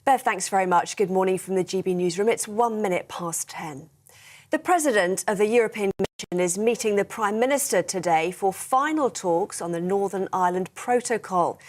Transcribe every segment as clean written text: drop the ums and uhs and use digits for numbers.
Bev, thanks very much. Good morning from the GB newsroom. It's 1 minute past 10. The President of the European Commission is meeting the Prime Minister today for final talks on the Northern Ireland Protocol.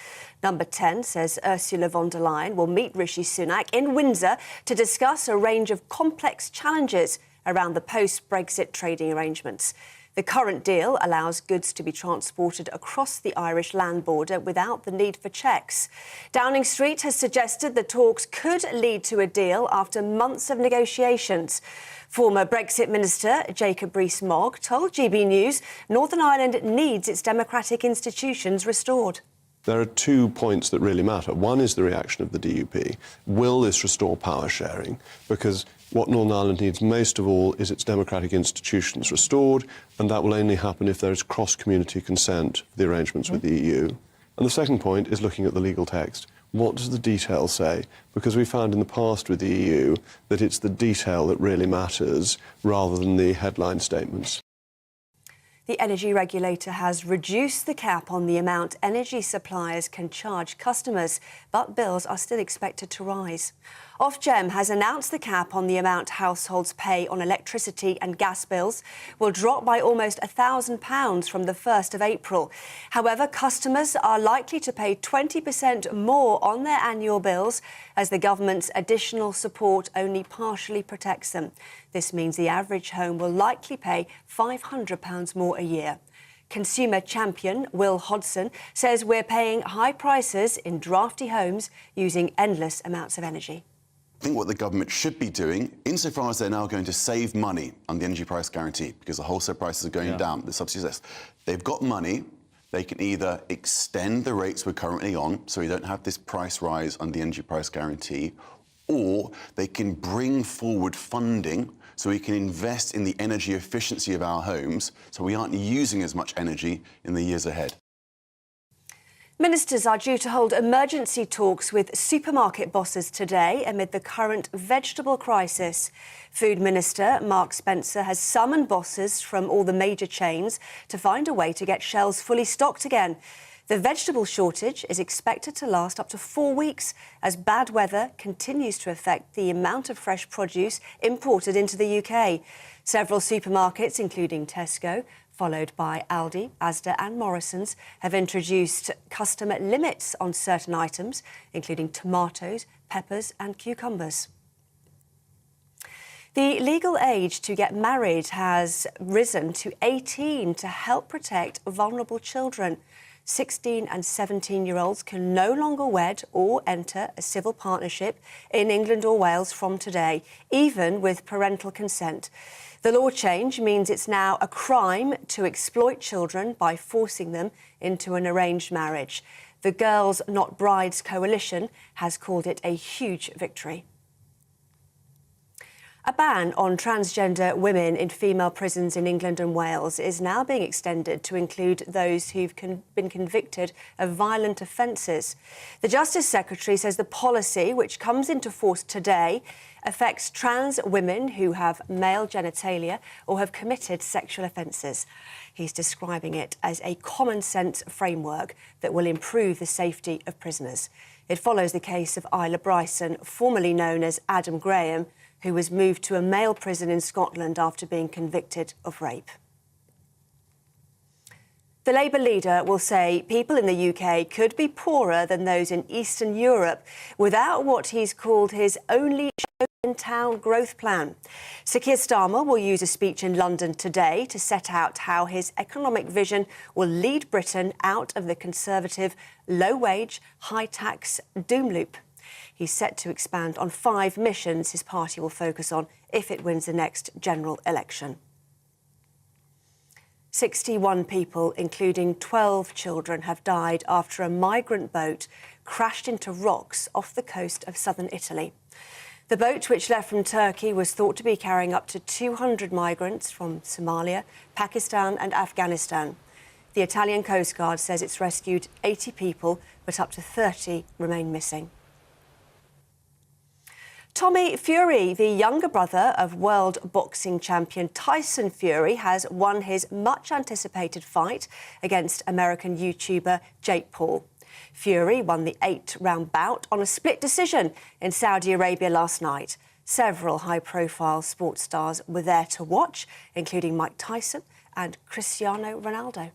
Number 10 says Ursula von der Leyen will meet Rishi Sunak in Windsor to discuss a range of complex challenges around the post-Brexit trading arrangements. The current deal allows goods to be transported across the Irish land border without the need for checks. Downing Street has suggested the talks could lead to a deal after months of negotiations. Former Brexit Minister Jacob Rees-Mogg told GB News Northern Ireland needs its democratic institutions restored. There are 2 points that really matter. One is the reaction of the DUP. Will this restore power sharing? Because what Northern Ireland needs most of all is its democratic institutions restored, and that will only happen if there is cross-community consent for the arrangements with the EU. And the second point is looking at the legal text. What does the detail say? Because we found in the past with the EU that it's the detail that really matters rather than the headline statements. The energy regulator has reduced the cap on the amount energy suppliers can charge customers, but bills are still expected to rise. Ofgem has announced the cap on the amount households pay on electricity and gas bills will drop by almost £1,000 from the 1st of April. However, customers are likely to pay 20% more on their annual bills as the government's additional support only partially protects them. This means the average home will likely pay £500 more a year. Consumer champion Will Hodson says we're paying high prices in drafty homes using endless amounts of energy. I think what the government should be doing, insofar as they're now going to save money on the energy price guarantee, because the wholesale prices are going down, the subsidies less, they've got money, they can either extend the rates we're currently on, so we don't have this price rise on the energy price guarantee, or they can bring forward funding so we can invest in the energy efficiency of our homes so we aren't using as much energy in the years ahead. Ministers are due to hold emergency talks with supermarket bosses today amid the current vegetable crisis. Food Minister Mark Spencer has summoned bosses from all the major chains to find a way to get shelves fully stocked again. The vegetable shortage is expected to last up to 4 weeks as bad weather continues to affect the amount of fresh produce imported into the UK. Several supermarkets, including Tesco, followed by Aldi, Asda and Morrisons, have introduced customer limits on certain items, including tomatoes, peppers and cucumbers. The legal age to get married has risen to 18 to help protect vulnerable children. 16 and 17-year-olds can no longer wed or enter a civil partnership in England or Wales from today, even with parental consent. The law change means it's now a crime to exploit children by forcing them into an arranged marriage. The Girls Not Brides Coalition has called it a huge victory. A ban on transgender women in female prisons in England and Wales is now being extended to include those who've been convicted of violent offences. The Justice Secretary says the policy, which comes into force today, affects trans women who have male genitalia or have committed sexual offences. He's describing it as a common-sense framework that will improve the safety of prisoners. It follows the case of Isla Bryson, formerly known as Adam Graham, who was moved to a male prison in Scotland after being convicted of rape. The Labour leader will say people in the UK could be poorer than those in Eastern Europe without what he's called his only show-in-town growth plan. Sir Keir Starmer will use a speech in London today to set out how his economic vision will lead Britain out of the Conservative, low-wage, high-tax doom loop. He's set to expand on 5 missions his party will focus on if it wins the next general election. 61 people, including 12 children, have died after a migrant boat crashed into rocks off the coast of southern Italy. The boat, which left from Turkey, was thought to be carrying up to 200 migrants from Somalia, Pakistan and Afghanistan. The Italian Coast Guard says it's rescued 80 people, but up to 30 remain missing. Tommy Fury, the younger brother of world boxing champion Tyson Fury, has won his much-anticipated fight against American YouTuber Jake Paul. Fury won the 8-round bout on a split decision in Saudi Arabia last night. Several high-profile sports stars were there to watch, including Mike Tyson and Cristiano Ronaldo.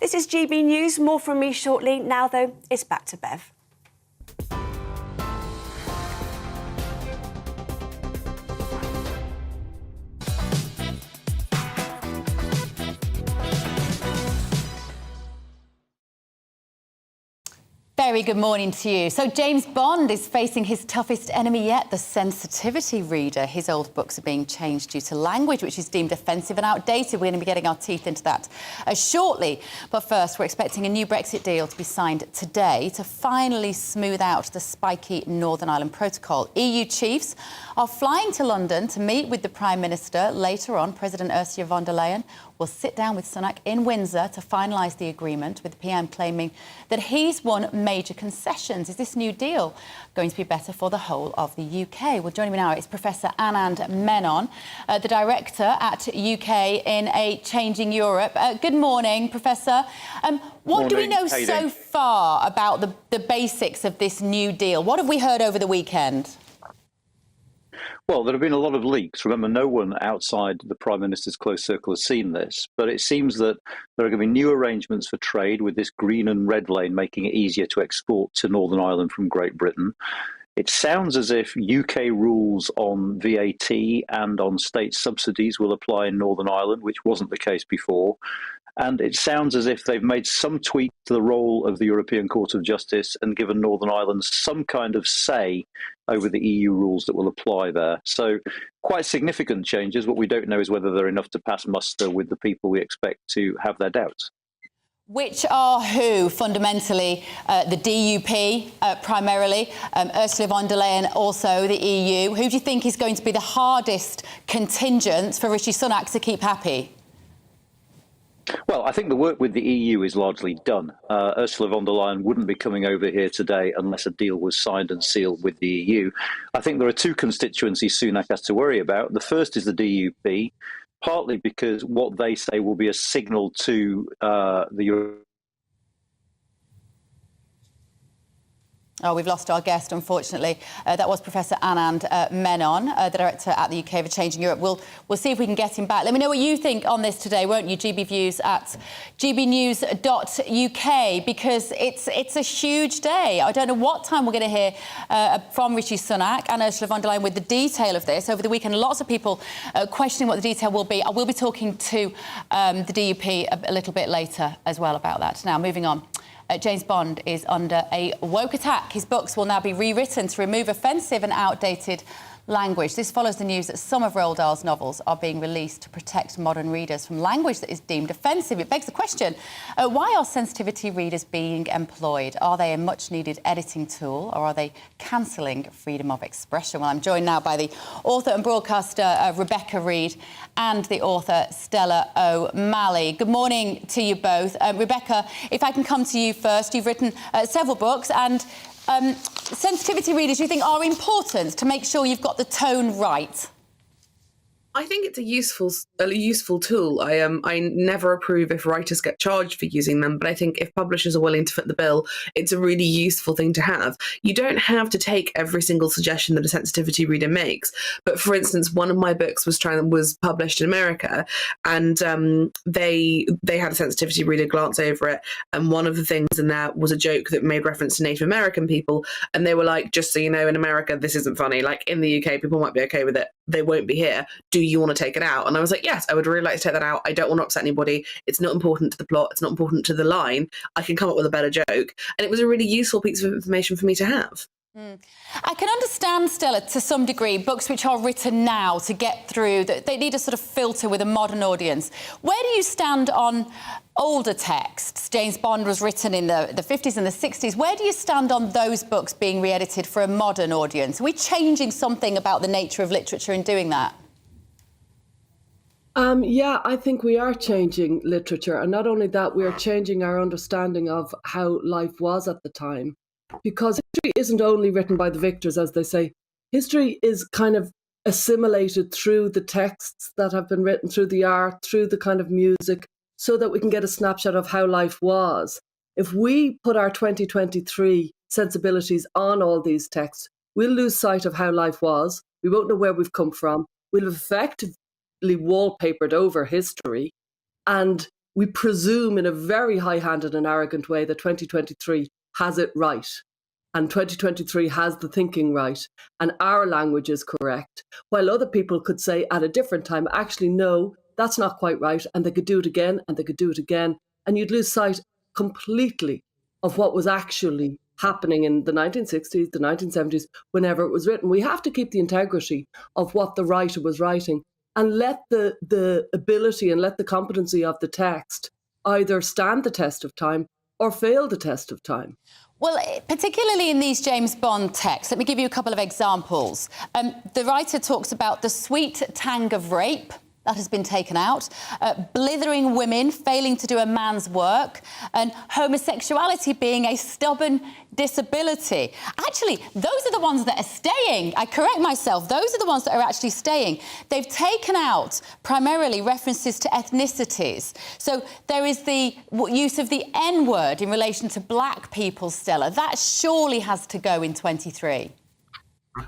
This is GB News. More from me shortly. Now, though, it's back to Bev. Very good morning to you. So James Bond is facing his toughest enemy yet, the sensitivity reader. His old books are being changed due to language which is deemed offensive and outdated. We're going to be getting our teeth into that shortly. But first, we're expecting a new Brexit deal to be signed today to finally smooth out the spiky Northern Ireland Protocol. EU chiefs are flying to London to meet with the Prime Minister later on. President Ursula von der Leyen will sit down with Sunak in Windsor to finalise the agreement, with the PM claiming that he's won major concessions. Is this new deal going to be better for the whole of the UK? Well, joining me now is Professor Anand Menon, the Director at UK in a Changing Europe. Good morning, Professor. What do we know so far about the basics of this new deal? What have we heard over the weekend? Well, there have been a lot of leaks. Remember, no one outside the Prime Minister's close circle has seen this, but it seems that there are going to be new arrangements for trade with this green and red lane, making it easier to export to Northern Ireland from Great Britain. It sounds as if UK rules on VAT and on state subsidies will apply in Northern Ireland, which wasn't the case before. And it sounds as if they've made some tweak to the role of the European Court of Justice and given Northern Ireland some kind of say over the EU rules that will apply there. So quite significant changes. What we don't know is whether they're enough to pass muster with the people we expect to have their doubts. Which are who, fundamentally? The DUP, primarily, Ursula von der Leyen, also the EU. Who do you think is going to be the hardest contingent for Rishi Sunak to keep happy? Well, I think the work with the EU is largely done. Ursula von der Leyen wouldn't be coming over here today unless a deal was signed and sealed with the EU. I think there are two constituencies Sunak has to worry about. The first is the DUP, partly because what they say will be a signal to the European. Oh, we've lost our guest, unfortunately. That was Professor Anand Menon, the Director at the UK for Changing Europe. We'll see if we can get him back. Let me know what you think on this today, won't you? GB Views at gbnews.uk, because it's a huge day. I don't know what time we're going to hear from Rishi Sunak and Ursula von der Leyen with the detail of this. Over the weekend, lots of people questioning what the detail will be. I will be talking to the DUP a little bit later as well about that. Now, moving on. James Bond is under a woke attack. His books will now be rewritten to remove offensive and outdated language. This follows the news that some of Roald Dahl's novels are being released to protect modern readers from language that is deemed offensive. It begs the question, why are sensitivity readers being employed? Are they a much-needed editing tool, or are they cancelling freedom of expression? Well, I'm joined now by the author and broadcaster Rebecca Reid and the author Stella O'Malley. Good morning to you both. Rebecca, if I can come to you first, you've written several books, and sensitivity readers, you think, are important to make sure you've got the tone right? I think it's a useful tool. I never approve if writers get charged for using them, but I think if publishers are willing to foot the bill, it's a really useful thing to have. You don't have to take every single suggestion that a sensitivity reader makes. But for instance, one of my books was published in America, and they had a sensitivity reader glance over it, and one of the things in there was a joke that made reference to Native American people, and they were like, just so you know, in America this isn't funny. Like, in the UK, people might be okay with it. They won't be here. Do you want to take it out? And I was like, yes, I would really like to take that out. I don't want to upset anybody. It's not important to the plot. It's not important to the line. I can come up with a better joke. And it was a really useful piece of information for me to have. I can understand, Stella, to some degree, books which are written now to get through, that they need a sort of filter with a modern audience. Where do you stand on older texts? James Bond was written in the 50s and the 60s. Where do you stand on those books being re-edited for a modern audience? Are we changing something about the nature of literature in doing that? Yeah, I think we are changing literature. And not only that, we are changing our understanding of how life was at the time. Because history isn't only written by the victors, as they say. History is kind of assimilated through the texts that have been written, through the art, through the kind of music, so that we can get a snapshot of how life was. If we put our 2023 sensibilities on all these texts, we'll lose sight of how life was. We won't know where we've come from. We'll have effectively wallpapered over history. And we presume in a very high-handed and arrogant way that 2023 has it right. And 2023 has the thinking right. And our language is correct. While other people could say at a different time, actually, no, that's not quite right. And they could do it again, and they could do it again. And you'd lose sight completely of what was actually happening in the 1960s, the 1970s, whenever it was written. We have to keep the integrity of what the writer was writing and let the ability and let the competency of the text either stand the test of time or fail the test of time. Well, particularly in these James Bond texts, let me give you a couple of examples. The writer talks about the sweet tang of rape. That has been taken out. Blithering women failing to do a man's work, and homosexuality being a stubborn disability. Actually, those are the ones that are staying. I correct myself. Those are the ones that are actually staying. They've taken out primarily references to ethnicities. So there is the use of the N-word in relation to black people, Stella. That surely has to go in 23.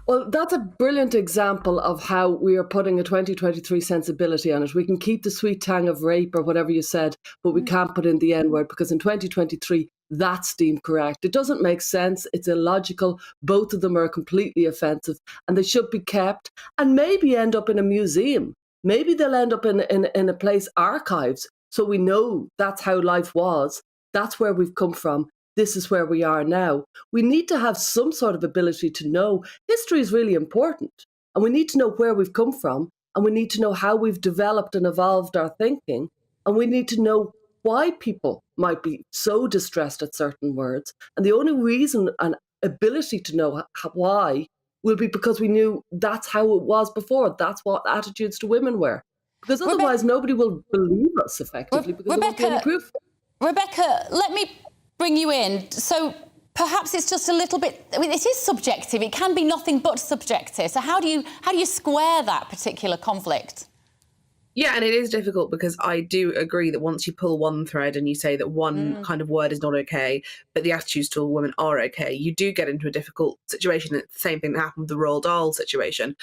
Well, that's a brilliant example of how we are putting a 2023 sensibility on it. We can keep the sweet tang of rape or whatever you said, but we can't put in the N-word because in 2023, that's deemed correct. It doesn't make sense. It's illogical. Both of them are completely offensive and they should be kept and maybe end up in a museum. Maybe they'll end up in a place, archives, so we know that's how life was. That's where we've come from. This is where we are now. We need to have some sort of ability to know. History is really important. And we need to know where we've come from. And we need to know how we've developed and evolved our thinking. And we need to know why people might be so distressed at certain words. And the only reason and ability to know why will be because we knew that's how it was before. That's what attitudes to women were. Because otherwise nobody will believe us effectively because there won't be any proof. Rebecca, let me bring you in. So perhaps it's just a little bit, I mean, it is subjective. It can be nothing but subjective. So how do you square that particular conflict? Yeah, and it is difficult because I do agree that once you pull one thread and you say that one kind of word is not okay, but the attitudes to women are okay, you do get into a difficult situation. It's the same thing that happened with the Roald Dahl situation.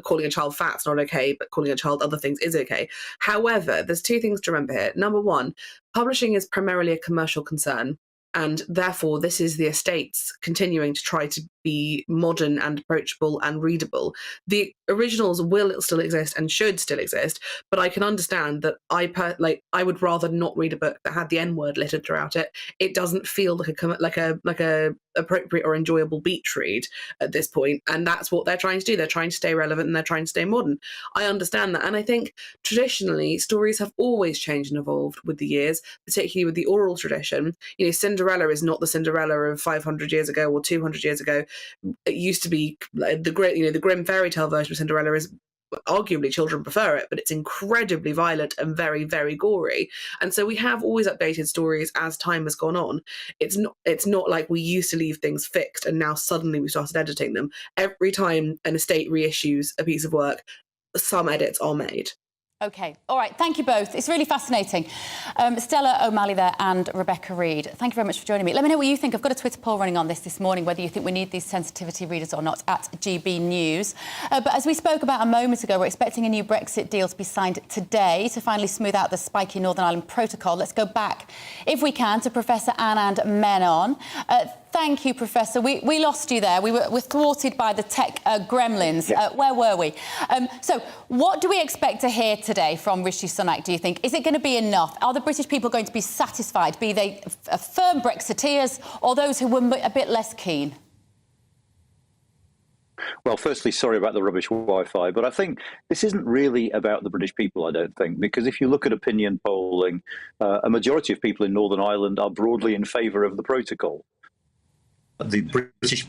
Calling a child fat's not okay, but calling a child other things is okay. However, there's two things to remember here. Number one, publishing is primarily a commercial concern. And therefore, this is the estates continuing to try to be modern and approachable and readable. The originals will still exist and should still exist, but I can understand that I would rather not read a book that had the N-word littered throughout it. It doesn't feel like a appropriate or enjoyable beach read at this point, and that's what they're trying to do. They're trying to stay relevant and they're trying to stay modern. I understand that, and I think traditionally stories have always changed and evolved with the years, particularly with the oral tradition. You know, Cinderella is not the Cinderella of 500 years ago or 200 years ago. It used to be the Grimm fairy tale version of Cinderella is arguably children prefer it, but it's incredibly violent and very, very gory. And so we have always updated stories as time has gone on. It's not like we used to leave things fixed and now suddenly we started editing them. Every time an estate reissues a piece of work, some edits are made. OK. All right. Thank you both. It's really fascinating. Stella O'Malley there and Rebecca Reid. Thank you very much for joining me. Let me know what you think. I've got a Twitter poll running on this morning, whether you think we need these sensitivity readers or not, at GBNews. But as we spoke about a moment ago, we're expecting a new Brexit deal to be signed today to finally smooth out the spiky Northern Ireland Protocol. Let's go back, if we can, to Professor Anand Menon. Thank you, Professor. We lost you there. We were thwarted by the tech gremlins. Yeah. Where were we? So what do we expect to hear today from Rishi Sunak, do you think? Is it going to be enough? Are the British people going to be satisfied, be they firm Brexiteers or those who were a bit less keen? Well, firstly, sorry about the rubbish Wi-Fi, but I think this isn't really about the British people, I don't think, because if you look at opinion polling, a majority of people in Northern Ireland are broadly in favour of the protocol. The British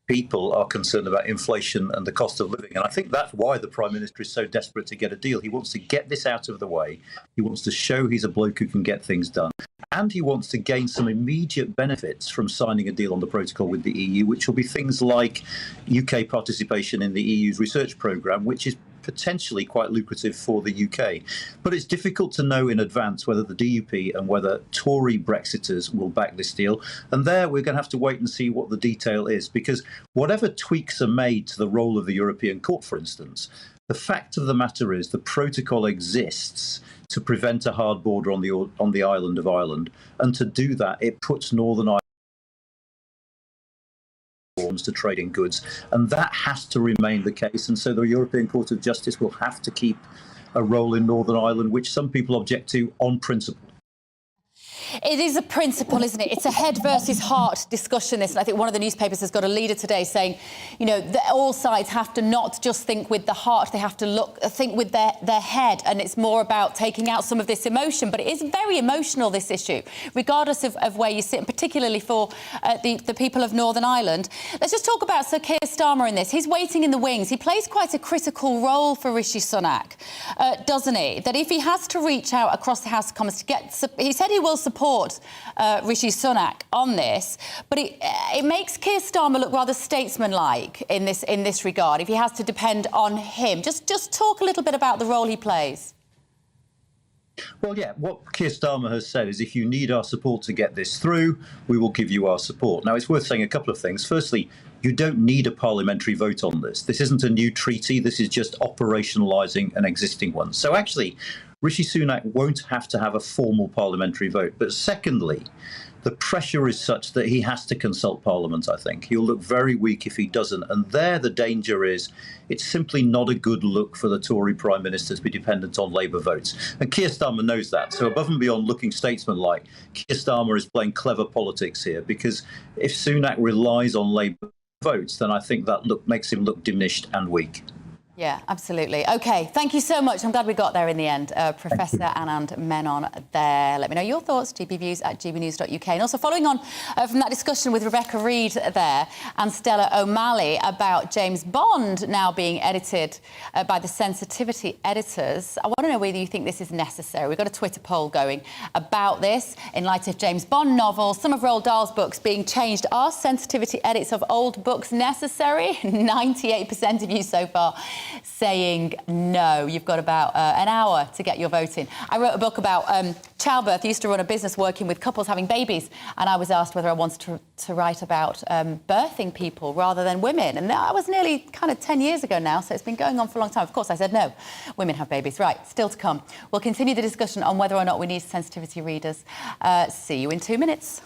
people are concerned about inflation and the cost of living. And I think that's why the Prime Minister is so desperate to get a deal. He wants to get this out of the way. He wants to show he's a bloke who can get things done. And he wants to gain some immediate benefits from signing a deal on the protocol with the EU, which will be things like UK participation in the EU's research programme, which is potentially quite lucrative for the UK. But it's difficult to know in advance whether the DUP and whether Tory Brexiters will back this deal. And there we're going to have to wait and see what the detail is, because whatever tweaks are made to the role of the European Court, for instance, the fact of the matter is the protocol exists to prevent a hard border on the island of Ireland. And to do that, it puts Northern Ireland to trading goods, and that has to remain the case. And so the European Court of Justice will have to keep a role in Northern Ireland, which some people object to on principle. It is a principle, isn't it? It's a head versus heart discussion, this. And I think one of the newspapers has got a leader today saying, you know, that all sides have to not just think with the heart, they have to think with their head. And it's more about taking out some of this emotion. But it is very emotional, this issue, regardless of where you sit, and particularly for the people of Northern Ireland. Let's just talk about Sir Keir Starmer in this. He's waiting in the wings. He plays quite a critical role for Rishi Sunak, doesn't he? That if he has to reach out across the House of Commons to get... He said he will support Rishi Sunak on this, but it makes Keir Starmer look rather statesmanlike in this regard, if he has to depend on him. Just talk a little bit about the role he plays. Well, yeah, what Keir Starmer has said is if you need our support to get this through, we will give you our support. Now, it's worth saying a couple of things. Firstly, you don't need a parliamentary vote on this. This isn't a new treaty. This is just operationalising an existing one. So actually, Rishi Sunak won't have to have a formal parliamentary vote. But secondly, the pressure is such that he has to consult Parliament, I think. He'll look very weak if he doesn't. And there the danger is it's simply not a good look for the Tory Prime Minister to be dependent on Labour votes. And Keir Starmer knows that. So above and beyond looking statesmanlike, Keir Starmer is playing clever politics here, because if Sunak relies on Labour votes, then I think that makes him look diminished and weak. Yeah, absolutely. OK, thank you so much. I'm glad we got there in the end. Professor Anand Menon there. Let me know your thoughts, gbviews@gbnews.uk. And also following on from that discussion with Rebecca Reid there and Stella O'Malley about James Bond now being edited by the sensitivity editors, I want to know whether you think this is necessary. We've got a Twitter poll going about this in light of James Bond novels, some of Roald Dahl's books being changed. Are sensitivity edits of old books necessary? 98% of you so far saying no. You've got about an hour to get your vote in. I wrote a book about childbirth. I used to run a business working with couples having babies, and I was asked whether I wanted to write about birthing people rather than women. And that was nearly kind of 10 years ago now, so it's been going on for a long time. Of course, I said no. Women have babies. Right, still to come. We'll continue the discussion on whether or not we need sensitivity readers. See you in 2 minutes.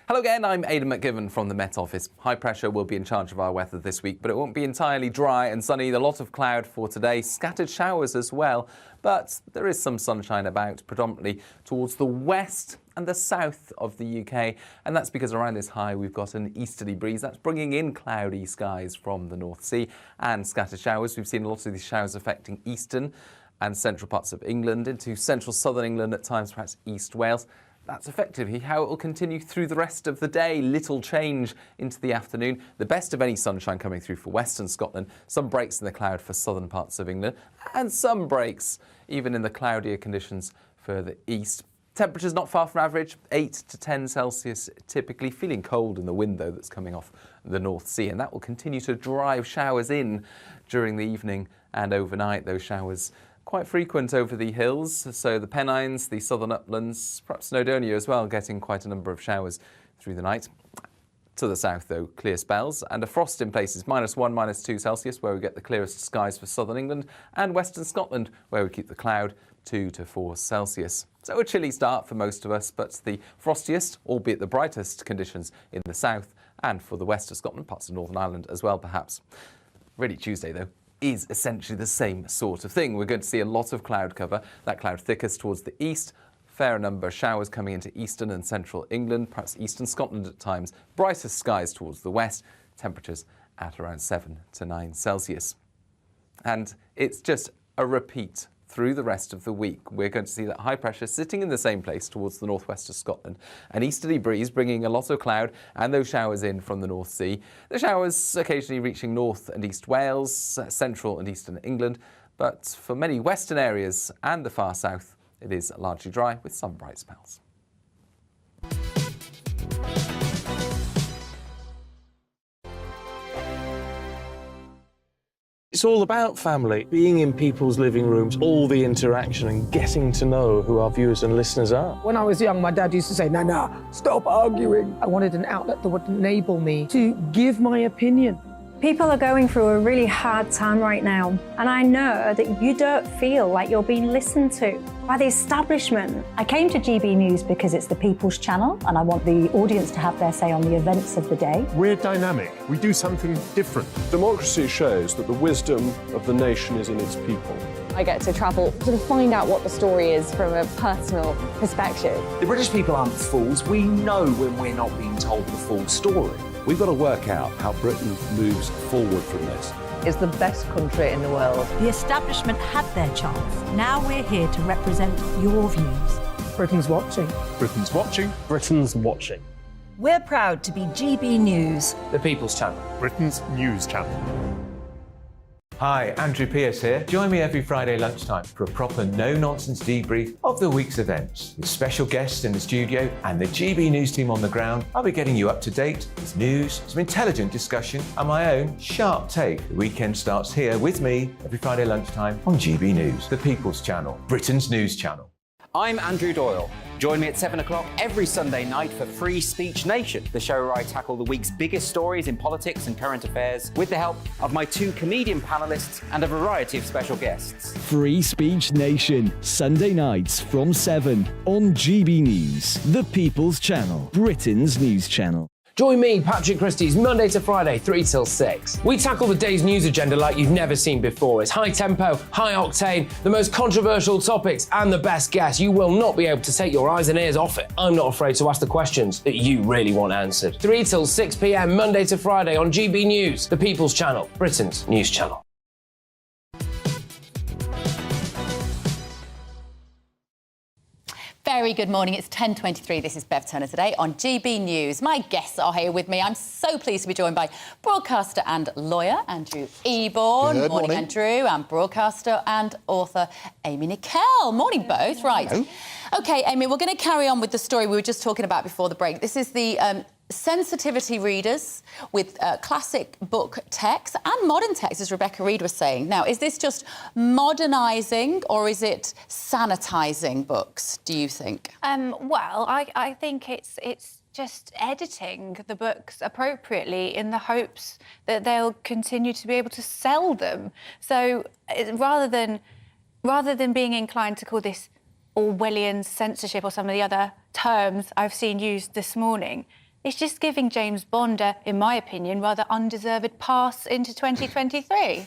Hello again, I'm Aidan McGivern from the Met Office. High pressure will be in charge of our weather this week, but it won't be entirely dry and sunny. A lot of cloud for today, scattered showers as well, but there is some sunshine about, predominantly towards the west and the south of the UK, and that's because around this high we've got an easterly breeze that's bringing in cloudy skies from the North Sea and scattered showers. We've seen a lot of these showers affecting eastern and central parts of England, into central southern England at times, perhaps East Wales. That's effectively how it will continue through the rest of the day. Little change into the afternoon. The best of any sunshine coming through for western Scotland. Some breaks in the cloud for southern parts of England, and some breaks even in the cloudier conditions further east. Temperatures not far from average, 8 to 10 Celsius typically. Feeling cold in the wind, though, that's coming off the North Sea, and that will continue to drive showers in during the evening and overnight. Those showers quite frequent over the hills, so the Pennines, the southern uplands, perhaps Snowdonia as well, getting quite a number of showers through the night. To the south, though, clear spells, and a frost in places, -1, -2 Celsius, where we get the clearest skies for southern England, and western Scotland, where we keep the cloud, 2 to 4 Celsius. So a chilly start for most of us, but the frostiest, albeit the brightest, conditions in the south, and for the west of Scotland, parts of Northern Ireland as well, perhaps. Really Tuesday, though, is essentially the same sort of thing. We're going to see a lot of cloud cover, that cloud thickest towards the east, fair number of showers coming into eastern and central England, perhaps eastern Scotland at times, brightest skies towards the west, temperatures at around 7 to 9 Celsius. And it's just a repeat through the rest of the week. We're going to see that high pressure sitting in the same place towards the northwest of Scotland. An easterly breeze bringing a lot of cloud and those showers in from the North Sea. The showers occasionally reaching North and East Wales, central and eastern England. But for many western areas and the far south, it is largely dry with some bright spells. It's all about family, being in people's living rooms, all the interaction and getting to know who our viewers and listeners are. When I was young, my dad used to say, no, stop arguing. I wanted an outlet that would enable me to give my opinion. People are going through a really hard time right now, and I know that you don't feel like you're being listened to by the establishment. I came to GB News because it's the People's Channel, and I want the audience to have their say on the events of the day. We're dynamic. We do something different. Democracy shows that the wisdom of the nation is in its people. I get to travel to find out what the story is from a personal perspective. The British people aren't fools. We know when we're not being told the full story. We've got to work out how Britain moves forward from this. It's the best country in the world. The establishment had their chance. Now we're here to represent your views. Britain's watching. Britain's watching. Britain's watching. We're proud to be GB News. The People's Channel. Britain's news channel. Hi, Andrew Pierce here. Join me every Friday lunchtime for a proper no-nonsense debrief of the week's events. With special guests in the studio and the GB News team on the ground, I'll be getting you up to date with news, some intelligent discussion and my own sharp take. The weekend starts here with me every Friday lunchtime on GB News, the People's Channel, Britain's news channel. I'm Andrew Doyle. Join me at 7 o'clock every Sunday night for Free Speech Nation, the show where I tackle the week's biggest stories in politics and current affairs with the help of my two comedian panellists and a variety of special guests. Free Speech Nation, Sunday nights from 7 on GB News, the People's Channel, Britain's news channel. Join me, Patrick Christie's, Monday to Friday, 3 till 6. We tackle the day's news agenda like you've never seen before. It's high tempo, high octane, the most controversial topics, and the best guests. You will not be able to take your eyes and ears off it. I'm not afraid to ask the questions that you really want answered. 3 till 6 p.m, Monday to Friday on GB News, the People's Channel, Britain's news channel. Very good morning. It's 10:23. This is Bev Turner today on GB News. My guests are here with me. I'm so pleased to be joined by broadcaster and lawyer Andrew Eborn. Good morning, Andrew. And broadcaster and author Amy Nicole. Morning, both. Right. Hello. OK, Amy, we're going to carry on with the story we were just talking about before the break. This is the sensitivity readers with classic book text and modern text, as Rebecca Reid was saying. Now, is this just modernising or is it sanitising books, do you think? Well, I think it's just editing the books appropriately in the hopes that they'll continue to be able to sell them. So rather than being inclined to call this Orwellian censorship or some of the other terms I've seen used this morning, it's just giving James Bond in my opinion, rather undeserved pass into 2023.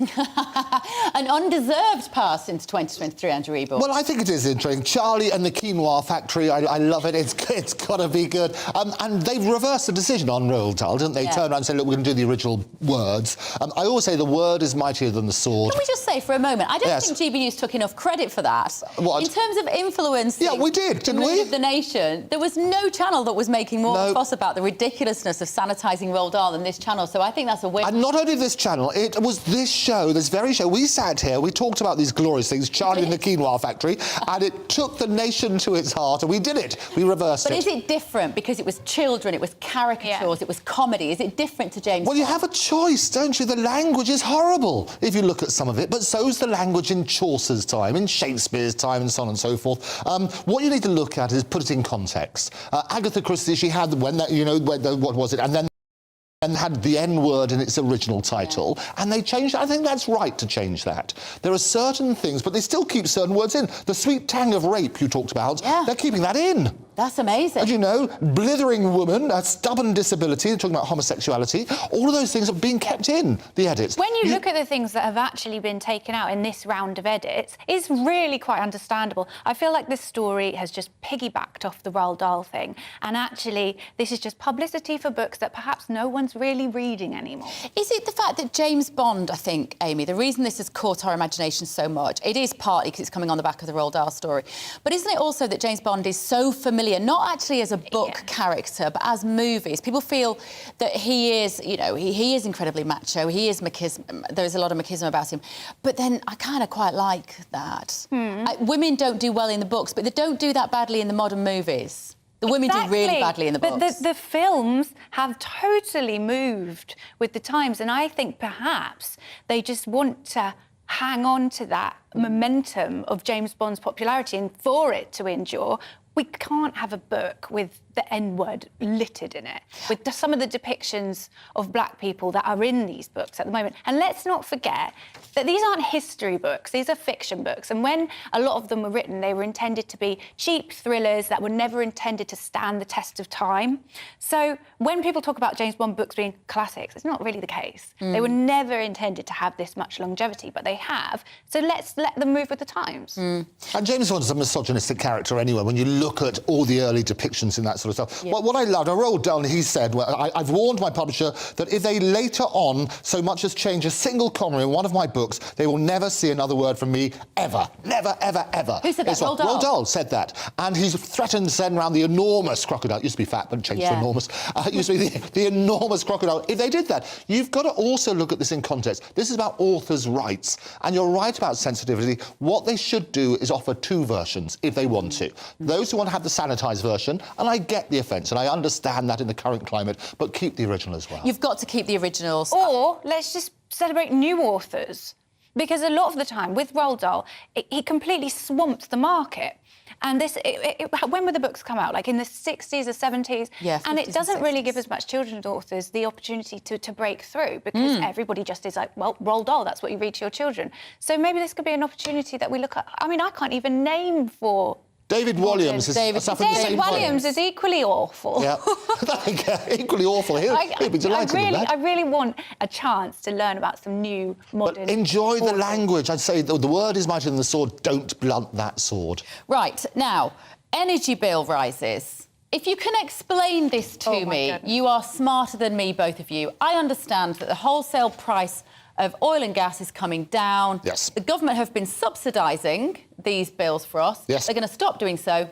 An undeserved pass into 2023, Andrew Eborn. Well, I think it is interesting. Charlie and the Quinoa Factory, I love it. It's got to be good. And they've reversed the decision on Roald Dahl, didn't they? Yeah. Turned around and said, look, we're going to do the original words. I always say the word is mightier than the sword. Can we just say for a moment, I don't think GB News took enough credit for that. What? In terms of influencing we did, didn't the mood we? of the nation, there was no channel that was making more fuss about the ridiculousness of sanitising Roald Dahl than this channel, so I think that's a win. And not only this channel, it was this show, this very show. We sat here, we talked about these glorious things, Charlie and the Quinoa Factory, and it took the nation to its heart, and we did it. We reversed it. But is it different because it was children, it was caricatures, it was comedy? Is it different to James Bond? You have a choice, don't you? The language is horrible if you look at some of it, but so's the language in Chaucer's time, in Shakespeare's time, and so on and so forth. What you need to look at is put it in context. Agatha Christie, she had what was it, and then had the N-word in its original title, and they changed it. I think that's right to change that. There are certain things, but they still keep certain words in. The sweet tang of rape you talked about, they're keeping that in. That's amazing. And you know, blithering woman, a stubborn disability, they're talking about homosexuality, all of those things are being kept in the edits. When you look at the things that have actually been taken out in this round of edits, it's really quite understandable. I feel like this story has just piggybacked off the Roald Dahl thing, and actually this is just publicity for books that perhaps no one's really reading anymore. Is it the fact that James Bond, I think, Amy, the reason this has caught our imagination so much, it is partly because it's coming on the back of the Roald Dahl story, but isn't it also that James Bond is so familiar, not actually as a book character, but as movies? People feel that he is, you know, he is incredibly macho, he is machismo, there's a lot of machismo about him, but then I kind of quite like that. Women don't do well in the books, but they don't do that badly in the modern movies. The women do really badly in the books. But the films have totally moved with the times, and I think perhaps they just want to hang on to that momentum of James Bond's popularity, and for it to endure, we can't have a book with the N-word littered in it, with some of the depictions of black people that are in these books at the moment. And let's not forget that these aren't history books, these are fiction books. And when a lot of them were written, they were intended to be cheap thrillers that were never intended to stand the test of time. So when people talk about James Bond books being classics, it's not really the case. They were never intended to have this much longevity, but they have. So let's let them move with the times. And James Bond's a misogynistic character anyway, when you look at all the early depictions in that sort of stuff. Yeah. What I loved, I wrote down, he said, well, I've warned my publisher that if they later on so much as change a single comma in one of my books, they will never see another word from me, ever. Never, ever, ever. Who said that? Roald Dahl? Roald Dahl said that. And he's threatened to send around the enormous crocodile. It used to be fat, but changed to enormous. It used to be the enormous crocodile. If they did that, you've got to also look at this in context. This is about authors' rights. And you're right about sensitivity. What they should do is offer two versions, if they want to. Those who want to have the sanitised version, and I get the offence, and I understand that in the current climate, but keep the original as well. You've got to keep the originals. Or let's just celebrate new authors. Because a lot of the time, with Roald Dahl, he completely swamped the market. And when would the books come out? Like in the 60s or 70s? Yeah, and it doesn't really give as much children's authors the opportunity to break through, because everybody just is like, well, Roald Dahl, that's what you read to your children. So maybe this could be an opportunity that we look at. I mean, I can't even name 4... David Williams is suffering the same David Williams is equally awful. Yeah, equally awful. He'll be delighted with that. I really want a chance to learn about some new modern... But enjoy the language. I'd say the word is mightier than the sword. Don't blunt that sword. Right, now, energy bill rises. If you can explain this to me, you are smarter than me, both of you. I understand that the wholesale price of oil and gas is coming down. Yes. The government have been subsidising these bills for us. Yes. They're going to stop doing so,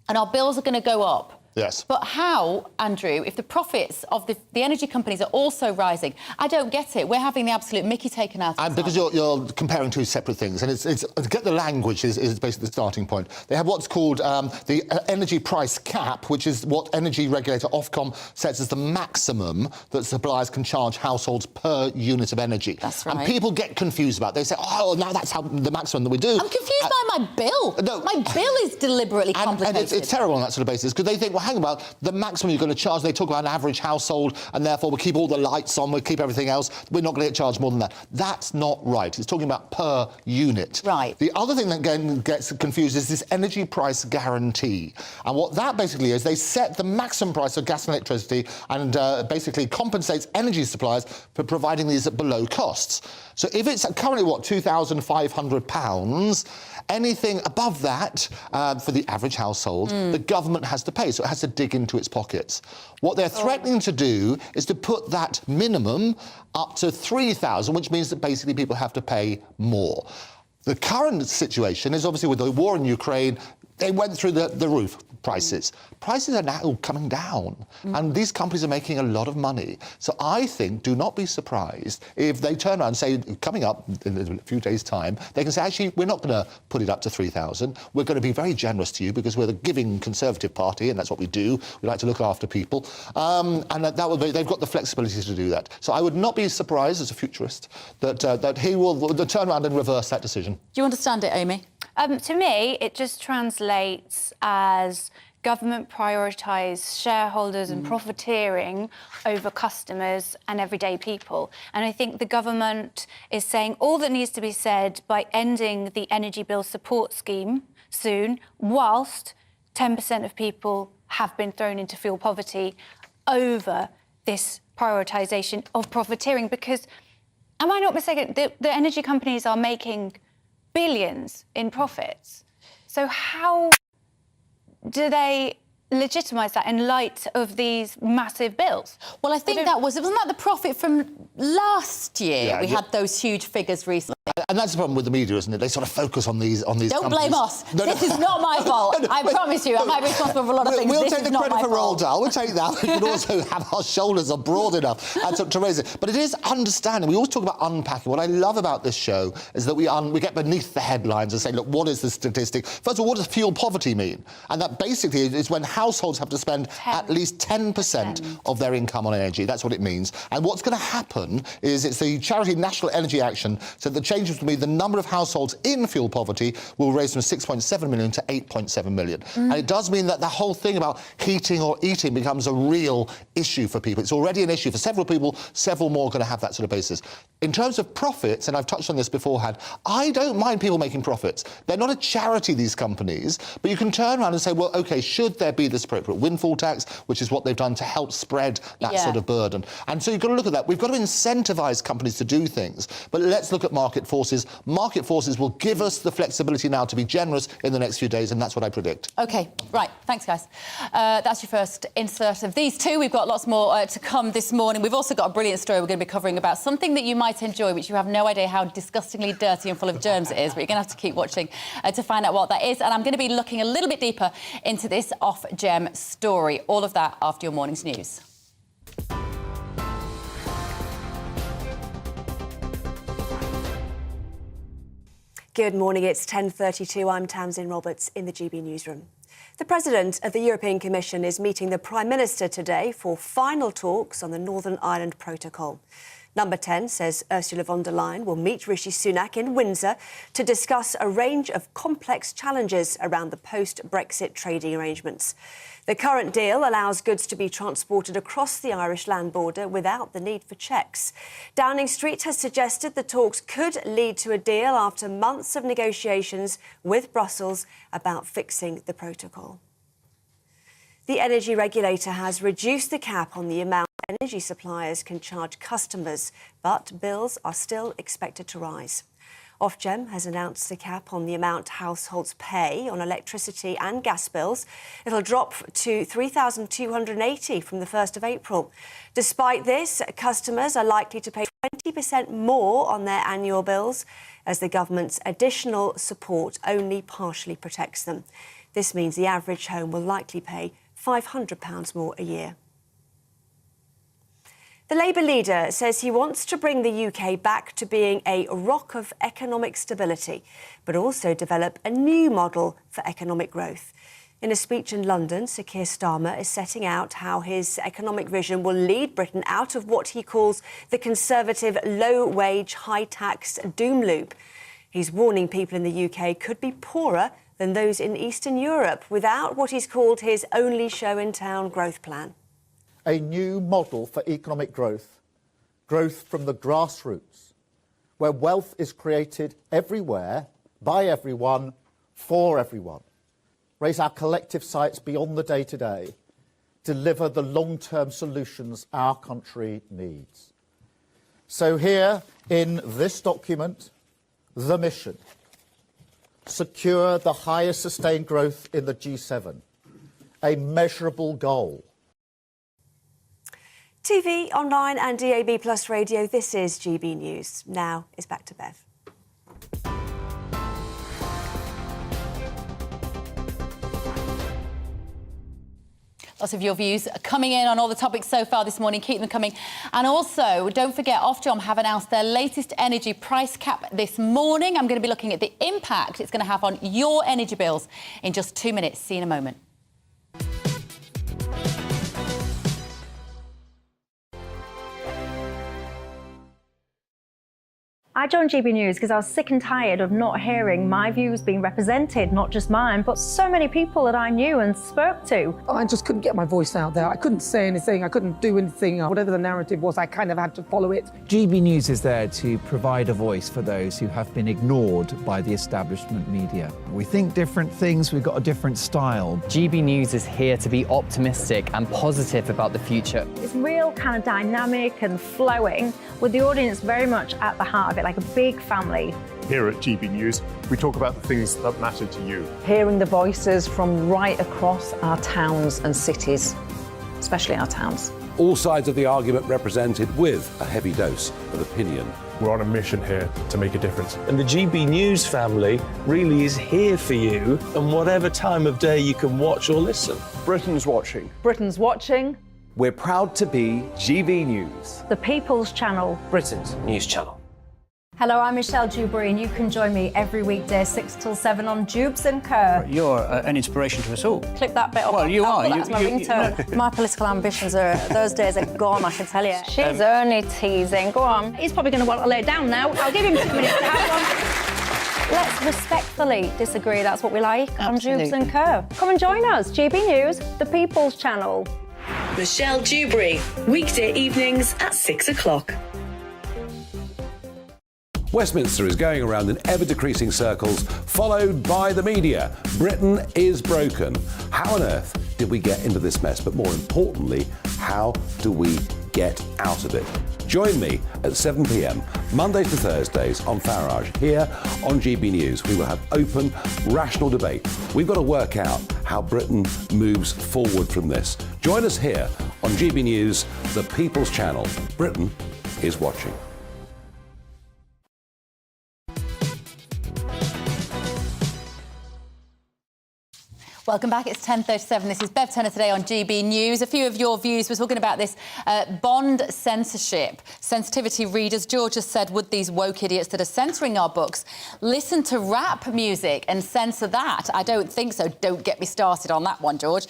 and our bills are going to go up. Yes. But how, Andrew, if the profits of the energy companies are also rising? I don't get it. We're having the absolute mickey taken out of us. And because you're comparing two separate things, and it's to get the language is basically the starting point. They have what's called the energy price cap, which is what energy regulator Ofcom sets as the maximum that suppliers can charge households per unit of energy. That's right. And people get confused about it. They say, oh, now that's how the maximum that we do. I'm confused by my bill. No. My bill is deliberately complicated. And it's terrible on that sort of basis, because they think, well, hang about the maximum you're going to charge. They talk about an average household, and therefore we'll keep all the lights on, we'll keep everything else. We're not going to get charged more than that. That's not right. It's talking about per unit. Right. The other thing that again gets confused is this energy price guarantee. And what that basically is, they set the maximum price of gas and electricity and basically compensates energy suppliers for providing these at below costs. So if it's currently, what, £2,500, anything above that for the average household, the government has to pay, so it has to dig into its pockets. What they're threatening to do is to put that minimum up to £3,000, which means that basically people have to pay more. The current situation is obviously with the war in Ukraine, they went through the roof, prices. Prices are now coming down, and these companies are making a lot of money. So I think, do not be surprised if they turn around and say, coming up in a few days' time, they can say, actually, we're not going to put it up to 3,000. We're going to be very generous to you because we're the giving Conservative Party, and that's what we do. We like to look after people. And that will be, they've got the flexibility to do that. So I would not be surprised, as a futurist, that he will turn around and reverse that decision. Do you understand it, Amy? To me, it just translates as government prioritise shareholders and profiteering over customers and everyday people. And I think the government is saying all that needs to be said by ending the energy bill support scheme soon, whilst 10% of people have been thrown into fuel poverty over this prioritisation of profiteering. Because, am I not mistaken, the energy companies are making billions in profits. So how do they legitimise that in light of these massive bills? Well, I think wasn't that the profit from last year? Yeah, we had those huge figures recently. And that's the problem with the media, isn't it? They sort of focus on these Don't companies. blame us. This is not my fault. I promise you, I might be responsible for a lot of things. We'll this take is the not credit my for fault. Roald Dahl. We'll take that. We can also have our shoulders are broad enough to raise it. But it is understanding. We always talk about unpacking. What I love about this show is that we get beneath the headlines and say, look, what is the statistic? First of all, what does fuel poverty mean? And that basically is when households have to spend at least 10% of their income on energy. That's what it means. And what's going to happen is it's the charity National Energy Action said the changes will be the number of households in fuel poverty will raise from 6.7 million to 8.7 million. And it does mean that the whole thing about heating or eating becomes a real issue for people. It's already an issue for several people, several more are going to have that sort of basis. In terms of profits, and I've touched on this beforehand, I don't mind people making profits. They're not a charity, these companies, but you can turn around and say, well, OK, should there be this appropriate windfall tax, which is what they've done to help spread that sort of burden. And so you've got to look at that. We've got to incentivise companies to do things, but let's look at market forces. Market forces will give us the flexibility now to be generous in the next few days, and that's what I predict. OK, right. Thanks, guys. That's your first insert of these two. We've got lots more to come this morning. We've also got a brilliant story we're going to be covering about something that you might enjoy, which you have no idea how disgustingly dirty and full of germs it is, but you're going to have to keep watching to find out what that is. And I'm going to be looking a little bit deeper into this off-gem story. All of that after your morning's news. Good morning, it's 10:32. I'm Tamsin Roberts in the GB newsroom. The President of the European Commission is meeting the Prime Minister today for final talks on the Northern Ireland Protocol. Number 10 says Ursula von der Leyen will meet Rishi Sunak in Windsor to discuss a range of complex challenges around the post-Brexit trading arrangements. The current deal allows goods to be transported across the Irish land border without the need for checks. Downing Street has suggested the talks could lead to a deal after months of negotiations with Brussels about fixing the protocol. The energy regulator has reduced the cap on the amount energy suppliers can charge customers, but bills are still expected to rise. Ofgem has announced the cap on the amount households pay on electricity and gas bills. It'll drop to $3,280 from the 1st of April. Despite this, customers are likely to pay 20% more on their annual bills, as the government's additional support only partially protects them. This means the average home will likely pay £500 more a year. The Labour leader says he wants to bring the UK back to being a rock of economic stability, but also develop a new model for economic growth. In a speech in London, Sir Keir Starmer is setting out how his economic vision will lead Britain out of what he calls the Conservative low-wage, high-tax doom loop. He's warning people in the UK could be poorer than those in Eastern Europe without what he's called his only show-in-town growth plan. A new model for economic growth, growth from the grassroots, where wealth is created everywhere, by everyone, for everyone. Raise our collective sights beyond the day-to-day, deliver the long-term solutions our country needs. So here in this document, the mission: secure the highest sustained growth in the G7, a measurable goal. TV, online and DAB Plus radio, this is GB News. Now it's back to Bev. Lots of your views coming in on all the topics so far this morning. Keep them coming. And also, don't forget, Ofgem have announced their latest energy price cap this morning. I'm going to be looking at the impact it's going to have on your energy bills in just 2 minutes. See you in a moment. I joined GB News because I was sick and tired of not hearing my views being represented, not just mine, but so many people that I knew and spoke to. I just couldn't get my voice out there. I couldn't say anything. I couldn't do anything. Whatever the narrative was, I kind of had to follow it. GB News is there to provide a voice for those who have been ignored by the establishment media. We think different things, we've got a different style. GB News is here to be optimistic and positive about the future. It's real kind of dynamic and flowing, with the audience very much at the heart of it, like a big family. Here at GB News, we talk about the things that matter to you. Hearing the voices from right across our towns and cities, especially our towns. All sides of the argument represented with a heavy dose of opinion We're on a mission here to make a difference. And the GB News family really is here for you, and whatever time of day you can watch or listen. Britain's watching. Britain's watching. We're proud to be GB News, The People's Channel. Britain's news channel. Hello, I'm Michelle Dewberry, and you can join me every weekday 6 till 7 on Jubes and Kerr. You're an inspiration to us all. Clip that bit up. Well, you are. That's my ringtone. My political ambitions those days are gone, I can tell you. She's only teasing. Go on. He's probably going to want to lay down now. I'll give him 2 minutes to have one. Let's respectfully disagree. That's what we like on Jubes and Kerr. Come and join us. GB News, The People's Channel. Michelle Dewberry, weekday evenings at 6 o'clock. Westminster is going around in ever-decreasing circles, followed by the media. Britain is broken. How on earth did we get into this mess? But more importantly, how do we get out of it? Join me at 7 p.m, Mondays to Thursdays on Farage, here on GB News. We will have open, rational debate. We've got to work out how Britain moves forward from this. Join us here on GB News, the People's Channel. Britain is watching. Welcome back. It's 10:37. This is Bev Turner today on GB News. A few of your views. We're talking about this bond censorship. Sensitivity readers. George has said, would these woke idiots that are censoring our books listen to rap music and censor that? I don't think so. Don't get me started on that one, George.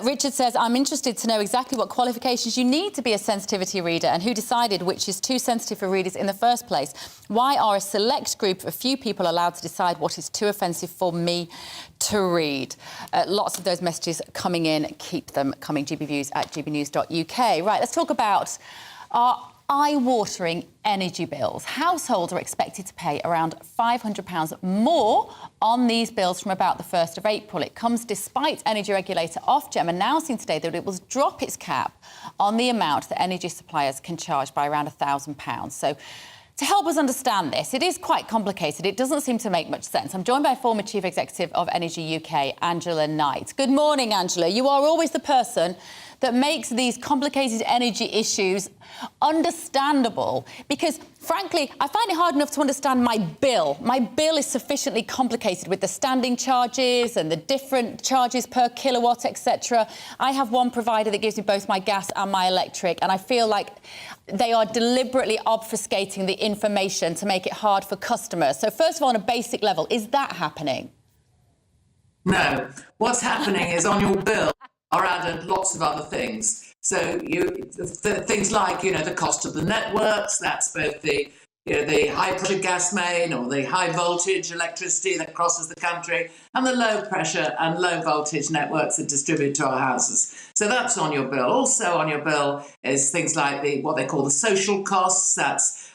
Richard says, I'm interested to know exactly what qualifications you need to be a sensitivity reader and who decided which is too sensitive for readers in the first place. Why are a select group of a few people allowed to decide what is too offensive for me to read? Lots of those messages coming in. Keep them coming. GBViews at gbnews.uk. Right, let's talk about our eye-watering energy bills. Households are expected to pay around £500 more on these bills from about the 1st of April. It comes despite energy regulator Ofgem announcing today that it will drop its cap on the amount that energy suppliers can charge by around £1,000. So, to help us understand this, it is quite complicated. It doesn't seem to make much sense. I'm joined by former Chief Executive of Energy UK, Angela Knight. Good morning, Angela. You are always the person that makes these complicated energy issues understandable because, frankly, I find it hard enough to understand my bill. My bill is sufficiently complicated with the standing charges and the different charges per kilowatt, etc. I have one provider that gives me both my gas and my electric, and I feel like they are deliberately obfuscating the information to make it hard for customers. So, first of all, on a basic level, is that happening? No. What's happening is on your bill are added lots of other things. So things like, the cost of the networks, that's both the high pressure gas main or the high voltage electricity that crosses the country and the low pressure and low voltage networks that distribute to our houses. So that's on your bill. Also on your bill is things like what they call the social costs. That's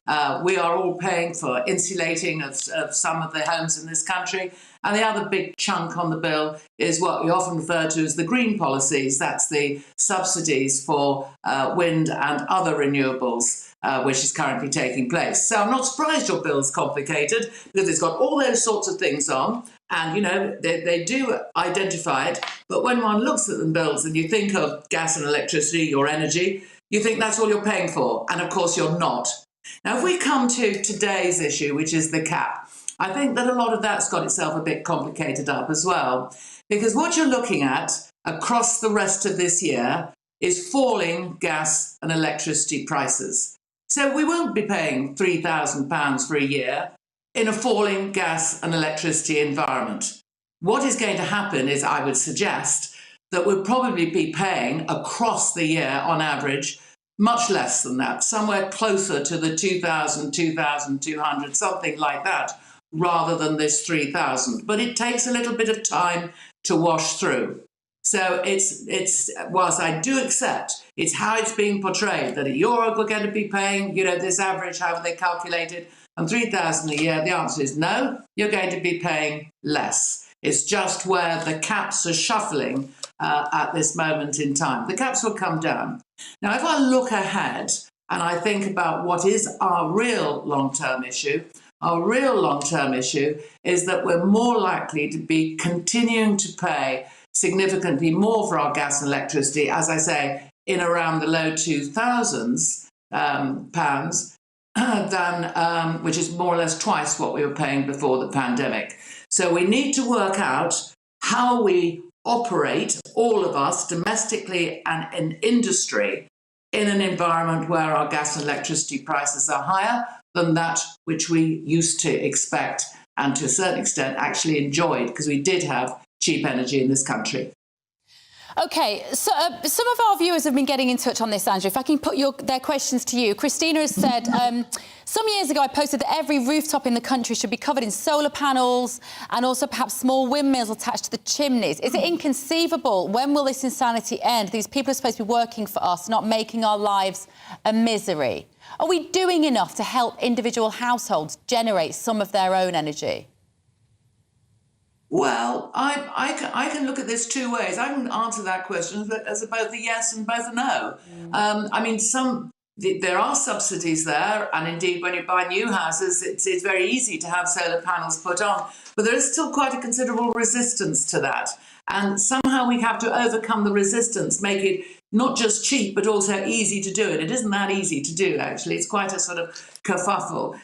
we are all paying for insulating of some of the homes in this country. And the other big chunk on the bill is what we often refer to as the green policies. That's the subsidies for wind and other renewables, which is currently taking place. So I'm not surprised your bill's complicated because it's got all those sorts of things on. And, they do identify it. But when one looks at the bills and you think of gas and electricity, your energy, you think that's all you're paying for. And, of course, you're not. Now, if we come to today's issue, which is the cap, I think that a lot of that's got itself a bit complicated up as well, because what you're looking at across the rest of this year is falling gas and electricity prices. So we won't be paying £3,000 for a year in a falling gas and electricity environment. What is going to happen is, I would suggest, that we'll probably be paying across the year on average much less than that, somewhere closer to the 2,000, 2,200, something like that, rather than this 3,000. But it takes a little bit of time to wash through. So it's whilst I do accept it's how it's being portrayed, that you're going to be paying, this average, however they calculate it, and 3,000 a year, the answer is no, you're going to be paying less. It's just where the caps are shuffling at this moment in time. The caps will come down. Now, if I look ahead and I think about what is our real long-term issue, our real long-term issue is that we're more likely to be continuing to pay significantly more for our gas and electricity, as I say, in around the low 2,000s pounds, than which is more or less twice what we were paying before the pandemic. So we need to work out how we operate, all of us, domestically and in industry, in an environment where our gas and electricity prices are higher than that which we used to expect and to a certain extent actually enjoyed, because we did have cheap energy in this country. OK, so some of our viewers have been getting in touch on this, Andrew. If I can put their questions to you. Christina has said, some years ago I posted that every rooftop in the country should be covered in solar panels and also perhaps small windmills attached to the chimneys. Is it inconceivable? When will this insanity end? These people are supposed to be working for us, not making our lives a misery. Are we doing enough to help individual households generate some of their own energy? Well, I can look at this two ways. I can answer that question as both a yes and both a no. I mean, there are subsidies there, and indeed, when you buy new houses, it's very easy to have solar panels put on. But there is still quite a considerable resistance to that. And somehow we have to overcome the resistance, make it not just cheap, but also easy to do it. It isn't that easy to do, actually. It's quite a sort of kerfuffle.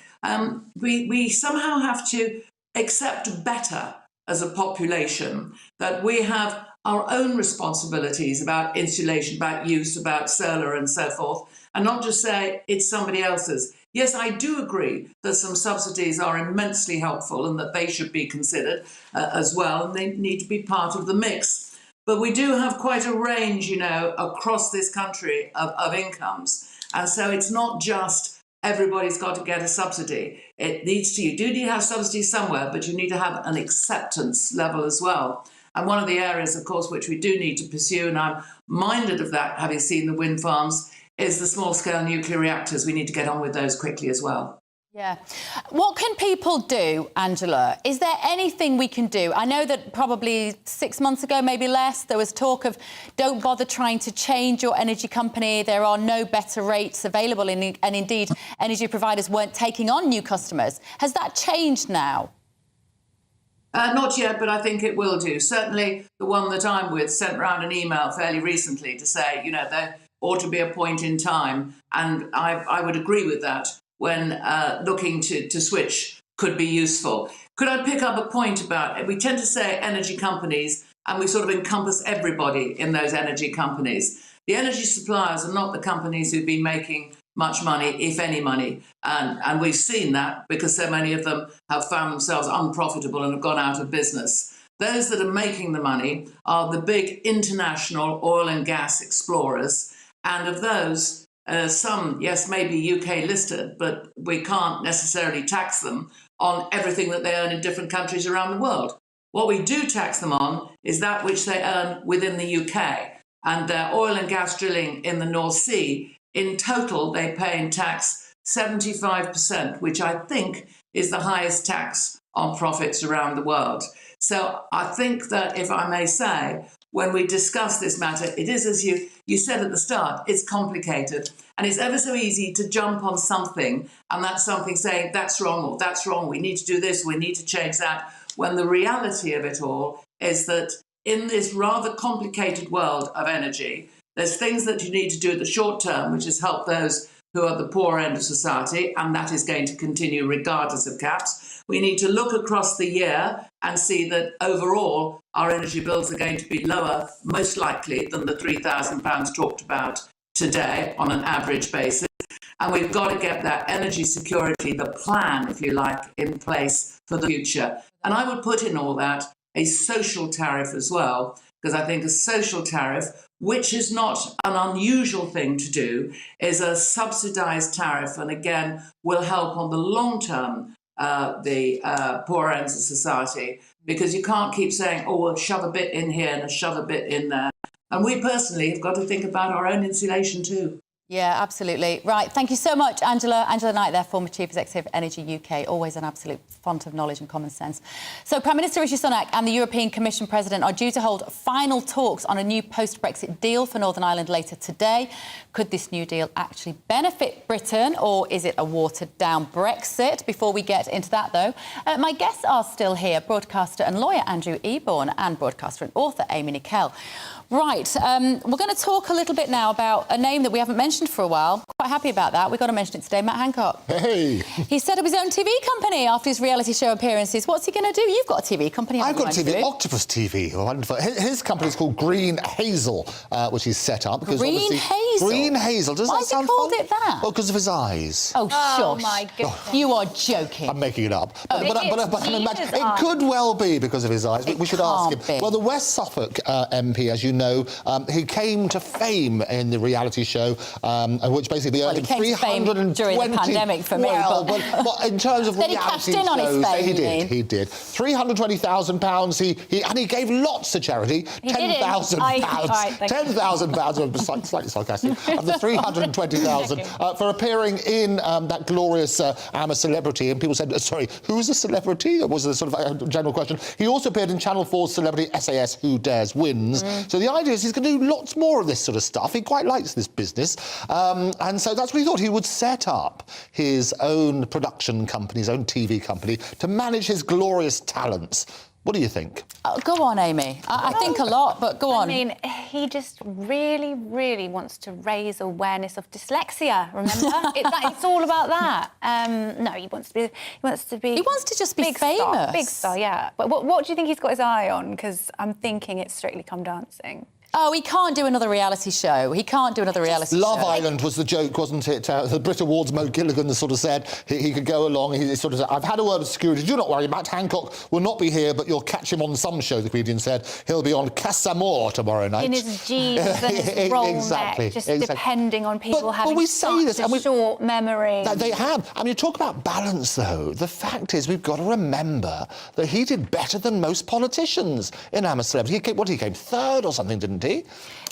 We somehow have to accept better as a population that we have our own responsibilities about insulation, about use, about solar and so forth, and not just say it's somebody else's. Yes, I do agree that some subsidies are immensely helpful and that they should be considered as well, and they need to be part of the mix. But we do have quite a range, you know, across this country of incomes. And so it's not just everybody's got to get a subsidy. You do need to have subsidies somewhere, but you need to have an acceptance level as well. And one of the areas, of course, which we do need to pursue, and I'm minded of that, having seen the wind farms, is the small-scale nuclear reactors. We need to get on with those quickly as well. Yeah. What can people do, Angela? Is there anything we can do? I know that probably 6 months ago, maybe less, there was talk of don't bother trying to change your energy company. There are no better rates available, and indeed, energy providers weren't taking on new customers. Has that changed now? Not yet, but I think it will do. Certainly the one that I'm with sent round an email fairly recently to say, you know, there ought to be a point in time, and I would agree with that, when looking to switch could be useful. Could I pick up a point about, we tend to say energy companies, and we sort of encompass everybody in those energy companies. The energy suppliers are not the companies who've been making much money, if any money. And we've seen that because so many of them have found themselves unprofitable and have gone out of business. Those that are making the money are the big international oil and gas explorers. And of those, some, yes, maybe UK listed, but we can't necessarily tax them on everything that they earn in different countries around the world. What we do tax them on is that which they earn within the UK. And their oil and gas drilling in the North Sea, in total, they pay in tax 75%, which I think is the highest tax on profits around the world. So I think that, if I may say, when we discuss this matter, it is, as you said at the start, it's complicated. And it's ever so easy to jump on something, and that's something saying, that's wrong, or that's wrong, we need to do this, we need to change that, when the reality of it all is that in this rather complicated world of energy, there's things that you need to do at the short term, which is help those who are at the poor end of society, and that is going to continue regardless of caps. We need to look across the year and see that overall our energy bills are going to be lower, most likely, than the £3,000 talked about today on an average basis. And we've got to get that energy security, the plan, if you like, in place for the future. And I would put in all that a social tariff as well, because I think a social tariff, which is not an unusual thing to do, is a subsidised tariff, and again will help on the long term the poor ends of society, because you can't keep saying, oh, we'll shove a bit in here and shove a bit in there. And we personally have got to think about our own insulation too. Yeah, absolutely. Right, thank you so much, Angela. Angela Knight there, former Chief Executive of Energy UK, always an absolute font of knowledge and common sense. So Prime Minister Rishi Sunak and the European Commission President are due to hold final talks on a new post-Brexit deal for Northern Ireland later today. Could this new deal actually benefit Britain, or is it a watered-down Brexit? Before we get into that, though, my guests are still here, broadcaster and lawyer Andrew Eborn and broadcaster and author Amy Nickel. Right, we're going to talk a little bit now about a name that we haven't mentioned mentioned for a while. Quite happy about that. We've got to mention it today. Matt Hancock. Hey. He set up his own TV company after his reality show appearances. What's he going to do? You've got a TV company. I've got a TV, Octopus TV. Wonderful. His company is called Green Hazel, which he's set up. Because Green Hazel? Green Hazel. Does that sound fun? Why has he called it that? Well, because of his eyes. Oh, shush. my goodness. You are joking. I'm making it up. Oh, but I can imagine it could well be because of his eyes. We should ask him. be. Well, the West Suffolk MP, as you know, he came to fame in the reality show, which basically earned him 320 during the pandemic for me. But in terms of then reality he cashed in on his fame, he did. £320,000. He gave lots to charity. £10,000. £10,000. I'm slightly sarcastic. Of the 320,000 for appearing in that glorious I'm a Celebrity, and people said, sorry, who's a celebrity? Was the sort of general question. He also appeared in Channel 4's celebrity SAS Who Dares Wins. So the idea is he's going to do lots more of this sort of stuff. He quite likes this business. And so that's what he thought. He would set up his own production company, his own TV company, to manage his glorious talents. What do you think? Go on, Amy. I think a lot, but go on. I mean, he just really, really wants to raise awareness of dyslexia. Remember, it's all about that. No, he wants to be. He wants to just be famous. Big star, yeah. But what do you think he's got his eye on? Because I'm thinking it's Strictly Come Dancing. Oh, he can't do another reality show. He can't do another reality show. Love Island was the joke, wasn't it? The Brit Awards, Mo Gilligan sort of said he could go along. He sort of said, I've had a word of security. Do not worry, Matt Hancock will not be here, but you'll catch him on some show, the comedian said. He'll be on Casamore tomorrow night. In his jeans and his roll neck, just depending on people having such a short memory. They have. I mean, you talk about balance, though. The fact is, we've got to remember that he did better than most politicians in I'm a Celebrity. He came third or something, didn't he?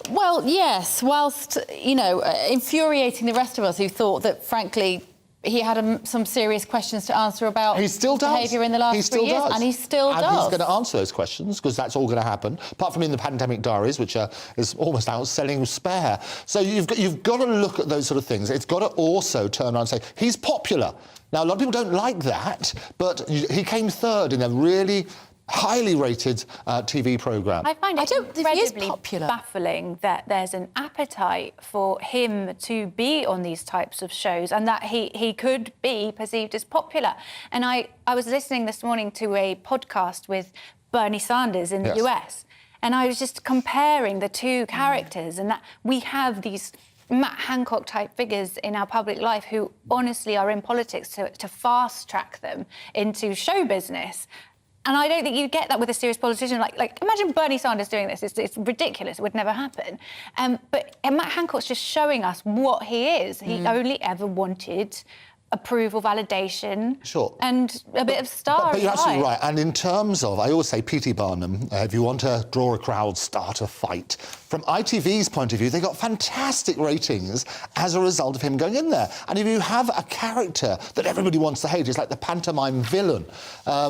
Well, yes, whilst, infuriating the rest of us who thought that, frankly, he had some serious questions to answer about behaviour in the last 3 years. And he still does. And he's going to answer those questions, because that's all going to happen, apart from in the Pandemic Diaries, which is almost outselling Spare. So you've got to look at those sort of things. It's got to also turn around and say, he's popular. Now, a lot of people don't like that, but he came third in a really highly rated TV programme. I find it incredibly baffling that there's an appetite for him to be on these types of shows and that he could be perceived as popular. And I was listening this morning to a podcast with Bernie Sanders in the US, and I was just comparing the two characters, and that we have these Matt Hancock type figures in our public life who honestly are in politics to fast track them into show business. And I don't think you get that with a serious politician. Like imagine Bernie Sanders doing this. It's ridiculous. It would never happen. But Matt Hancock's just showing us what he is. He only ever wanted approval, validation, and a bit of star. But you're absolutely right. And in terms of, I always say, P.T. Barnum, if you want to draw a crowd, start a fight. From ITV's point of view, they got fantastic ratings as a result of him going in there. And if you have a character that everybody wants to hate, it's like the pantomime villain.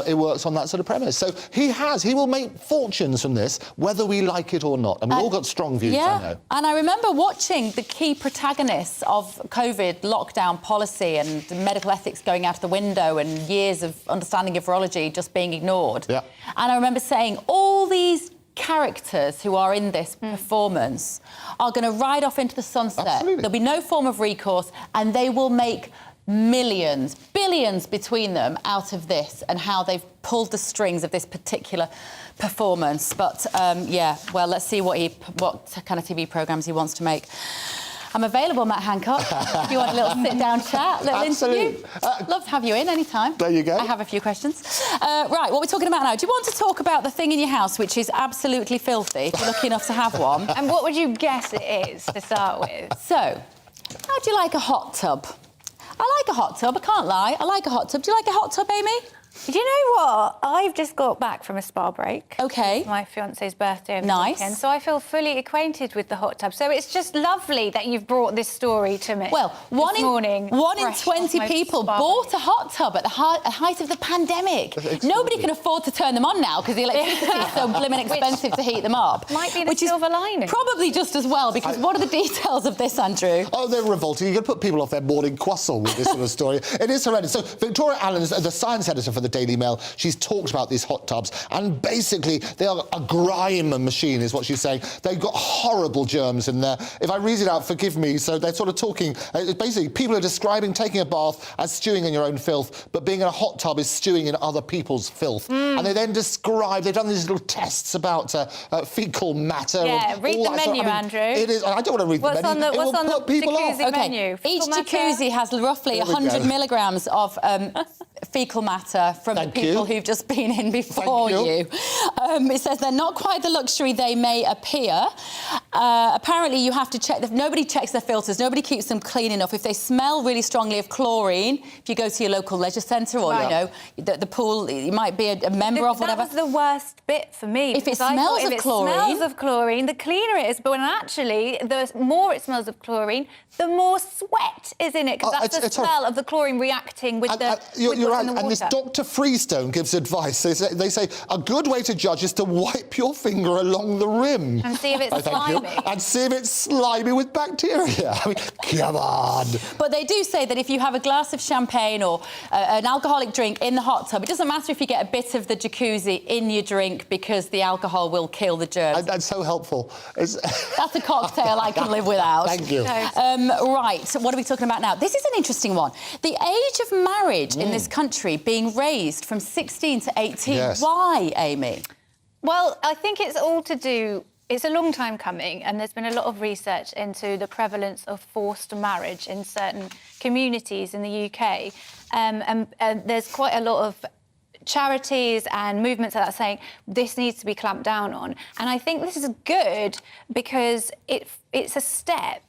It works on that sort of premise. So he will make fortunes from this, whether we like it or not. And we've all got strong views, I know. And I remember watching the key protagonists of COVID lockdown policy and medical ethics going out of the window and years of understanding of virology just being ignored. Yeah. And I remember saying, all these characters who are in this performance are going to ride off into the sunset. Absolutely. There'll be no form of recourse, and they will make millions, billions between them out of this and how they've pulled the strings of this particular performance. But, well, let's see what kind of TV programmes he wants to make. I'm available, Matt Hancock. If you want a little sit-down chat, little interview. Love to have you in any time. There you go. I have a few questions. Right, what we're talking about now. Do you want to talk about the thing in your house which is absolutely filthy, if you're lucky enough to have one? And what would you guess it is, to start with? So, how do you like a hot tub? I like a hot tub, I can't lie. I like a hot tub. Do you like a hot tub, Amy? Do you know what? I've just got back from a spa break. OK. My fiancé's birthday over the weekend, so I feel fully acquainted with the hot tub. So it's just lovely that you've brought this story to me. Well, one in 20 people bought a hot tub at the height of the pandemic. Nobody can afford to turn them on now because the electricity is so blimmin' expensive to heat them up. Might be the silver lining. Probably just as well, because what are the details of this, Andrew? Oh, they're revolting. You're going to put people off their morning croissant with this sort of story. It is horrendous. So Victoria Allen's the science editor for the Daily Mail. She's talked about these hot tubs, and basically they are a grime machine, is what she's saying. They've got horrible germs in there. If I read it out, forgive me. So they're sort of talking, basically people are describing taking a bath as stewing in your own filth, but being in a hot tub is stewing in other people's filth. And they then describe, they've done these little tests about fecal matter. Yeah, read the menu, Andrew. It is, I don't want to read the menu. What's on the jacuzzi menu? Each jacuzzi has roughly 100 milligrams of fecal matter from the people who've just been in before you. It says they're not quite the luxury they may appear. Apparently, you have to check. Nobody checks their filters. Nobody keeps them clean enough. If they smell really strongly of chlorine, if you go to your local leisure centre or, you know, the pool, you might be a member of whatever. That was the worst bit for me. If it smells of chlorine, the cleaner it is. But when actually, the more it smells of chlorine, the more sweat is in it, because that's the smell of the chlorine reacting with you're right. in the water. And this Dr. Freestone gives advice. They say a good way to judge is to wipe your finger along the rim. And see if it's slimy. And see if it's slimy with bacteria. I mean, come on. But they do say that if you have a glass of champagne or an alcoholic drink in the hot tub, it doesn't matter if you get a bit of the jacuzzi in your drink, because the alcohol will kill the germs. That's so helpful. That's a cocktail I can live without. Thank you. Right, so what are we talking about now? This is an interesting one. The age of marriage in this country being raised from 16 to 18. Yes. Why, Amy? Well, I think it's all to do... It's a long time coming, and there's been a lot of research into the prevalence of forced marriage in certain communities in the UK. And there's quite a lot of charities and movements that are saying this needs to be clamped down on. And I think this is good because it's a step,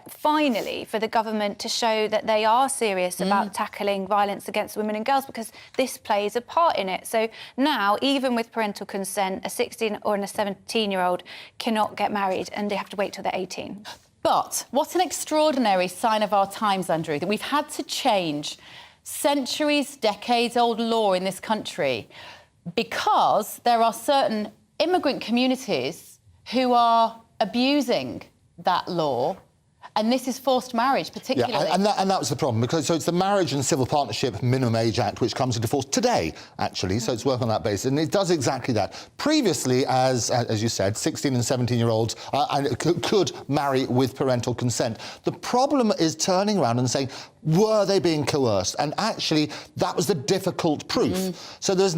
finally, for the government to show that they are serious about tackling violence against women and girls, because this plays a part in it. So now, even with parental consent, a 16 or a 17-year-old cannot get married, and they have to wait till they're 18. But what an extraordinary sign of our times, Andrew, that we've had to change centuries, decades-old law in this country because there are certain immigrant communities who are abusing that law. And this is forced marriage, particularly. Yeah, and that was the problem, because so it's the Marriage and Civil Partnership Minimum Age Act, which comes into force today, actually, so it's work on that basis, and it does exactly that. Previously, as you said, 16 and 17-year-olds could marry with parental consent. The problem is turning around and saying, were they being coerced? And actually, that was the difficult proof. So there is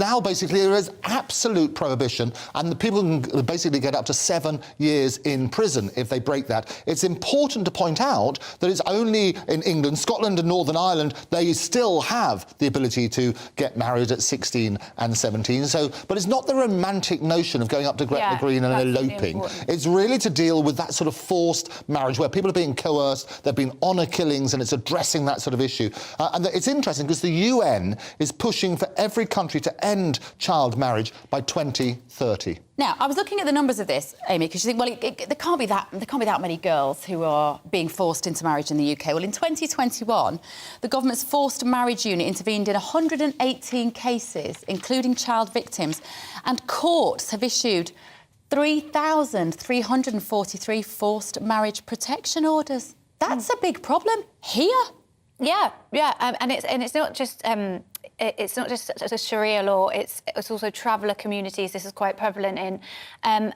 absolute prohibition, and the people can basically get up to 7 years in prison if they break that. It's important to point out that it's only in England, Scotland and Northern Ireland, they still have the ability to get married at 16 and 17. So, but it's not the romantic notion of going up to Gretna Green and eloping. It's really to deal with that sort of forced marriage where people are being coerced, there have been honour killings, and it's addressing that sort of issue. And it's interesting because the UN is pushing for every country to end child marriage by 2030. Now, I was looking at the numbers of this, Amy, because you think, well, there can't be that many girls who are being forced into marriage in the UK. Well, in 2021, the government's forced marriage unit intervened in 118 cases, including child victims, and courts have issued 3,343 forced marriage protection orders. That's a big problem here. Yeah, and it's not just it's not just a Sharia law. It's also traveller communities. This is quite prevalent in, and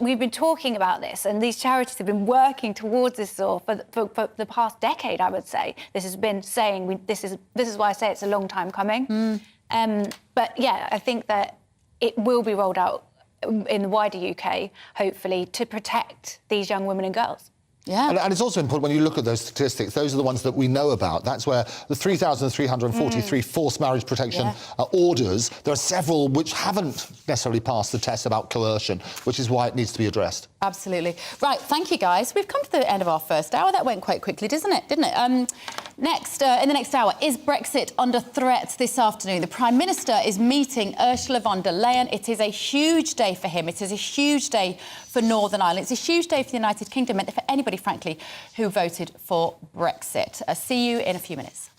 we've been talking about this, and these charities have been working towards this law for the past decade. I would say this has been saying this is why I say it's a long time coming. But yeah, I think that it will be rolled out in the wider UK, hopefully, to protect these young women and girls. Yeah. And it's also important when you look at those statistics, those are the ones that we know about. That's where the 3,343 forced marriage protection orders, there are several which haven't necessarily passed the test about coercion, which is why it needs to be addressed. Absolutely. Right, thank you, guys. We've come to the end of our first hour. That went quite quickly, didn't it? Next, in the next hour, is Brexit under threat this afternoon? The Prime Minister is meeting Ursula von der Leyen. It is a huge day for him. It is a huge day for Northern Ireland. It's a huge day for the United Kingdom and for anybody, frankly, who voted for Brexit. See you in a few minutes.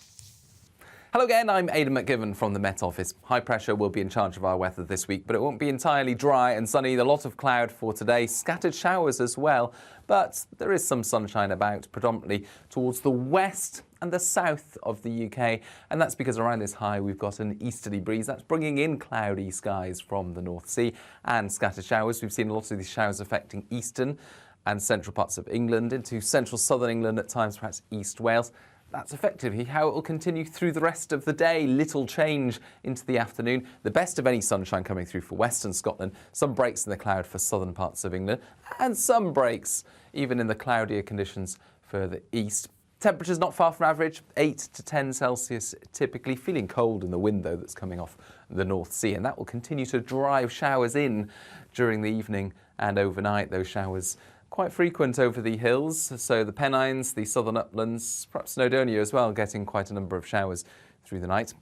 Hello again, I'm Aidan McGivern from the Met Office. High pressure will be in charge of our weather this week, but it won't be entirely dry and sunny. A lot of cloud for today, scattered showers as well, but there is some sunshine about, predominantly towards the west and the south of the UK. And that's because around this high we've got an easterly breeze that's bringing in cloudy skies from the North Sea and scattered showers. We've seen a lot of these showers affecting eastern and central parts of England, into central southern England at times, perhaps East Wales. That's effectively how it will continue through the rest of the day. Little change into the afternoon. The best of any sunshine coming through for western Scotland. Some breaks in the cloud for southern parts of England, and some breaks even in the cloudier conditions further east. Temperatures not far from average, 8 to 10 Celsius typically. Feeling cold in the wind though that's coming off the North Sea, and that will continue to drive showers in during the evening and overnight. Those showers quite frequent over the hills, so the Pennines, the southern uplands, perhaps Snowdonia as well, getting quite a number of showers through the night.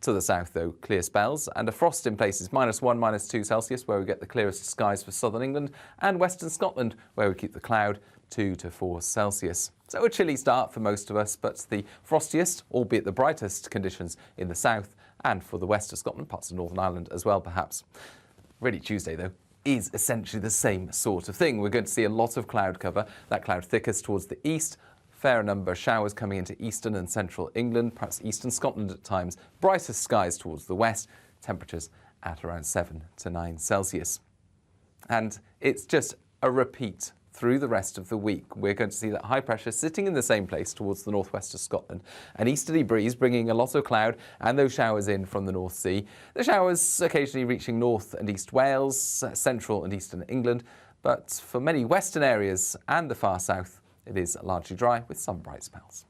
To the south, though, clear spells and a frost in places, -1, -2 Celsius, where we get the clearest skies for southern England, and western Scotland, where we keep the cloud, 2 to 4 Celsius. So a chilly start for most of us, but the frostiest, albeit the brightest conditions in the south and for the west of Scotland, parts of Northern Ireland as well, perhaps. Really, Tuesday, though, is essentially the same sort of thing. We're going to see a lot of cloud cover, that cloud thickest towards the east, fair number of showers coming into eastern and central England, perhaps eastern Scotland at times, brightest skies towards the west, temperatures at around 7 to 9 Celsius. And it's just a repeat through the rest of the week. We're going to see that high pressure sitting in the same place towards the northwest of Scotland. An easterly breeze bringing a lot of cloud and those showers in from the North Sea. The showers occasionally reaching North and East Wales, central and eastern England. But for many western areas and the far south, it is largely dry with some bright spells.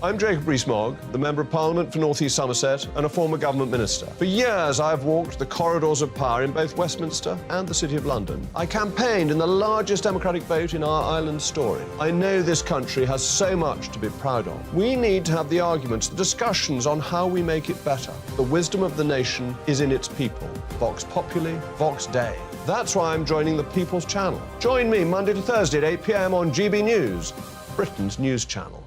I'm Jacob Rees-Mogg, the Member of Parliament for North East Somerset and a former government minister. For years, I've walked the corridors of power in both Westminster and the City of London. I campaigned in the largest democratic vote in our island story. I know this country has so much to be proud of. We need to have the arguments, the discussions on how we make it better. The wisdom of the nation is in its people. Vox Populi, Vox Dei. That's why I'm joining the People's Channel. Join me Monday to Thursday at 8 p.m. on GB News, Britain's news channel.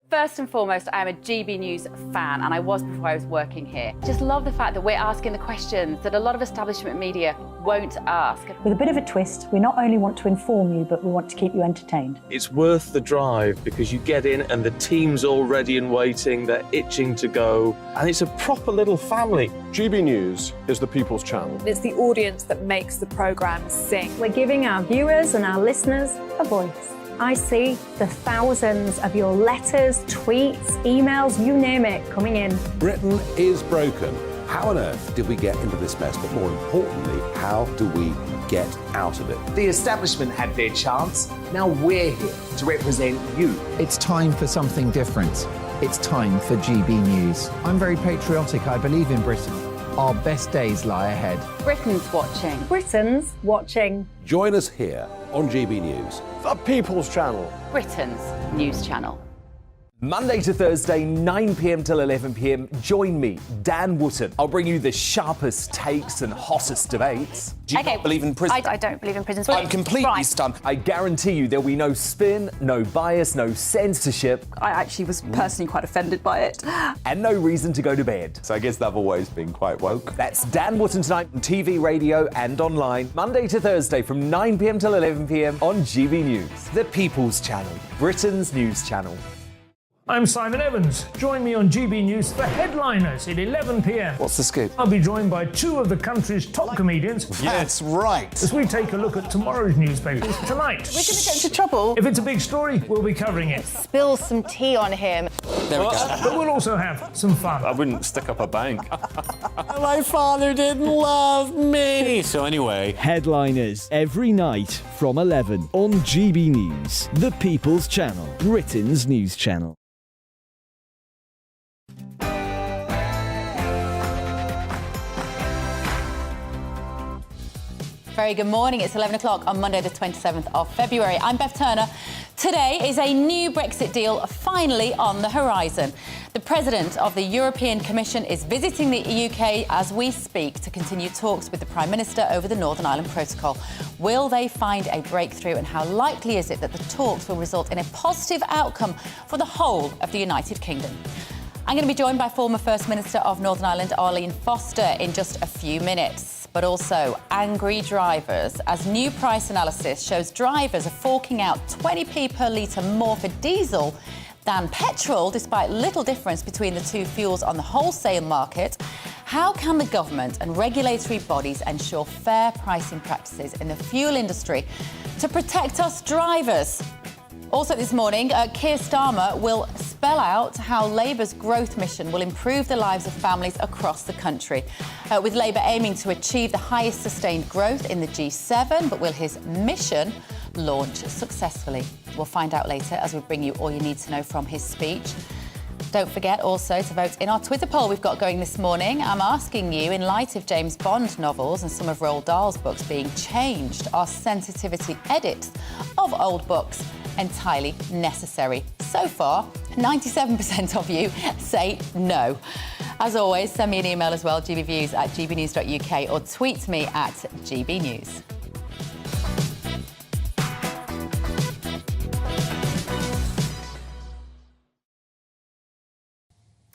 First and foremost, I am a GB News fan, and I was before I was working here. Just love the fact that we're asking the questions that a lot of establishment media won't ask. With a bit of a twist, we not only want to inform you, but we want to keep you entertained. It's worth the drive because you get in and the team's all ready and waiting, they're itching to go, and it's a proper little family. GB News is the People's Channel. It's the audience that makes the programme sing. We're giving our viewers and our listeners a voice. I see the thousands of your letters, tweets, emails, you name it, coming in. Britain is broken. How on earth did we get into this mess? But more importantly, how do we get out of it? The establishment had their chance. Now we're here to represent you. It's time for something different. It's time for GB News. I'm very patriotic. I believe in Britain. Our best days lie ahead. Britain's watching. Britain's watching. Join us here on GB News. The People's Channel. Britain's news channel. Monday to Thursday, 9 p.m. till 11 p.m. Join me, Dan Wootton. I'll bring you the sharpest takes and hottest debates. Do you not believe in prison? I don't believe in prisons. I'm completely stunned. I guarantee you there'll be no spin, no bias, no censorship. I actually was personally quite offended by it. And no reason to go to bed. So I guess they've always been quite woke. That's Dan Wootton tonight on TV, radio and online. Monday to Thursday from 9 p.m. till 11 p.m. on GB News. The People's Channel, Britain's news channel. I'm Simon Evans. Join me on GB News for Headliners at 11 p.m. What's the scoop? I'll be joined by two of the country's top comedians. That's right. As we take a look at tomorrow's newspapers tonight. We're going to get into trouble. If it's a big story, we'll be covering it. Spill some tea on him. There we go. But we'll also have some fun. I wouldn't stick up a bank. My father didn't love me. So anyway. Headliners every night from 11 on GB News, the People's Channel, Britain's news channel. Very good morning. It's 11 o'clock on Monday, the 27th of February. I'm Bev Turner. Today is a new Brexit deal finally on the horizon. The President of the European Commission is visiting the UK as we speak to continue talks with the Prime Minister over the Northern Ireland Protocol. Will they find a breakthrough, and how likely is it that the talks will result in a positive outcome for the whole of the United Kingdom? I'm going to be joined by former First Minister of Northern Ireland, Arlene Foster, in just a few minutes. But also angry drivers, as new price analysis shows drivers are forking out 20p per litre more for diesel than petrol, despite little difference between the two fuels on the wholesale market. How can the government and regulatory bodies ensure fair pricing practices in the fuel industry to protect us drivers? Also this morning, Keir Starmer will spell out how Labour's growth mission will improve the lives of families across the country, with Labour aiming to achieve the highest sustained growth in the G7. But will his mission launch successfully? We'll find out later as we bring you all you need to know from his speech. Don't forget also to vote in our Twitter poll we've got going this morning. I'm asking you, in light of James Bond novels and some of Roald Dahl's books being changed, are sensitivity edits of old books entirely necessary? So far, 97% of you say no. As always, send me an email as well, gbviews@gbnews.uk, or tweet me at gbnews.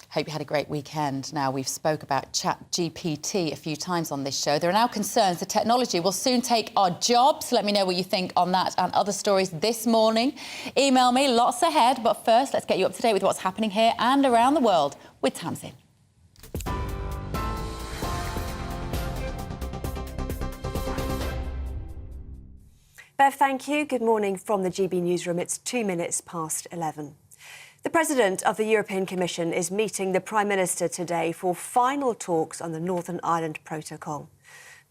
Hope you had a great weekend. Now, we've spoke about ChatGPT a few times on this show. There are now concerns the technology will soon take our jobs. Let me know what you think on that and other stories this morning. Email me, lots ahead. But first, let's get you up to date with what's happening here and around the world with Tamsin. Bev, thank you. Good morning from the GB newsroom. It's 2 minutes past 11. The President of the European Commission is meeting the Prime Minister today for final talks on the Northern Ireland Protocol.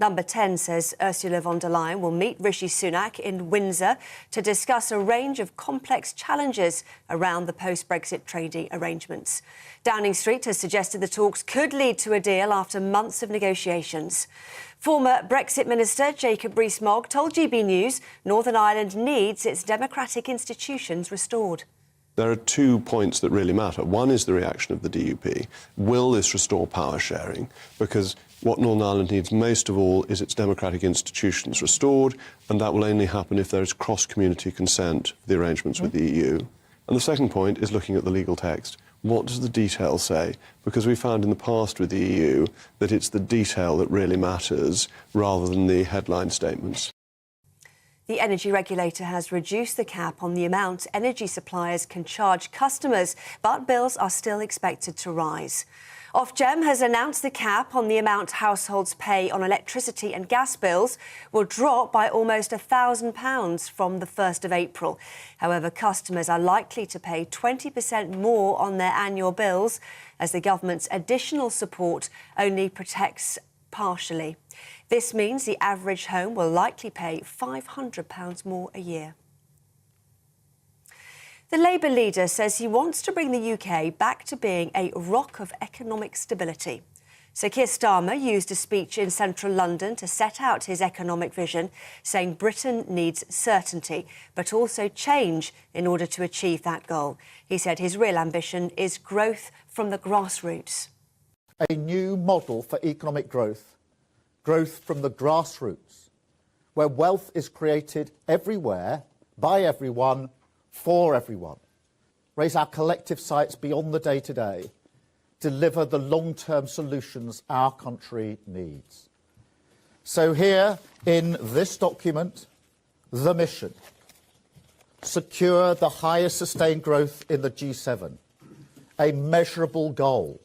Number 10 says Ursula von der Leyen will meet Rishi Sunak in Windsor to discuss a range of complex challenges around the post-Brexit trading arrangements. Downing Street has suggested the talks could lead to a deal after months of negotiations. Former Brexit Minister Jacob Rees-Mogg told GB News Northern Ireland needs its democratic institutions restored. There are 2 points that really matter. One is the reaction of the DUP. Will this restore power sharing? Because what Northern Ireland needs most of all is its democratic institutions restored, and that will only happen if there is cross-community consent for the arrangements with the EU. And the second point is looking at the legal text. What does the detail say? Because we found in the past with the EU that it's the detail that really matters rather than the headline statements. The energy regulator has reduced the cap on the amount energy suppliers can charge customers, but bills are still expected to rise. Ofgem has announced the cap on the amount households pay on electricity and gas bills will drop by almost £1,000 from the 1st of April. However, customers are likely to pay 20% more on their annual bills, as the government's additional support only protects partially. This means the average home will likely pay £500 more a year. The Labour leader says he wants to bring the UK back to being a rock of economic stability. So Keir Starmer used a speech in central London to set out his economic vision, saying Britain needs certainty, but also change in order to achieve that goal. He said his real ambition is growth from the grassroots. A new model for economic growth. Growth from the grassroots, where wealth is created everywhere, by everyone, for everyone. Raise our collective sights beyond the day-to-day. Deliver the long-term solutions our country needs. So here, in this document, the mission. Secure the highest sustained growth in the G7. A measurable goal.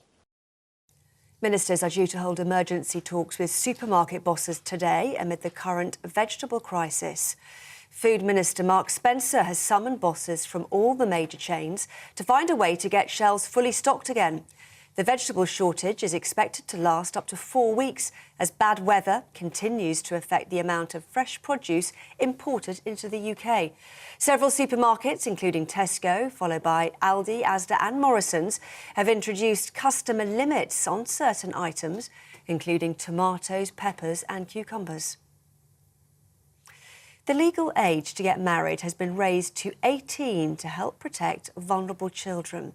Ministers are due to hold emergency talks with supermarket bosses today amid the current vegetable crisis. Food Minister Mark Spencer has summoned bosses from all the major chains to find a way to get shelves fully stocked again. The vegetable shortage is expected to last up to 4 weeks as bad weather continues to affect the amount of fresh produce imported into the UK. Several supermarkets, including Tesco, followed by Aldi, Asda and Morrison's, have introduced customer limits on certain items, including tomatoes, peppers and cucumbers. The legal age to get married has been raised to 18 to help protect vulnerable children.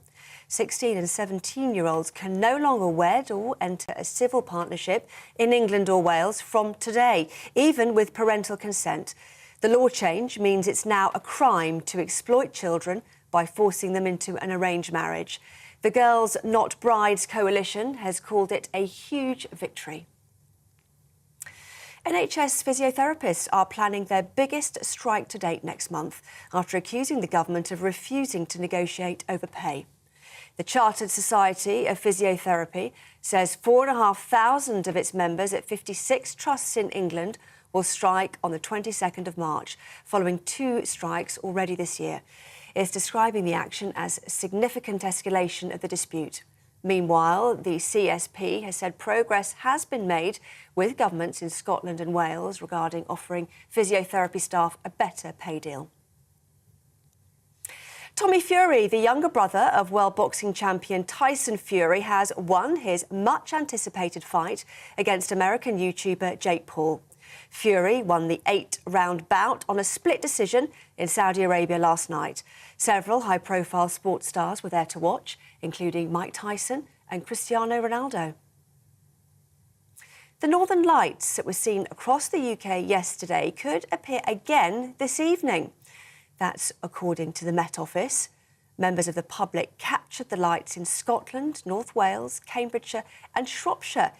16 and 17-year-olds can no longer wed or enter a civil partnership in England or Wales from today, even with parental consent. The law change means it's now a crime to exploit children by forcing them into an arranged marriage. The Girls Not Brides coalition has called it a huge victory. NHS physiotherapists are planning their biggest strike to date next month after accusing the government of refusing to negotiate over pay. The Chartered Society of Physiotherapy says 4,500 of its members at 56 trusts in England will strike on the 22nd of March, following 2 strikes already this year. It's describing the action as significant escalation of the dispute. Meanwhile, the CSP has said progress has been made with governments in Scotland and Wales regarding offering physiotherapy staff a better pay deal. Tommy Fury, the younger brother of world boxing champion Tyson Fury, has won his much-anticipated fight against American YouTuber Jake Paul. Fury won the 8-round bout on a split decision in Saudi Arabia last night. Several high-profile sports stars were there to watch, including Mike Tyson and Cristiano Ronaldo. The Northern Lights that were seen across the UK yesterday could appear again this evening. That's according to the Met Office. Members of the public captured the lights in Scotland, North Wales, Cambridgeshire and Shropshire.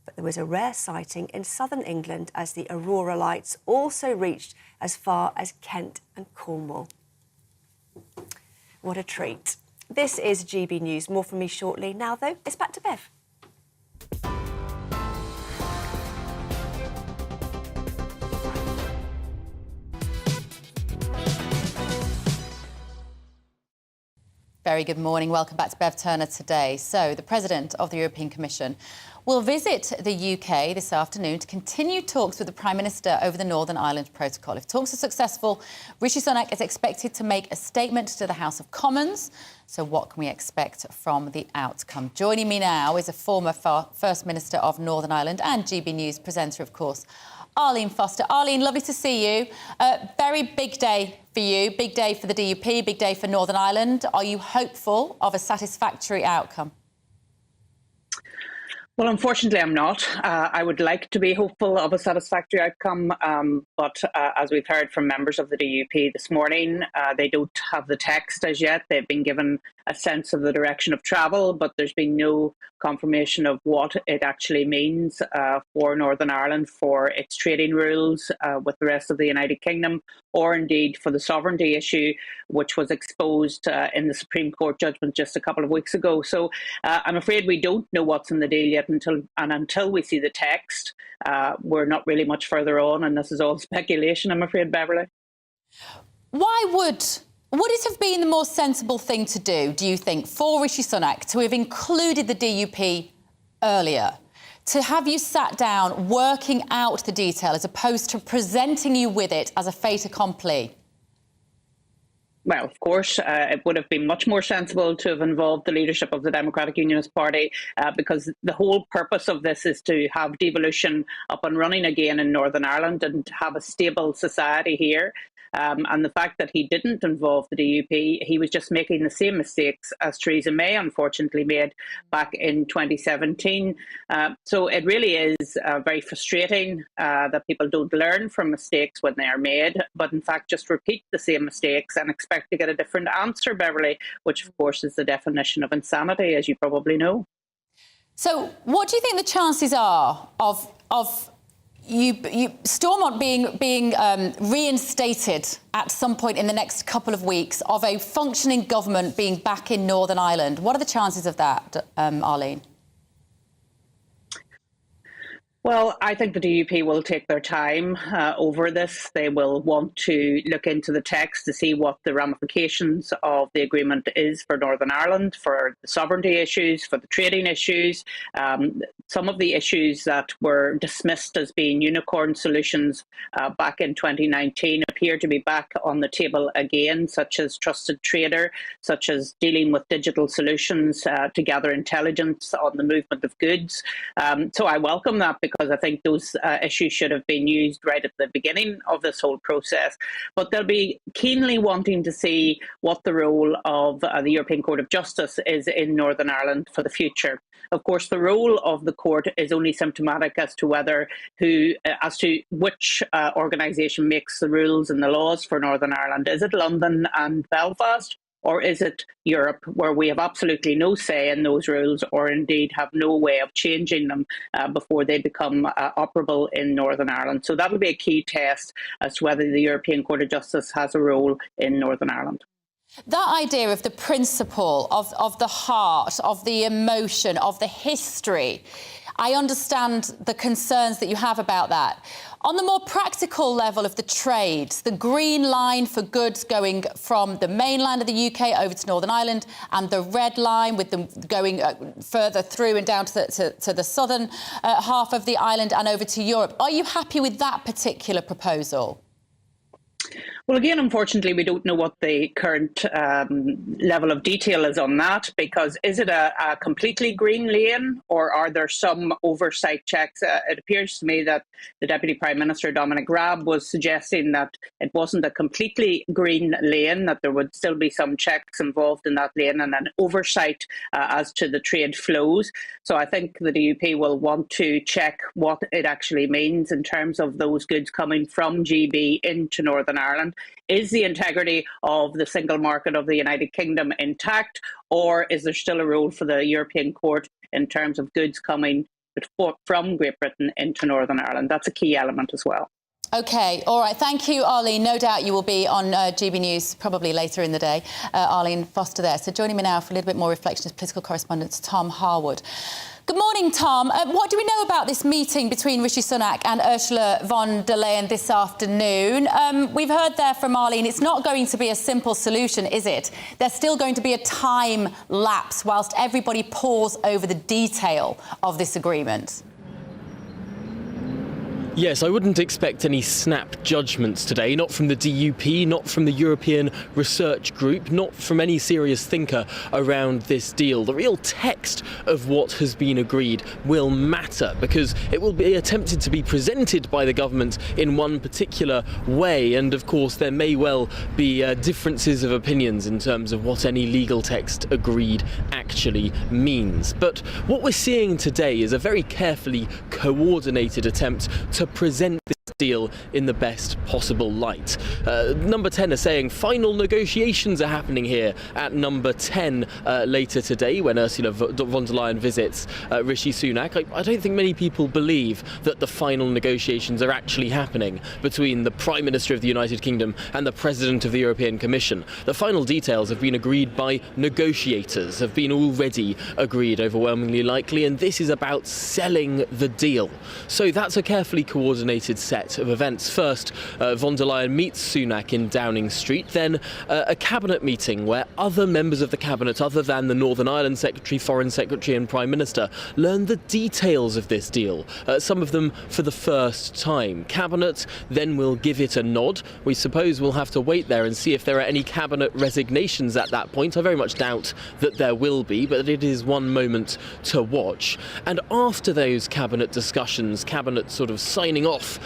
But there was a rare sighting in southern England as the aurora lights also reached as far as Kent and Cornwall. What a treat. This is GB News. More from me shortly. Now, though, it's back to Bev. Very good morning. Welcome back to Bev Turner today. So, the President of the European Commission will visit the UK this afternoon to continue talks with the Prime Minister over the Northern Ireland Protocol. If talks are successful, Rishi Sunak is expected to make a statement to the House of Commons. So what can we expect from the outcome? Joining me now is a former First Minister of Northern Ireland and GB News presenter, of course, Arlene Foster. Arlene, lovely to see you. Very big day for you, big day for the DUP, big day for Northern Ireland. Are you hopeful of a satisfactory outcome? Well, unfortunately, I'm not. I would like to be hopeful of a satisfactory outcome, but as we've heard from members of the DUP this morning, they don't have the text as yet. They've been given a sense of the direction of travel, but there's been no confirmation of what it actually means for Northern Ireland, for its trading rules with the rest of the United Kingdom, or indeed for the sovereignty issue, which was exposed in the Supreme Court judgment just a couple of weeks ago. So I'm afraid we don't know what's in the deal yet until we see the text. We're not really much further on, and this is all speculation, I'm afraid, Beverly. Why would it have been the more sensible thing to do you think, for Rishi Sunak to have included the DUP earlier? To have you sat down working out the detail as opposed to presenting you with it as a fait accompli? Well, of course, it would have been much more sensible to have involved the leadership of the Democratic Unionist Party because the whole purpose of this is to have devolution up and running again in Northern Ireland and have a stable society here. And the fact that he didn't involve the DUP, he was just making the same mistakes as Theresa May unfortunately made back in 2017. So it really is very frustrating that people don't learn from mistakes when they are made, but in fact just repeat the same mistakes and expect to get a different answer, Beverly, which of course is the definition of insanity, as you probably know. So what do you think the chances are of Stormont being reinstated at some point in the next couple of weeks, of a functioning government being back in Northern Ireland? What are the chances of that, Arlene? Well, I think the DUP will take their time over this. They will want to look into the text to see what the ramifications of the agreement is for Northern Ireland, for the sovereignty issues, for the trading issues. Some of the issues that were dismissed as being unicorn solutions back in 2019 appear to be back on the table again, such as trusted trader, such as dealing with digital solutions to gather intelligence on the movement of goods. So I welcome that, because I think those issues should have been used right at the beginning of this whole process. But they'll be keenly wanting to see what the role of the European Court of Justice is in Northern Ireland for the future. Of course, the role of the court is only symptomatic as to which organisation makes the rules and the laws for Northern Ireland. Is it London and Belfast, Or is it Europe, where we have absolutely no say in those rules, or indeed have no way of changing them before they become operable in Northern Ireland? So that will be a key test as to whether the European Court of Justice has a role in Northern Ireland. That idea of the principle, of the heart, of the emotion, of the history, I understand the concerns that you have about that. On the more practical level of the trades, the green line for goods going from the mainland of the UK over to Northern Ireland, and the red line with them going further through and down to the southern half of the island and over to Europe. Are you happy with that particular proposal? Well, again, unfortunately, we don't know what the current level of detail is on that, because is it a completely green lane, or are there some oversight checks? It appears to me that the Deputy Prime Minister, Dominic Raab, was suggesting that it wasn't a completely green lane, that there would still be some checks involved in that lane and an oversight as to the trade flows. So I think the DUP will want to check what it actually means in terms of those goods coming from GB into Northern Ireland. Is the integrity of the single market of the United Kingdom intact, or is there still a role for the European Court in terms of goods coming from Great Britain into Northern Ireland? That's a key element as well. OK, all right. Thank you, Arlene. No doubt you will be on GB News probably later in the day. Arlene Foster there. So joining me now for a little bit more reflection is political correspondent Tom Harwood. Good morning, Tom. What do we know about this meeting between Rishi Sunak and Ursula von der Leyen this afternoon? We've heard there from Arlene, it's not going to be a simple solution, is it? There's still going to be a time lapse whilst everybody pores over the detail of this agreement. Yes, I wouldn't expect any snap judgments today, not from the DUP, not from the European Research Group, not from any serious thinker around this deal. The real text of what has been agreed will matter, because it will be attempted to be presented by the government in one particular way, and of course there may well be differences of opinions in terms of what any legal text agreed actually means. But what we're seeing today is a very carefully coordinated attempt to present this deal in the best possible light. Number 10 are saying final negotiations are happening here at number 10 later today when Ursula von der Leyen visits Rishi Sunak. I don't think many people believe that the final negotiations are actually happening between the Prime Minister of the United Kingdom and the President of the European Commission. The final details have been agreed by negotiators, have been already agreed overwhelmingly likely, and this is about selling the deal. So that's a carefully coordinated set of events. First, von der Leyen meets Sunak in Downing Street, then a cabinet meeting where other members of the cabinet, other than the Northern Ireland Secretary, Foreign Secretary and Prime Minister, learn the details of this deal, some of them for the first time. Cabinet then will give it a nod. We suppose we'll have to wait there and see if there are any cabinet resignations at that point. I very much doubt that there will be, but it is one moment to watch. And after those cabinet discussions, cabinet sort of signing off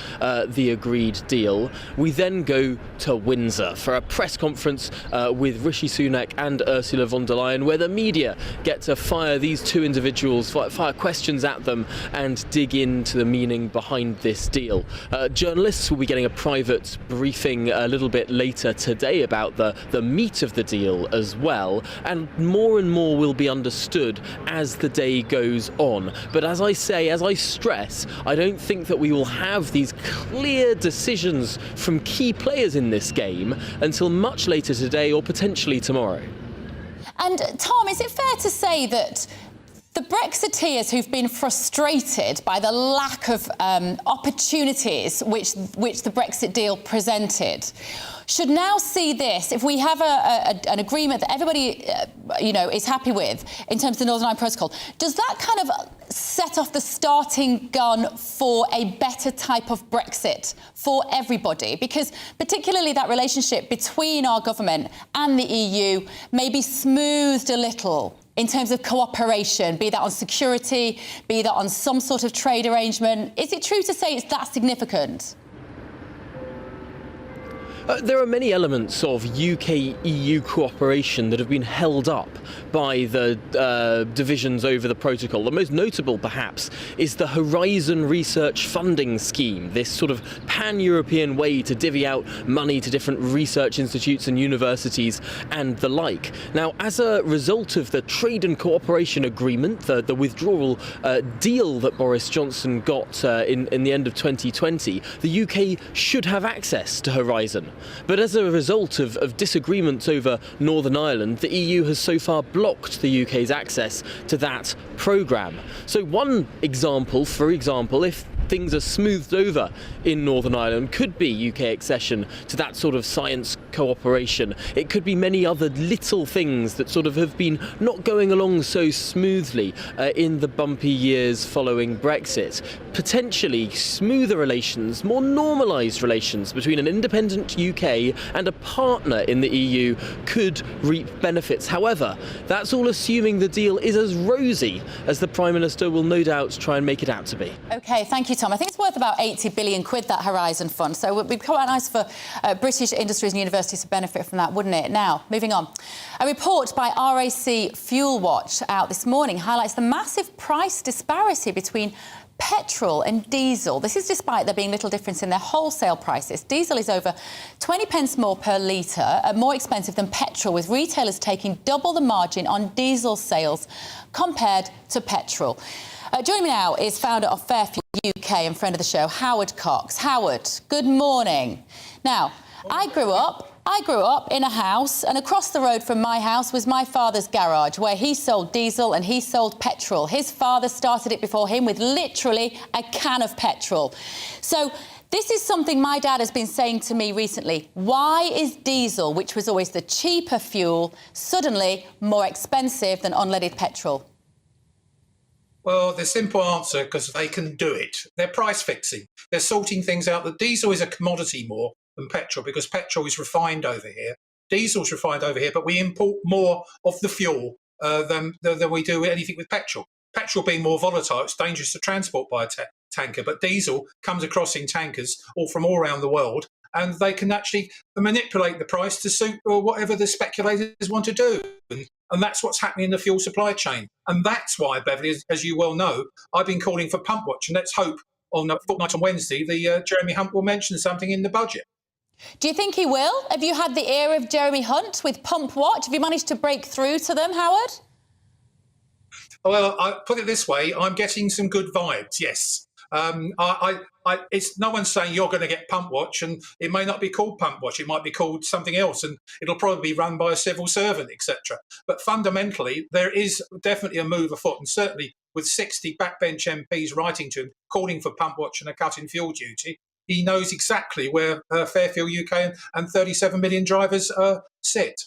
the agreed deal, we then go to Windsor for a press conference with Rishi Sunak and Ursula von der Leyen, where the media get to fire these two individuals, fire questions at them and dig into the meaning behind this deal. Journalists will be getting a private briefing a little bit later today about the meat of the deal as well, and more will be understood as the day goes on. But as I say, as I stress, I don't think that we will have these clear decisions from key players in this game until much later today or potentially tomorrow. And Tom, is it fair to say that the Brexiteers who've been frustrated by the lack of opportunities which the Brexit deal presented should now see this, if we have an agreement that everybody is happy with in terms of the Northern Ireland Protocol, does that kind of set off the starting gun for a better type of Brexit for everybody? Because particularly that relationship between our government and the EU may be smoothed a little in terms of cooperation, be that on security, be that on some sort of trade arrangement. Is it true to say it's that significant? There are many elements of UK-EU cooperation that have been held up by the divisions over the protocol. The most notable, perhaps, is the Horizon Research Funding Scheme, this sort of pan-European way to divvy out money to different research institutes and universities and the like. Now, as a result of the trade and cooperation agreement, the withdrawal deal that Boris Johnson got in the end of 2020, the UK should have access to Horizon. But as a result of disagreements over Northern Ireland, the EU has so far blocked the UK's access to that programme. So one example, for example, if things are smoothed over in Northern Ireland, could be UK accession to that sort of science cooperation. It could be many other little things that sort of have been not going along so smoothly in the bumpy years following Brexit. Potentially smoother relations, more normalised relations between an independent UK and a partner in the EU could reap benefits. However, that's all assuming the deal is as rosy as the Prime Minister will no doubt try and make it out to be. OK, thank you, Tom. I think it's worth about 80 billion quid, that Horizon Fund. So it would be quite nice for British industries and universities to benefit from that, wouldn't it? Now, moving on. A report by RAC Fuel Watch out this morning highlights the massive price disparity between petrol and diesel. This is despite there being little difference in their wholesale prices. Diesel is over 20 pence more per litre, more expensive than petrol, with retailers taking double the margin on diesel sales compared to petrol. Joining me now is founder of Fairfuel UK and friend of the show, Howard Cox. Howard, good morning. Now, I grew up in a house, and across the road from my house was my father's garage, where he sold diesel and he sold petrol. His father started it before him with literally a can of petrol. So this is something my dad has been saying to me recently. Why is diesel, which was always the cheaper fuel, suddenly more expensive than unleaded petrol? Well, the simple answer, because they can do it. They're price fixing. They're sorting things out. The diesel is a commodity more than petrol, because petrol is refined over here. Diesel's refined over here, but we import more of the fuel than we do anything with petrol. Petrol being more volatile, it's dangerous to transport by a tanker, but diesel comes across in tankers all from all around the world, and they can actually manipulate the price to suit whatever the speculators want to do. And that's what's happening in the fuel supply chain. And that's why, Beverly, as you well know, I've been calling for pump watch. And let's hope on a fortnight on Wednesday, Jeremy Hunt will mention something in the budget. Do you think he will? Have you had the ear of Jeremy Hunt with pump watch? Have you managed to break through to them, Howard? Well, I put it this way, I'm getting some good vibes, yes. It's no one's saying you're going to get pump watch, and it may not be called pump watch. It might be called something else, and it'll probably be run by a civil servant, etc. But fundamentally, there is definitely a move afoot, and certainly with 60 backbench MPs writing to him, calling for pump watch and a cut in fuel duty, he knows exactly where Fairfuel UK and 37 million drivers sit.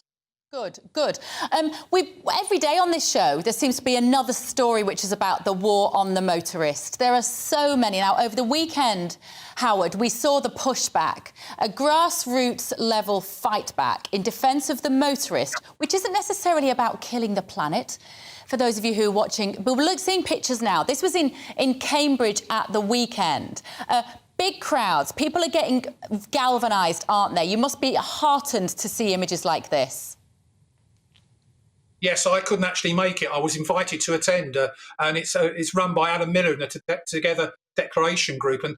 Good, good. Every day on this show, there seems to be another story which is about the war on the motorist. There are so many. Now, over the weekend, Howard, we saw the pushback, a grassroots-level fight back in defence of the motorist, which isn't necessarily about killing the planet. For those of you who are watching, but we're seeing pictures now. This was in Cambridge at the weekend. Big crowds. People are getting galvanised, aren't they? You must be heartened to see images like this. Yes, I couldn't actually make it. I was invited to attend, and it's run by Alan Miller and the Together Declaration Group, and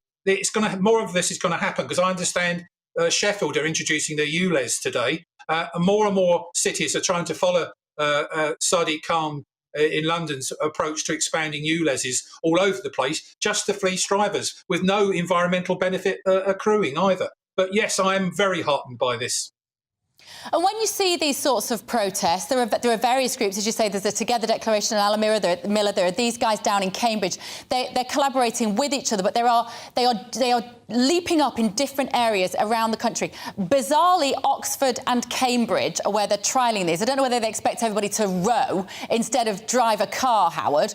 more of this is going to happen, because I understand Sheffield are introducing their ULEZ today, and more cities are trying to follow Sadiq Khan in London's approach to expanding ULEZs all over the place, just to fleece drivers with no environmental benefit accruing either. But yes, I am very heartened by this. And when you see these sorts of protests, there are various groups, as you say. There's the Together Declaration and Alan Miller. There are these guys down in Cambridge. They're collaborating with each other, but they are leaping up in different areas around the country. Bizarrely, Oxford and Cambridge are where they're trialling these. I don't know whether they expect everybody to row instead of drive a car, Howard.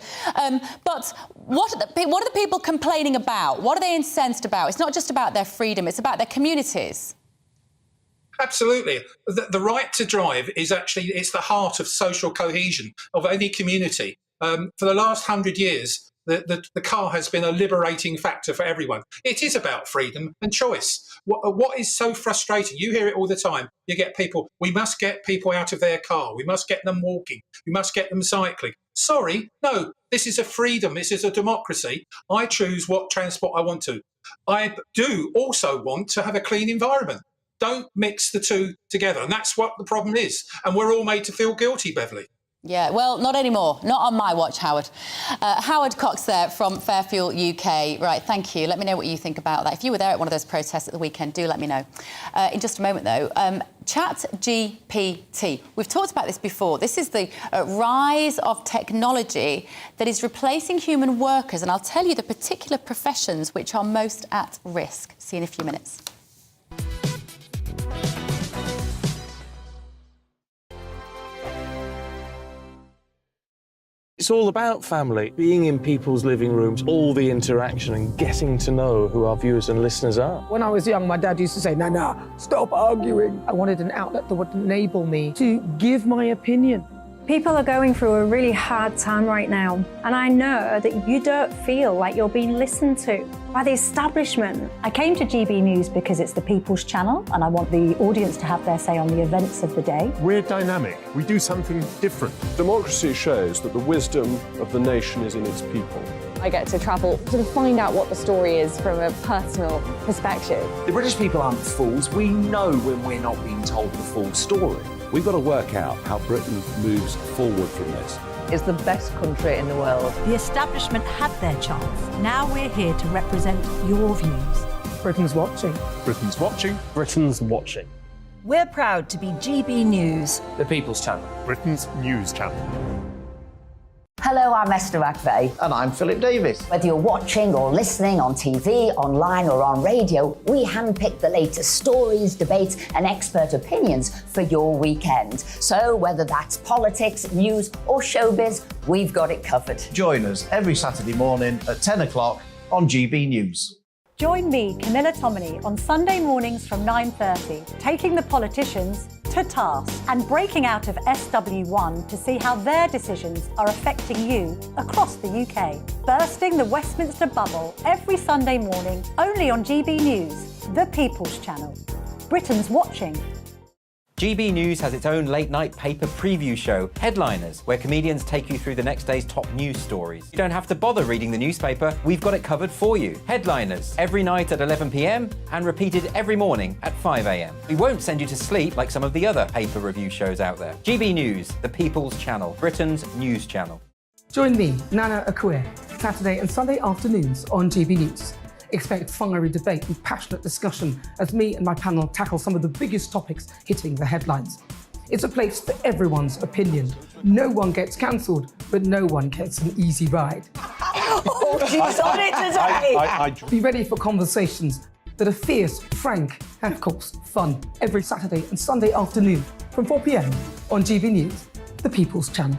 But what are the people complaining about? What are they incensed about? It's not just about their freedom; it's about their communities. Absolutely. The right to drive is it's the heart of social cohesion of any community. For the last 100 years, the car has been a liberating factor for everyone. It is about freedom and choice. What is so frustrating, you hear it all the time, you get people, we must get people out of their car, we must get them walking, we must get them cycling. Sorry, no, this is a freedom, this is a democracy. I choose what transport I want to. I do also want to have a clean environment. Don't mix the two together. And that's what the problem is. And we're all made to feel guilty, Beverly. Yeah, well, not anymore. Not on my watch, Howard. Howard Cox there from Fairfuel UK. Right, thank you. Let me know what you think about that. If you were there at one of those protests at the weekend, do let me know. In just a moment, though, ChatGPT. We've talked about this before. This is the rise of technology that is replacing human workers, and I'll tell you the particular professions which are most at risk. See you in a few minutes. It's all about family, being in people's living rooms, all the interaction and getting to know who our viewers and listeners are. When I was young, my dad used to say, Nana, stop arguing. I wanted an outlet that would enable me to give my opinion. People are going through a really hard time right now, and I know that you don't feel like you're being listened to by the establishment. I came to GB News because it's the People's Channel, and I want the audience to have their say on the events of the day. We're dynamic. We do something different. Democracy shows that the wisdom of the nation is in its people. I get to travel to find out what the story is from a personal perspective. The British people aren't fools. We know when we're not being told the full story. We've got to work out how Britain moves forward from this. It's the best country in the world. The establishment had their chance. Now we're here to represent your views. Britain's watching. Britain's watching. Britain's watching. We're proud to be GB News. The People's Channel. Britain's news channel. Hello, I'm Esther McVeigh. And I'm Philip Davis. Whether you're watching or listening on TV, online or on radio, we handpick the latest stories, debates and expert opinions for your weekend. So whether that's politics, news or showbiz, we've got it covered. Join us every Saturday morning at 10 o'clock on GB News. Join me, Camilla Tominey, on Sunday mornings from 9:30, taking the politicians to task and breaking out of SW1 to see how their decisions are affecting you across the UK. Bursting the Westminster bubble every Sunday morning, only on GB News, the People's Channel. Britain's watching. GB News has its own late-night paper preview show, Headliners, where comedians take you through the next day's top news stories. You don't have to bother reading the newspaper, we've got it covered for you. Headliners, every night at 11 p.m. and repeated every morning at 5 a.m. We won't send you to sleep like some of the other paper review shows out there. GB News, the People's Channel, Britain's news channel. Join me, Nana Akue, Saturday and Sunday afternoons on GB News. Expect fiery debate and passionate discussion as me and my panel tackle some of the biggest topics hitting the headlines. It's a place for everyone's opinion. No one gets cancelled, but no one gets an easy ride. Oh, she's on it today! Be ready for conversations that are fierce, frank, and of course, fun. Every Saturday and Sunday afternoon from 4 p.m. on GB News, the People's Channel.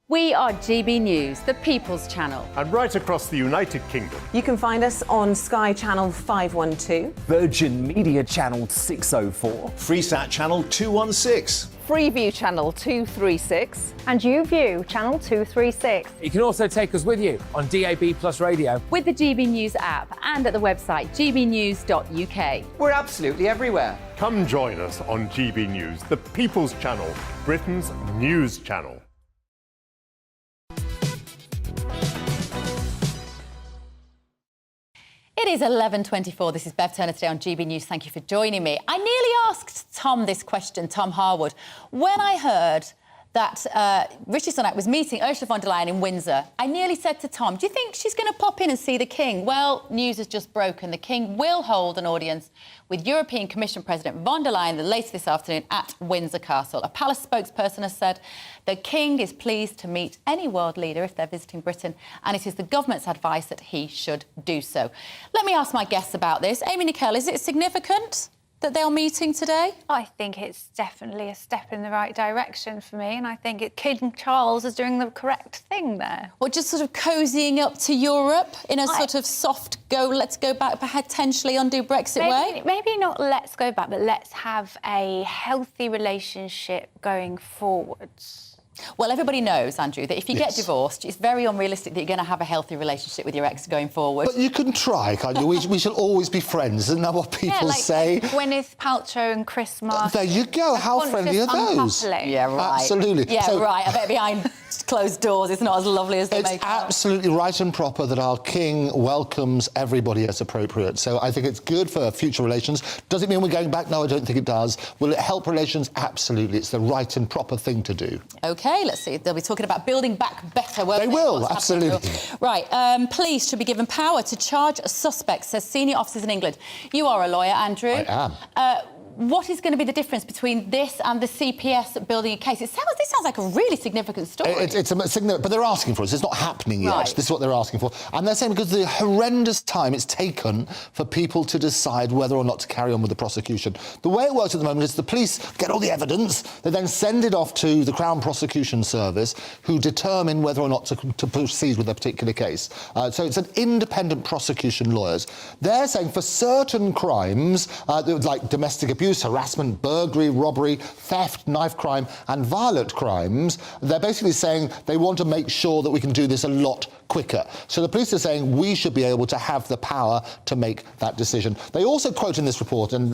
We are GB News, the People's Channel. And right across the United Kingdom. You can find us on Sky Channel 512. Virgin Media Channel 604. Freesat Channel 216. Freeview Channel 236. And YouView Channel 236. You can also take us with you on DAB+ radio. With the GB News app and at the website gbnews.uk. We're absolutely everywhere. Come join us on GB News, the People's Channel, Britain's news channel. It is 11:24. This is Bev Turner today on GB News. Thank you for joining me. I nearly asked Tom this question, Tom Harwood, when I heard that Rishi Sunak was meeting Ursula von der Leyen in Windsor. I nearly said to Tom, do you think she's going to pop in and see the King? Well, news has just broken. The King will hold an audience with European Commission President von der Leyen later this afternoon at Windsor Castle. A palace spokesperson has said the King is pleased to meet any world leader if they're visiting Britain, and it is the government's advice that he should do so. Let me ask my guests about this. Amy Nicole, is it significant that they're meeting today? I think it's definitely a step in the right direction for me, and I think King Charles is doing the correct thing there. Or just sort of cozying up to Europe in a sort of soft let's go back, potentially undo Brexit way? Maybe not let's go back, but let's have a healthy relationship going forwards. Well, everybody knows, Andrew, that if you get divorced, it's very unrealistic that you're going to have a healthy relationship with your ex going forward. But you can try, can't you? We shall always be friends. Isn't that what people say? Gwyneth Paltrow and Chris Martin. There you go. How friendly are those? Yeah, right. Absolutely. Yeah, right. I bet behind closed doors it's not as lovely as they make it. It's absolutely right and proper that our king welcomes everybody as appropriate. So I think it's good for future relations. Does it mean we're going back? No, I don't think it does. Will it help relations? Absolutely. It's the right and proper thing to do. OK, let's see. They'll be talking about building back better, won't they? They will, absolutely. Right. Police should be given power to charge suspects, says senior officers in England. You are a lawyer, Andrew. I am. What is going to be the difference between this and the CPS building a case? This sounds like a really significant story. It's a significant, but they're asking for it. It's not happening yet. Right. This is what they're asking for. And they're saying because of the horrendous time it's taken for people to decide whether or not to carry on with the prosecution. The way it works at the moment is the police get all the evidence, they then send it off to the Crown Prosecution Service, who determine whether or not to proceed with a particular case. So it's an independent prosecution lawyers. They're saying for certain crimes, like domestic abuse, harassment, burglary, robbery, theft, knife crime and violent crimes, they're basically saying they want to make sure that we can do this a lot quicker. So the police are saying we should be able to have the power to make that decision. They also quote in this report, and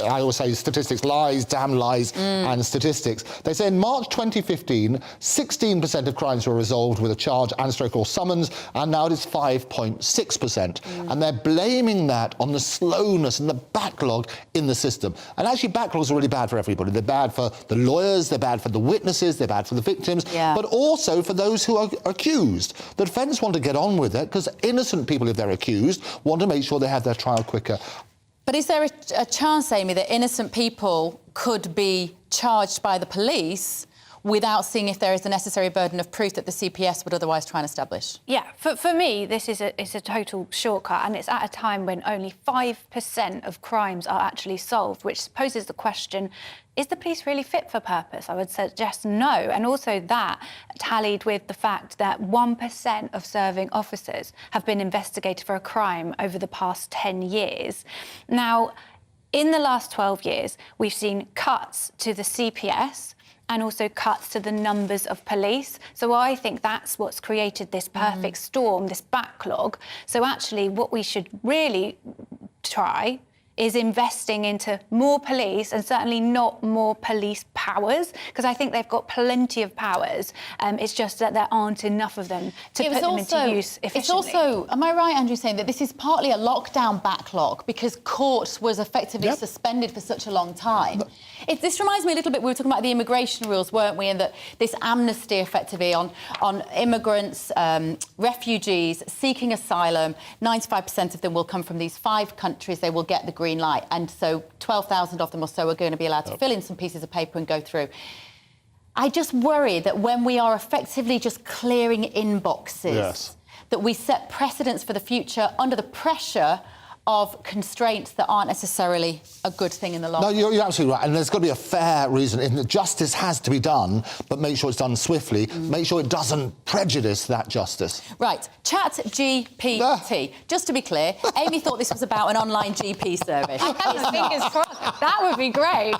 I always say statistics, lies, damn lies, and statistics. They say in March 2015, 16% of crimes were resolved with a charge and stroke or summons, and now it is 5.6%. And they're blaming that on the slowness and the backlog in the system. And actually, backlogs are really bad for everybody. They're bad for the lawyers, they're bad for the witnesses, they're bad for the victims, but also for those who are accused. The defence want to get on with it because innocent people, if they're accused, want to make sure they have their trial quicker. But is there a chance, Amy, that innocent people could be charged by the police without seeing if there is the necessary burden of proof that the CPS would otherwise try and establish? Yeah, for me, this is a total shortcut, and it's at a time when only 5% of crimes are actually solved, which poses the question, is the police really fit for purpose? I would suggest no. And also that tallied with the fact that 1% of serving officers have been investigated for a crime over the past 10 years. Now, in the last 12 years, we've seen cuts to the CPS and also cuts to the numbers of police. So I think that's what's created this perfect storm, this backlog. So actually what we should really try is investing into more police and certainly not more police powers, because I think they've got plenty of powers. It's just that there aren't enough of them to put them into use efficiently. It's also, am I right, Andrew, saying that this is partly a lockdown backlog because court was effectively suspended for such a long time? This reminds me a little bit, we were talking about the immigration rules, weren't we, and that this amnesty effectively on immigrants, refugees seeking asylum, 95% of them will come from these 5 countries, they will get the green light, and so 12,000 of them or so are going to be allowed to fill in some pieces of paper and go through. I just worry that when we are effectively just clearing inboxes, that we set precedents for the future under the pressure of constraints that aren't necessarily a good thing in the long run. No, you're absolutely right. And there's got to be a fair reason. Justice has to be done, but make sure it's done swiftly. Make sure it doesn't prejudice that justice. Right. ChatGPT. Just to be clear, Amy thought this was about an online GP service. Fingers crossed. That would be great.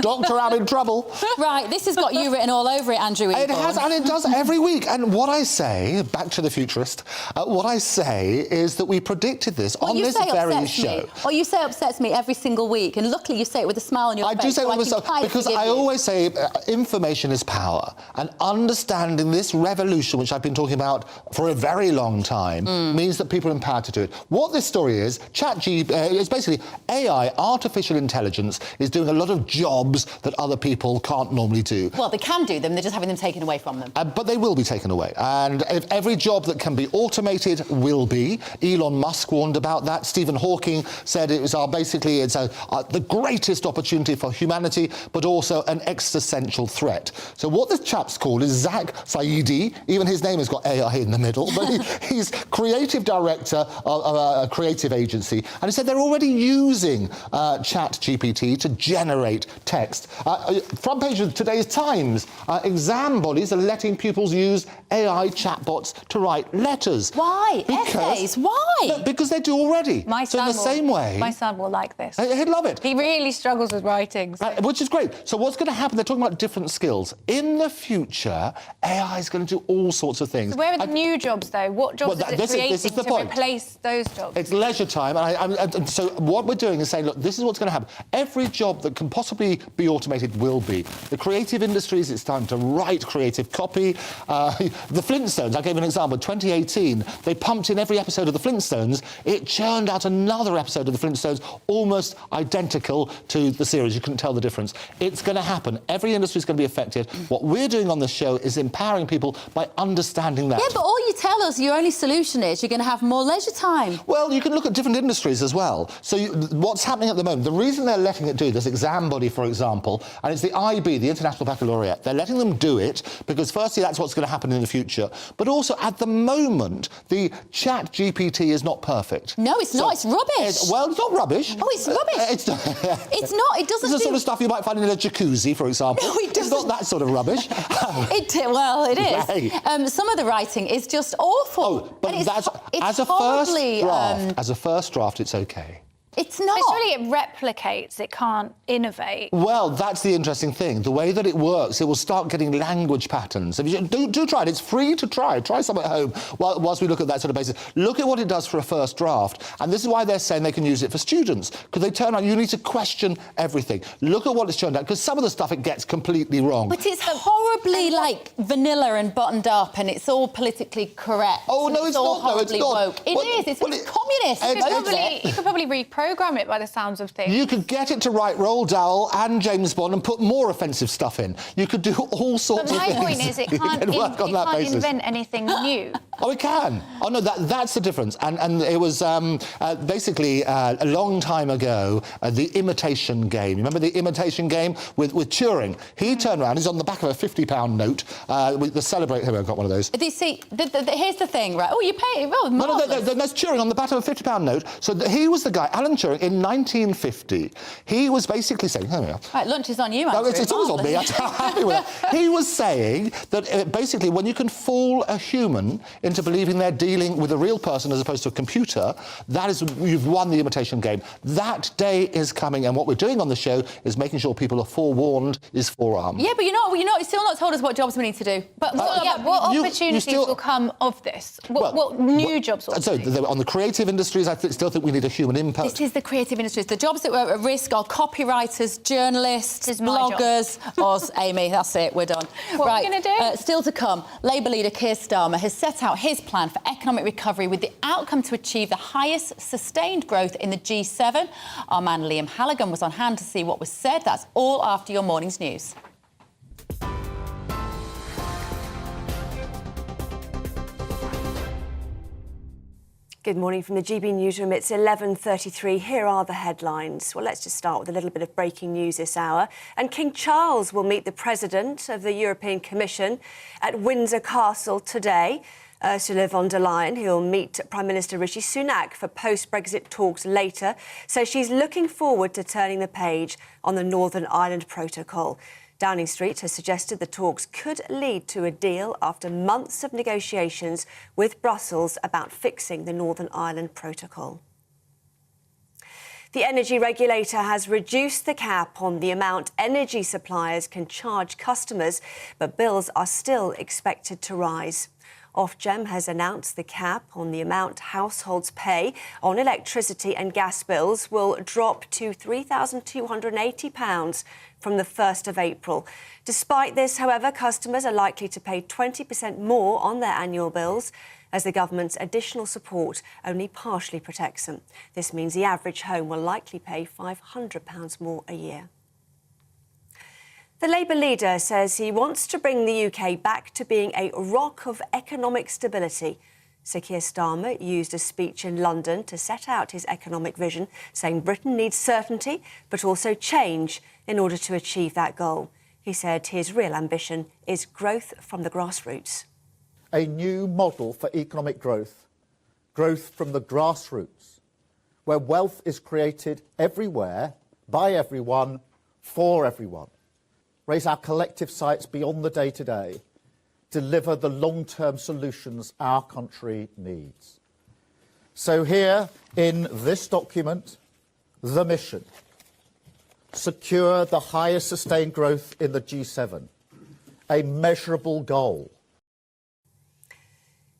Doctor, I'm in trouble. Right. This has got you written all over it, Andrew. It has, and it does every week. And what I say, back to the futurist, what I say is that we predicted this on this very show. Or you say upsets me every single week, and luckily you say it with a smile on your face. I do say it with a smile, because I always say information is power, and understanding this revolution, which I've been talking about for a very long time, means that people are empowered to do it. What this story is, is basically AI, artificial intelligence, is doing a lot of jobs that other people can't normally do. Well, they can do them, they're just having them taken away from them. But they will be taken away, and if every job that can be automated will be. Elon Musk warned about that. Stephen Hawking said it was the greatest opportunity for humanity, but also an existential threat. So what this chap's called is Zach Saidi. Even his name has got AI in the middle, but he's creative director of a creative agency. And he said they're already using ChatGPT to generate text. Front page of today's Times. Exam bodies are letting pupils use AI chatbots to write letters. Why? Essays? Why? No, because they do already. My so in the son same way... My son will like this. He'd love it. He really struggles with writing. So. Which is great. So what's going to happen? They're talking about different skills. In the future, AI is going to do all sorts of things. So where are the new jobs, though? What jobs is it creating to replace those jobs? It's leisure time. And so what we're doing is saying, look, this is what's going to happen. Every job that can possibly be automated will be. The creative industries, it's time to write creative copy. The Flintstones, I gave an example. 2018, they pumped in every episode of the Flintstones. It churned out another episode of the Flintstones almost identical to the series. You couldn't tell the difference. It's going to happen. Every industry is going to be affected. What we're doing on this show is empowering people by understanding that. Yeah, but all you tell us, your only solution is you're going to have more leisure time. Well, you can look at different industries as well. So what's happening at the moment, the reason they're letting it do this exam body, for example, and it's the IB, the International Baccalaureate, they're letting them do it because firstly, that's what's going to happen in the future. But also, at the moment, the chat GPT is not perfect. No, it's not. It's rubbish. It's not rubbish. Oh, it's rubbish. It's not. It doesn't It's the sort of stuff you might find in a jacuzzi, for example. No, it doesn't. It's not that sort of rubbish. Well, it is. Hey. Some of the writing is just awful. Oh, but it's as a first draft, it's okay. It's not. But surely it replicates. It can't innovate. Well, that's the interesting thing. The way that it works, it will start getting language patterns. Do try it. It's free to try. Try some at home whilst we look at that sort of basis. Look at what it does for a first draft. And this is why they're saying they can use it for students. Because they turn out, you need to question everything. Look at what it's turned out. Because some of the stuff it gets completely wrong. But it's horribly, vanilla and buttoned up, and it's all politically correct. Oh, no, it's all not. horribly No, it's not. woke. It's communist. You could probably reprogram it by the sounds of things. You could get it to write Roald Dahl and James Bond and put more offensive stuff in. You could do all sorts of things. But my point is, it can't invent anything new. Oh, it can. Oh, no, that's the difference. And it was basically a long time ago, the Imitation Game. Remember the Imitation Game with Turing? He turned around, he's on the back of a £50 note. The Celebrate, here, I've got one of those. See, here's the thing, right? Oh, you pay... Oh, no, that's Turing on the back of a £50 note. So he was the guy, Alan Turing, in 1950. He was basically saying... Here we are. Right, lunch is on you, Andrew. No, it's always on me. I'm happy with it. He was saying that basically when you can fool a human into believing they're dealing with a real person as opposed to a computer, that is, you've won the Imitation Game. That day is coming, and what we're doing on the show is making sure people are forewarned, is forearmed. Yeah, but you're still not told us what jobs we need to do. But what opportunities will come of this? What new jobs will So on the creative industries, I still think we need a human input. This is the creative industries. The jobs that were at risk are copywriters, journalists, bloggers. Oz, Amy, that's it, we're done. What are we going to do? Still to come, Labour leader Keir Starmer has set out his plan for economic recovery with the outcome to achieve the highest sustained growth in the G7. Our man Liam Halligan was on hand to see what was said. That's all after your morning's news. Good morning from the GB newsroom. It's 11:33. Here are the headlines. Well, let's just start with a little bit of breaking news this hour. And King Charles will meet the President of the European Commission at Windsor Castle today. Ursula von der Leyen, who'll meet Prime Minister Rishi Sunak for post-Brexit talks later. So she's looking forward to turning the page on the Northern Ireland Protocol. Downing Street has suggested the talks could lead to a deal after months of negotiations with Brussels about fixing the Northern Ireland Protocol. The energy regulator has reduced the cap on the amount energy suppliers can charge customers, but bills are still expected to rise. Ofgem has announced the cap on the amount households pay on electricity and gas bills will drop to £3,280 from the 1st of April. Despite this, however, customers are likely to pay 20% more on their annual bills, as the government's additional support only partially protects them. This means the average home will likely pay £500 more a year. The Labour leader says he wants to bring the UK back to being a rock of economic stability. Sir Keir Starmer used a speech in London to set out his economic vision, saying Britain needs certainty but also change in order to achieve that goal. He said his real ambition is growth from the grassroots. A new model for economic growth, growth from the grassroots, where wealth is created everywhere, by everyone, for everyone, raise our collective sights beyond the day-to-day, deliver the long-term solutions our country needs. So here in this document, the mission: secure the highest sustained growth in the G7, a measurable goal.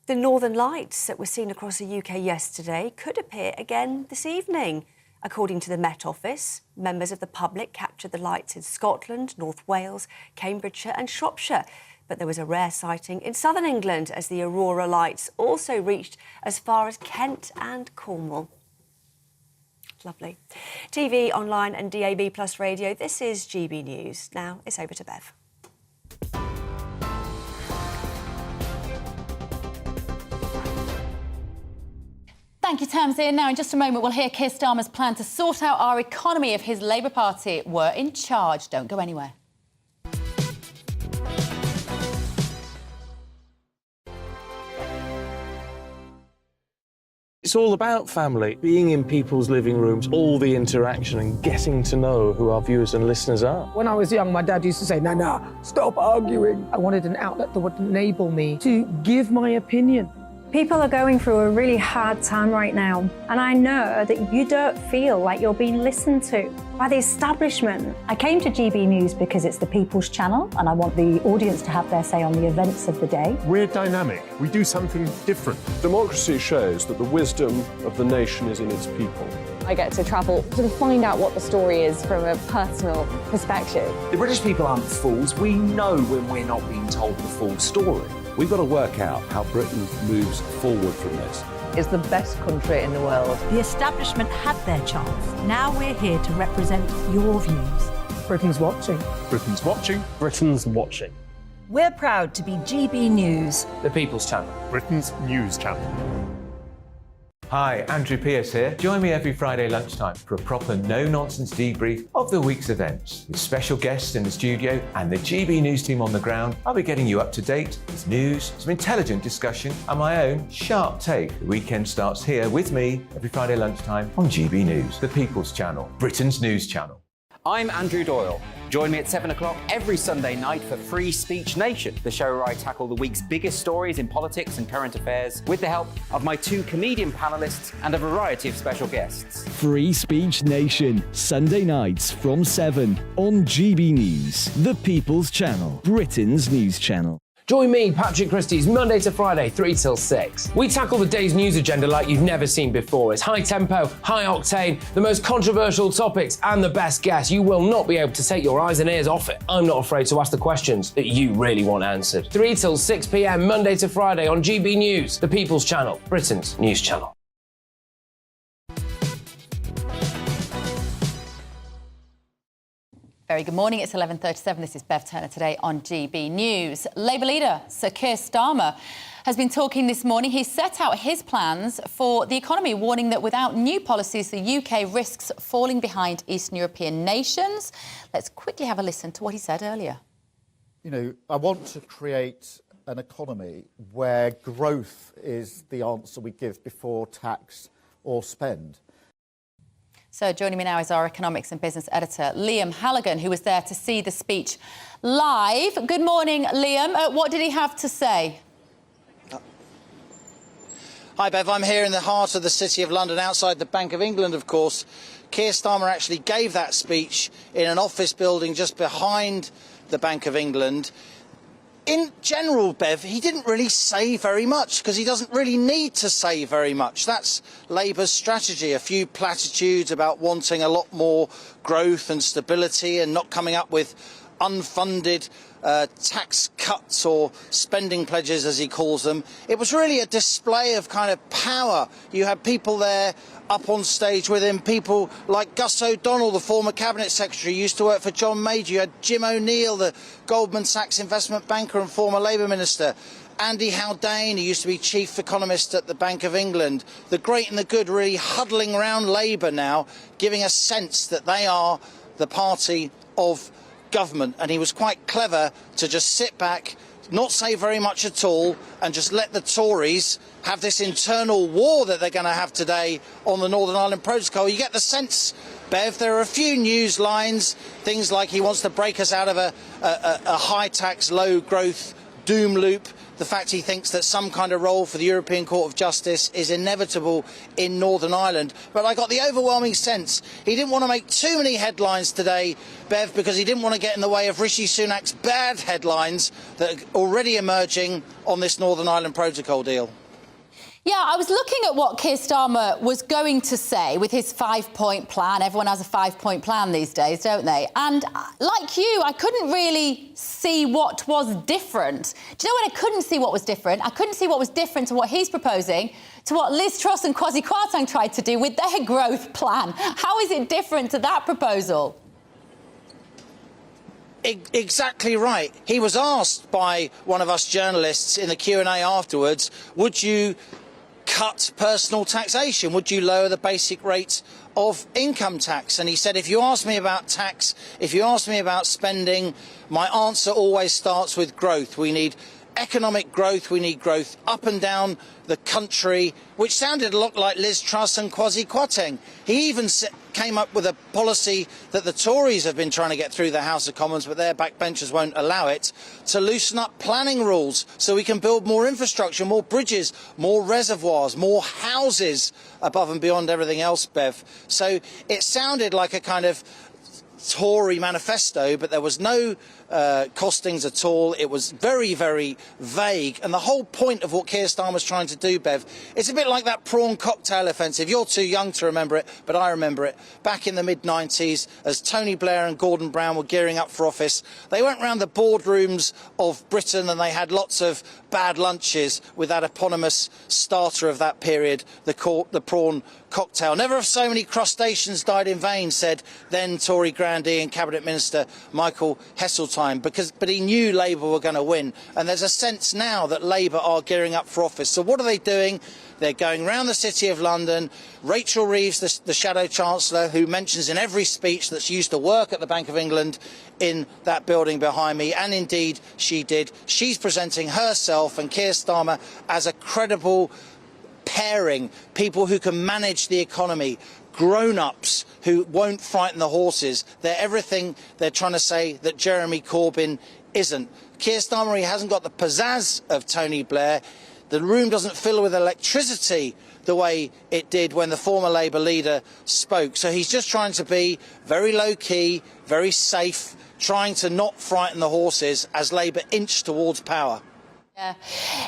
The northern lights that were seen across the UK yesterday could appear again this evening. According to the Met Office, members of the public captured the lights in Scotland, North Wales, Cambridgeshire and Shropshire. But there was a rare sighting in southern England as the aurora lights also reached as far as Kent and Cornwall. Lovely. TV, online and DAB Plus radio, this is GB News. Now it's over to Bev. Thank you, Tamsin. Now, in just a moment, we'll hear Keir Starmer's plan to sort out our economy if his Labour Party were in charge. Don't go anywhere. It's all about family, being in people's living rooms, all the interaction and getting to know who our viewers and listeners are. When I was young, my dad used to say, Nana, stop arguing. I wanted an outlet that would enable me to give my opinion. People are going through a really hard time right now, and I know that you don't feel like you're being listened to by the establishment. I came to GB News because it's the People's Channel, and I want the audience to have their say on the events of the day. We're dynamic. We do something different. Democracy shows that the wisdom of the nation is in its people. I get to travel to find out what the story is from a personal perspective. The British people aren't fools. We know when we're not being told the full story. We've got to work out how Britain moves forward from this. It's the best country in the world. The establishment had their chance. Now we're here to represent your views. Britain's watching. Britain's watching. Britain's watching. We're proud to be GB News. The People's Channel. Britain's news channel. Hi, Andrew Pierce here. Join me every Friday lunchtime for a proper no-nonsense debrief of the week's events. With special guests in the studio and the GB News team on the ground, I'll be getting you up to date with news, some intelligent discussion and my own sharp take. The weekend starts here with me every Friday lunchtime on GB News, the People's Channel, Britain's news channel. I'm Andrew Doyle. Join me at 7 o'clock every Sunday night for Free Speech Nation, the show where I tackle the week's biggest stories in politics and current affairs with the help of my two comedian panellists and a variety of special guests. Free Speech Nation, Sunday nights from 7 on GB News, the People's Channel, Britain's news channel. Join me, Patrick Christie's, Monday to Friday, 3 till 6. We tackle the day's news agenda like you've never seen before. It's high tempo, high octane, the most controversial topics, and the best guests. You will not be able to take your eyes and ears off it. I'm not afraid to ask the questions that you really want answered. 3 till 6 p.m, Monday to Friday on GB News, the People's Channel, Britain's news channel. Very good morning. It's 11:37. This is Bev Turner today on GB News. Labour leader Sir Keir Starmer has been talking this morning. He set out his plans for the economy, warning that without new policies, the UK risks falling behind Eastern European nations. Let's quickly have a listen to what he said earlier. You know, I want to create an economy where growth is the answer we give before tax or spend. So joining me now is our economics and business editor, Liam Halligan, who was there to see the speech live. Good morning, Liam. What did he have to say? Hi, Bev. I'm here in the heart of the City of London, outside the Bank of England, of course. Keir Starmer actually gave that speech in an office building just behind the Bank of England. In general, Bev, he didn't really say very much because he doesn't really need to say very much. That's Labour's strategy. A few platitudes about wanting a lot more growth and stability and not coming up with unfunded tax cuts or spending pledges, as he calls them. It was really a display of kind of power. You had people there up on stage with him, people like Gus O'Donnell, the former Cabinet Secretary, used to work for John Major. You had Jim O'Neill, the Goldman Sachs investment banker and former Labour Minister. Andy Haldane, who used to be chief economist at the Bank of England. The great and the good really huddling around Labour now, giving a sense that they are the party of government. And he was quite clever to just sit back, not say very much at all, and just let the Tories have this internal war that they're going to have today on the Northern Ireland Protocol. You get the sense Bev, there are a few news lines, things like he wants to break us out of a high tax, low growth doom loop. The fact he thinks that some kind of role for the European Court of Justice is inevitable in Northern Ireland. But I got the overwhelming sense he didn't want to make too many headlines today, Bev, because he didn't want to get in the way of Rishi Sunak's bad headlines that are already emerging on this Northern Ireland Protocol deal. Yeah, I was looking at what Keir Starmer was going to say with his 5-point plan. Everyone has a 5-point plan these days, don't they? And like you, I couldn't really see what was different. Do you know what I couldn't see what was different? I couldn't see what was different to what he's proposing to what Liz Truss and Kwasi Kwarteng tried to do with their growth plan. How is it different to that proposal? Exactly right. He was asked by one of us journalists in the Q&A afterwards, would you cut personal taxation? Would you lower the basic rate of income tax? And he said, if you ask me about tax, if you ask me about spending, my answer always starts with growth. We need economic growth, we need growth up and down the country, which sounded a lot like Liz Truss and Kwasi Kwarteng. He even came up with a policy that the Tories have been trying to get through the House of Commons, but their backbenchers won't allow it, to loosen up planning rules so we can build more infrastructure, more bridges, more reservoirs, more houses above and beyond everything else, Bev. So it sounded like a kind of Tory manifesto, but there was no costings at all. It was very, very vague. And the whole point of what Keir Starmer's trying to do, Bev, it's a bit like that prawn cocktail offensive. You're too young to remember it, but I remember it. Back in the mid-90s, as Tony Blair and Gordon Brown were gearing up for office, they went round the boardrooms of Britain and they had lots of bad lunches with that eponymous starter of that period, the prawn cocktail. Never have so many crustaceans died in vain, said then Tory grandee and Cabinet Minister Michael Heseltine, but he knew Labour were going to win. And there's a sense now that Labour are gearing up for office. So what are they doing? They're going round the City of London. Rachel Reeves, the Shadow Chancellor, who mentions in every speech that she used to work at the Bank of England in that building behind me, and indeed she did. She's presenting herself and Keir Starmer as a credible pairing, people who can manage the economy, grown-ups who won't frighten the horses. They're everything they're trying to say that Jeremy Corbyn isn't. Keir Starmer, he hasn't got the pizzazz of Tony Blair. The room doesn't fill with electricity the way it did when the former Labour leader spoke. So he's just trying to be very low-key, very safe, trying to not frighten the horses as Labour inch towards power. Yeah,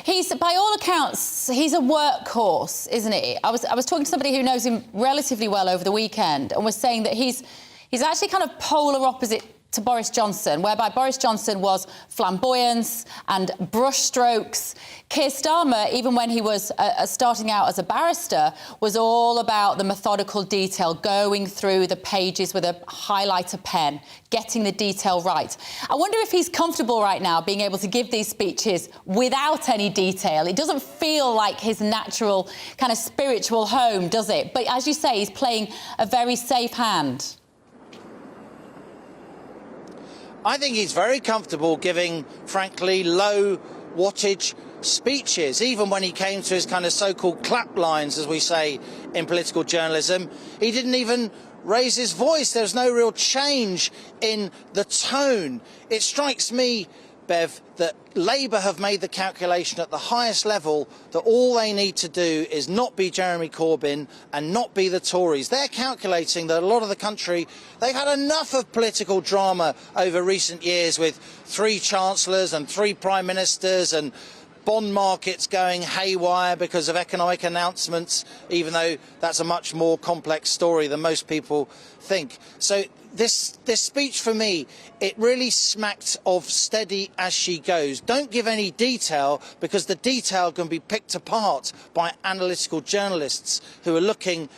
he's, by all accounts, he's a workhorse, isn't he? I was talking to somebody who knows him relatively well over the weekend and was saying that he's actually kind of polar opposite to Boris Johnson, whereby Boris Johnson was flamboyance and brushstrokes. Keir Starmer, even when he was starting out as a barrister, was all about the methodical detail, going through the pages with a highlighter pen, getting the detail right. I wonder if he's comfortable right now being able to give these speeches without any detail. It doesn't feel like his natural kind of spiritual home, does it? But as you say, he's playing a very safe hand. I think he's very comfortable giving, frankly, low wattage speeches. Even when he came to his kind of so-called clap lines, as we say in political journalism, he didn't even raise his voice. There's no real change in the tone. It strikes me, Bev, that Labour have made the calculation at the highest level that all they need to do is not be Jeremy Corbyn and not be the Tories. They're calculating that a lot of the country, they've had enough of political drama over recent years with 3 chancellors and 3 prime ministers and bond markets going haywire because of economic announcements, even though that's a much more complex story than most people think. So this speech, for me, it really smacked of steady as she goes. Don't give any detail, because the detail can be picked apart by analytical journalists who are looking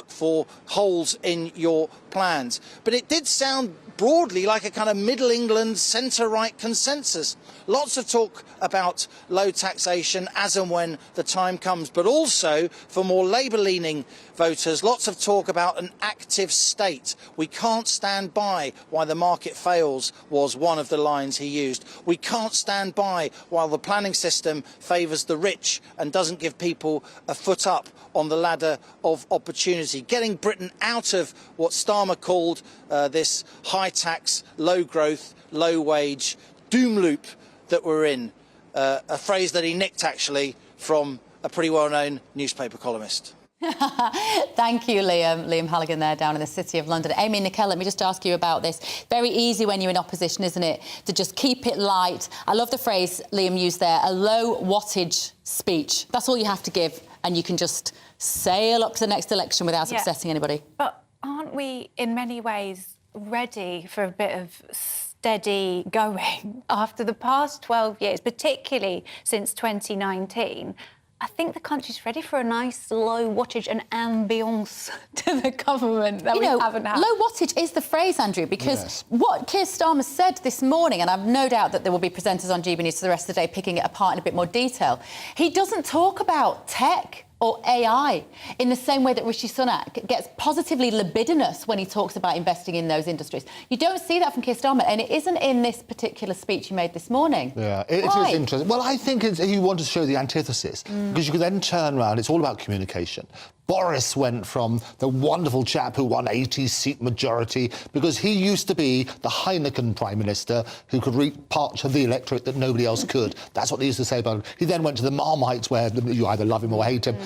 for holes in your plans. But it did sound, broadly like a kind of Middle England centre-right consensus. Lots of talk about low taxation as and when the time comes, but also for more Labour-leaning voters, lots of talk about an active state. We can't stand by while the market fails was one of the lines he used. We can't stand by while the planning system favours the rich and doesn't give people a foot up on the ladder of opportunity. Getting Britain out of what Starmer called this high tax, low growth, low wage doom loop that we're in. A phrase that he nicked actually from a pretty well-known newspaper columnist. Thank you, Liam. Liam Halligan there down in the City of London. Amy, Nicole, let me just ask you about this. Very easy when you're in opposition, isn't it, to just keep it light. I love the phrase Liam used there, a low wattage speech. That's all you have to give, and you can just sail up to the next election without upsetting anybody. But aren't we, in many ways, ready for a bit of steady going after the past 12 years, particularly since 2019? I think the country's ready for a nice low wattage and ambience to the government that we haven't had. Low wattage is the phrase, Andrew, because what Keir Starmer said this morning, and I've no doubt that there will be presenters on GB News for the rest of the day picking it apart in a bit more detail, he doesn't talk about tech or AI in the same way that Rishi Sunak gets positively libidinous when he talks about investing in those industries. You don't see that from Keir Starmer, and it isn't in this particular speech he made this morning. Yeah, it is interesting. Well, I think you want to show the antithesis, because you could then turn around, it's all about communication. Boris went from the wonderful chap who won 80-seat majority because he used to be the Heineken Prime Minister who could reach parts of the electorate that nobody else could. That's what they used to say about him. He then went to the Marmites where you either love him or hate him.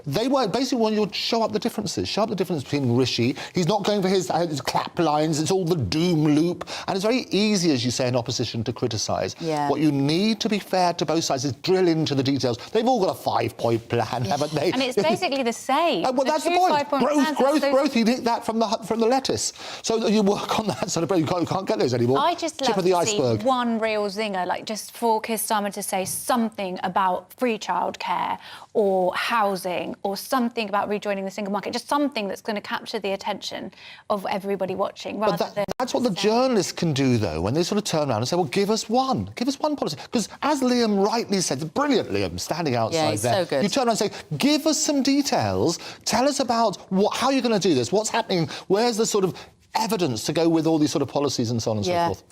They were basically when you would show up the differences, show up the difference between Rishi. He's not going for his clap lines, it's all the doom loop. And it's very easy, as you say, in opposition to criticise. What you need, to be fair to both sides, is drill into the details. They've all got a 5-point plan, haven't they? And it's basically the same. Well, that's the point. Growth. He did that from the lettuce. So you work on that sort of. You can't get those anymore. I just love to see one real zinger, like just for Keir Starmer to say something about free childcare or housing or something about rejoining the single market, just something that's going to capture the attention of everybody watching. That's what the journalists can do, though, when they sort of turn around and say, well, give us one policy. Because as Liam rightly said, the brilliant Liam standing outside there, so good. You turn around and say, give us some details, tell us about how you're going to do this, what's happening, where's the sort of evidence to go with all these sort of policies and so on and so forth.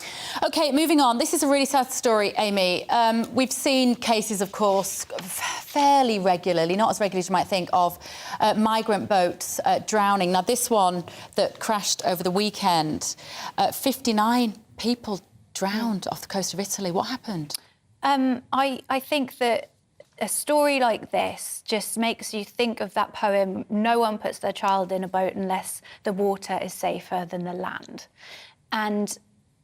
OK, moving on. This is a really sad story, Amy. We've seen cases, of course, fairly regularly, not as regularly as you might think, of migrant boats drowning. Now, this one that crashed over the weekend, 59 people drowned off the coast of Italy. What happened? I think that a story like this just makes you think of that poem, no one puts their child in a boat unless the water is safer than the land. And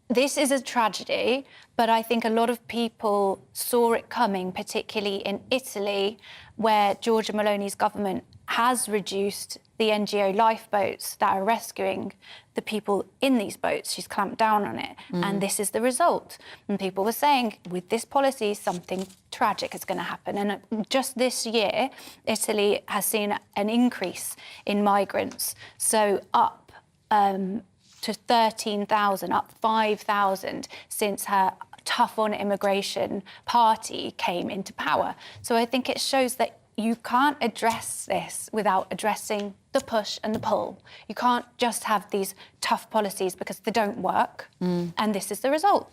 this is a tragedy, but I think a lot of people saw it coming, particularly in Italy, where Giorgia Meloni's government has reduced the NGO lifeboats that are rescuing the people in these boats. She's clamped down on it, and this is the result. And people were saying, with this policy, something tragic is going to happen. And just this year, Italy has seen an increase in migrants, so up to 13,000, up 5,000 since her tough on immigration party came into power. So I think it shows that you can't address this without addressing the push and the pull. You can't just have these tough policies because they don't work, and this is the result.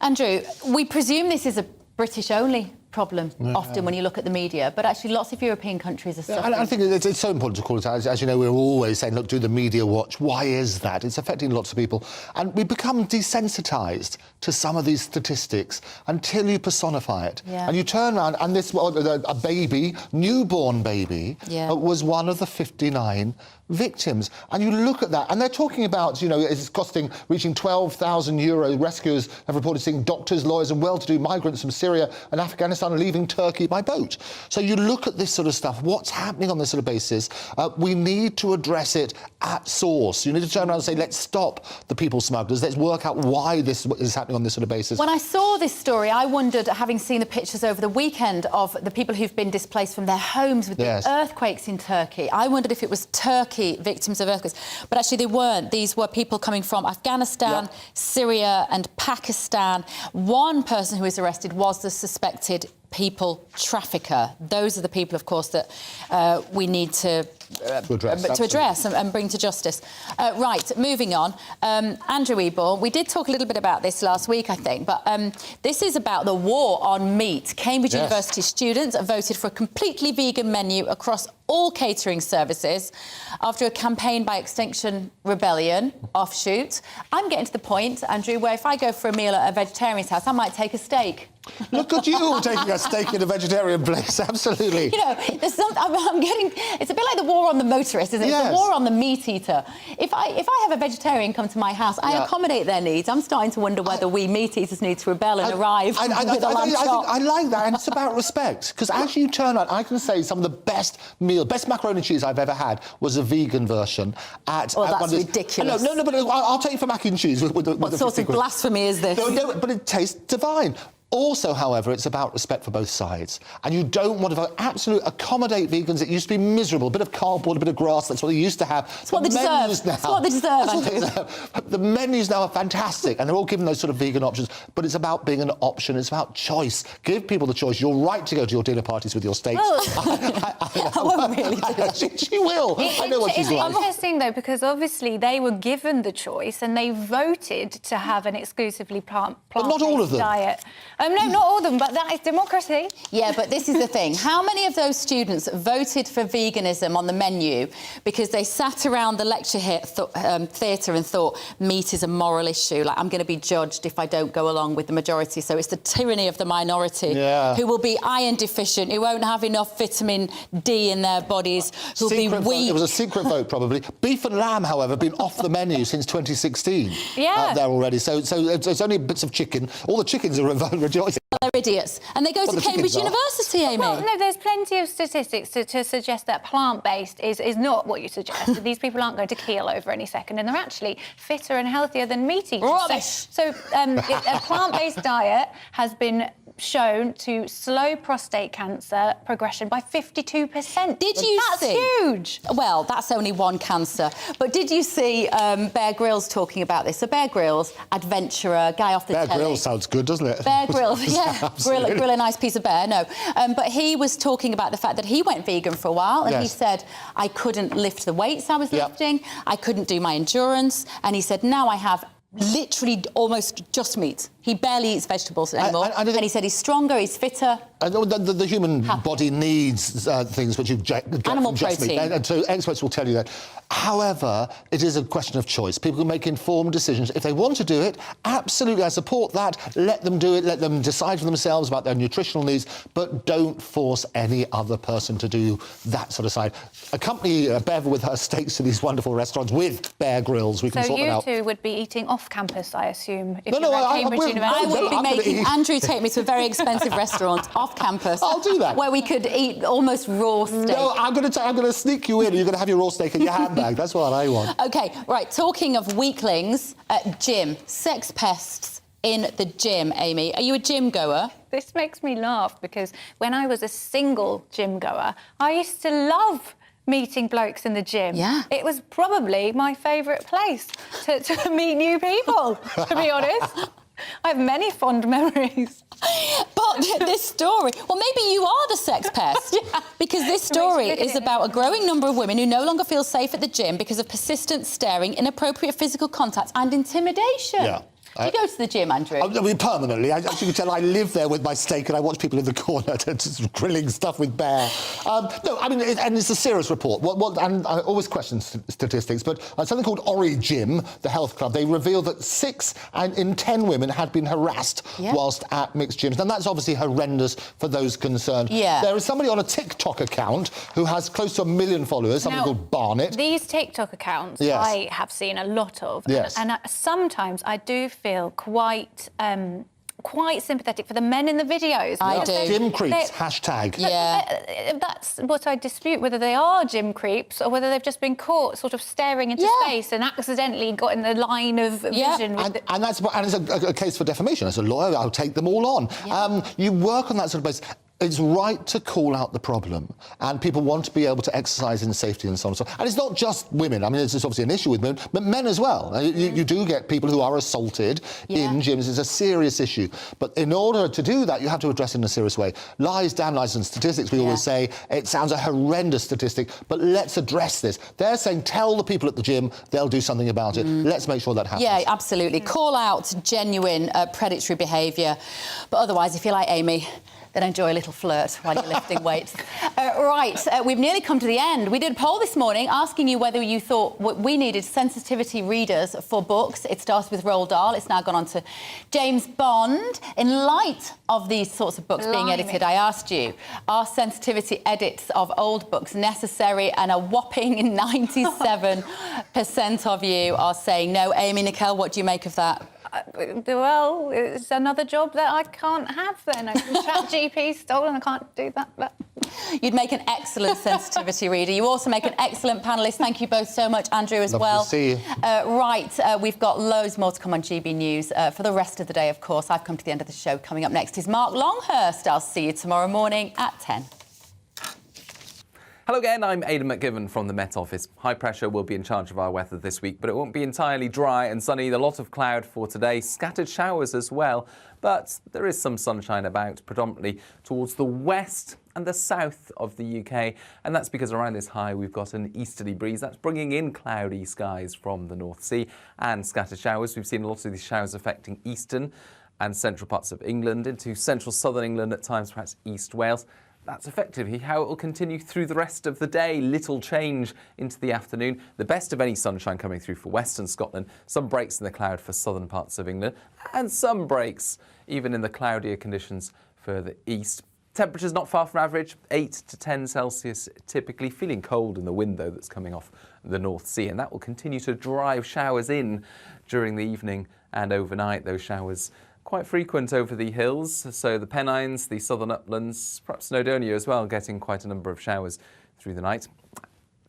Andrew, we presume this is a British-only problem often when you look at the media, but actually lots of European countries are suffering. I think it's so important to call it out. As you know, we're always saying, look, do the media watch. Why is that? It's affecting lots of people. And we become desensitised to some of these statistics until you personify it. And you turn around, and this, a baby, newborn baby, was one of the 59 victims. And you look at that, and they're talking about, you know, it's reaching €12,000. Rescuers have reported seeing doctors, lawyers and well-to-do migrants from Syria and Afghanistan are leaving Turkey by boat. So you look at this sort of stuff, what's happening on this sort of basis. We need to address it at source. You need to turn around and say, let's stop the people smugglers. Let's work out why this is happening on this sort of basis. When I saw this story, I wondered, having seen the pictures over the weekend of the people who've been displaced from their homes with the earthquakes in Turkey, I wondered if it was Turkey Turkey victims of earthquakes. But actually they weren't. These were people coming from Afghanistan, Syria and Pakistan. One person who was arrested was the suspected people trafficker. Those are the people, of course, that we need to address and bring to justice. Right, moving on. Andrew Ebor, we did talk a little bit about this last week, I think, but this is about the war on meat. Cambridge University students voted for a completely vegan menu across all catering services after a campaign by Extinction Rebellion offshoot. I'm getting to the point, Andrew, where if I go for a meal at a vegetarian's house, I might take a steak. Look at you taking a steak in a vegetarian place, absolutely. You know, there's I'm getting... It's a bit like the war on the motorist, isn't it? It's the war on the meat eater. If I have a vegetarian come to my house, I accommodate their needs. I'm starting to wonder whether we meat eaters need to rebel and arrive with a lamb chop. I like that, and it's about respect, because as you turn out, I can say some of the best macaroni and cheese I've ever had was a vegan version at... that's ridiculous. No, but I'll take you for mac and cheese. What sort of blasphemy is this? No, but it tastes divine. Also, however, it's about respect for both sides. And you don't want to absolutely accommodate vegans. It used to be miserable. A bit of cardboard, a bit of grass, that's what they used to have. It's what they deserve. It's what they deserve, The menus now are fantastic, and they're all given those sort of vegan options. But it's about being an option. It's about choice. Give people the choice. You're right to go to your dinner parties with your steaks. I won't really do it. She will. I know what she's like. It's interesting, though, because obviously they were given the choice and they voted to have an exclusively plant-based diet. No, not all of them, but that is democracy. Yeah, but this is the thing. How many of those students voted for veganism on the menu because they sat around the lecture theatre and thought, meat is a moral issue, like, I'm going to be judged if I don't go along with the majority, so it's the tyranny of the minority who will be iron deficient, who won't have enough vitamin D in their bodies, who'll be weak. It was a secret vote, probably. Beef and lamb, however, have been off the menu since 2016. There already. So it's only bits of chicken. All the chickens are rejoicing. They're idiots. And they go to Cambridge University, Amy. Well, no, there's plenty of statistics to suggest that plant-based is not what you suggest. These people aren't going to keel over any second, and they're actually fitter and healthier than meat eaters. Rubbish. So a plant-based diet has been shown to slow prostate cancer progression by 52%. Did you see? That's huge. Well, that's only one cancer. But did you see Bear Grylls talking about this? So Bear Grylls, adventurer, guy off the telly. Bear Grylls sounds good, doesn't it? Bear Grylls, grill a nice piece of bear, no. But he was talking about the fact that he went vegan for a while, and he said, I couldn't lift the weights I was lifting, I couldn't do my endurance, and he said, now I have literally almost just meat. He barely eats vegetables anymore. And he said he's stronger, he's fitter. The human body needs things which you get animal from just protein. meat. And so experts will tell you that. However, it is a question of choice. People can make informed decisions. If they want to do it, absolutely, I support that. Let them do it. Let them decide for themselves about their nutritional needs, but don't force any other person to do that sort of side. Accompany Bev with her steaks to these wonderful restaurants with Bear Grylls. We can sort that out. So you two would be eating off campus, I assume, if No, you were at Cambridge University. I would be making Andrew take me to a very expensive restaurant off campus. I'll do that. Where we could eat almost raw steak. No, I'm going to sneak you in. You're going to have your raw steak in your handbag. That's what I want. OK, right, talking of weaklings, gym, sex pests in the gym, Amy. Are you a gym goer? This makes me laugh because when I was a single gym goer, I used to love meeting blokes in the gym. Yeah. It was probably my favourite place to meet new people, to be honest. I have many fond memories. But this story... Well, maybe you are the sex pest. Because this story is about a growing number of women who no longer feel safe at the gym because of persistent staring, inappropriate physical contact and intimidation. Yeah. Do you go to the gym, Andrew? I mean, permanently. As you can tell, I live there with my steak and I watch people in the corner just grilling stuff with Bear. No, I mean, and it's a serious report. And I always question statistics, but something called Origym, the health club, they revealed that 6 in 10 women had been harassed whilst at mixed gyms. And that's obviously horrendous for those concerned. Yeah. There is somebody on a TikTok account who has close to 1 million followers, something called Barnett. These TikTok accounts I have seen a lot of. Yes. And sometimes I do feel quite sympathetic for the men in the videos. I do. Gym creeps, hashtag. Yeah. That's what I dispute, whether they are gym creeps or whether they've just been caught sort of staring into space and accidentally got in the line of vision. And it's a case for defamation. As a lawyer, I'll take them all on. You work on that sort of basis. It's right to call out the problem, and people want to be able to exercise in safety and so on and so on. And it's not just women. I mean, it's obviously an issue with women, but men as well. You do get people who are assaulted in gyms. It's a serious issue. But in order to do that, you have to address it in a serious way. Lies, damn lies and statistics, we always say, it sounds a horrendous statistic, but let's address this. They're saying, tell the people at the gym, they'll do something about it. Let's make sure that happens. Yeah, absolutely. Call out genuine predatory behaviour. But otherwise, if you're like Amy, then enjoy a little flirt while you're lifting weights. We've nearly come to the end. We did a poll this morning asking you whether you thought we needed sensitivity readers for books. It started with Roald Dahl. It's now gone on to James Bond. In light of these sorts of books being edited, I asked you, are sensitivity edits of old books necessary? And a whopping 97% of you are saying no. Amy, Nicole, what do you make of that? Well, it's another job that I can't have then. ChatGPT stolen, I can't do that. But... You'd make an excellent sensitivity reader. You also make an excellent panellist. Thank you both so much, Andrew, as well. To see you. We've got loads more to come on GB News for the rest of the day, of course. I've come to the end of the show. Coming up next is Mark Longhurst. I'll see you tomorrow morning at 10. Hello again, I'm Aidan McGivern from the Met Office. High pressure will be in charge of our weather this week, but it won't be entirely dry and sunny. A lot of cloud for today, scattered showers as well, but there is some sunshine about, predominantly towards the west and the south of the UK, and that's because around this high we've got an easterly breeze that's bringing in cloudy skies from the North Sea and scattered showers. We've seen a lot of these showers affecting eastern and central parts of England, into central southern England at times, perhaps East Wales. That's effectively how it will continue through the rest of the day. Little change into the afternoon. The best of any sunshine coming through for western Scotland. Some breaks in the cloud for southern parts of England, and some breaks even in the cloudier conditions further east. Temperatures not far from average, 8 to 10 Celsius typically. Feeling cold in the wind, though, that's coming off the North Sea, and that will continue to drive showers in during the evening and overnight. Those showers quite frequent over the hills, so the Pennines, the southern uplands, perhaps Snowdonia as well, getting quite a number of showers through the night.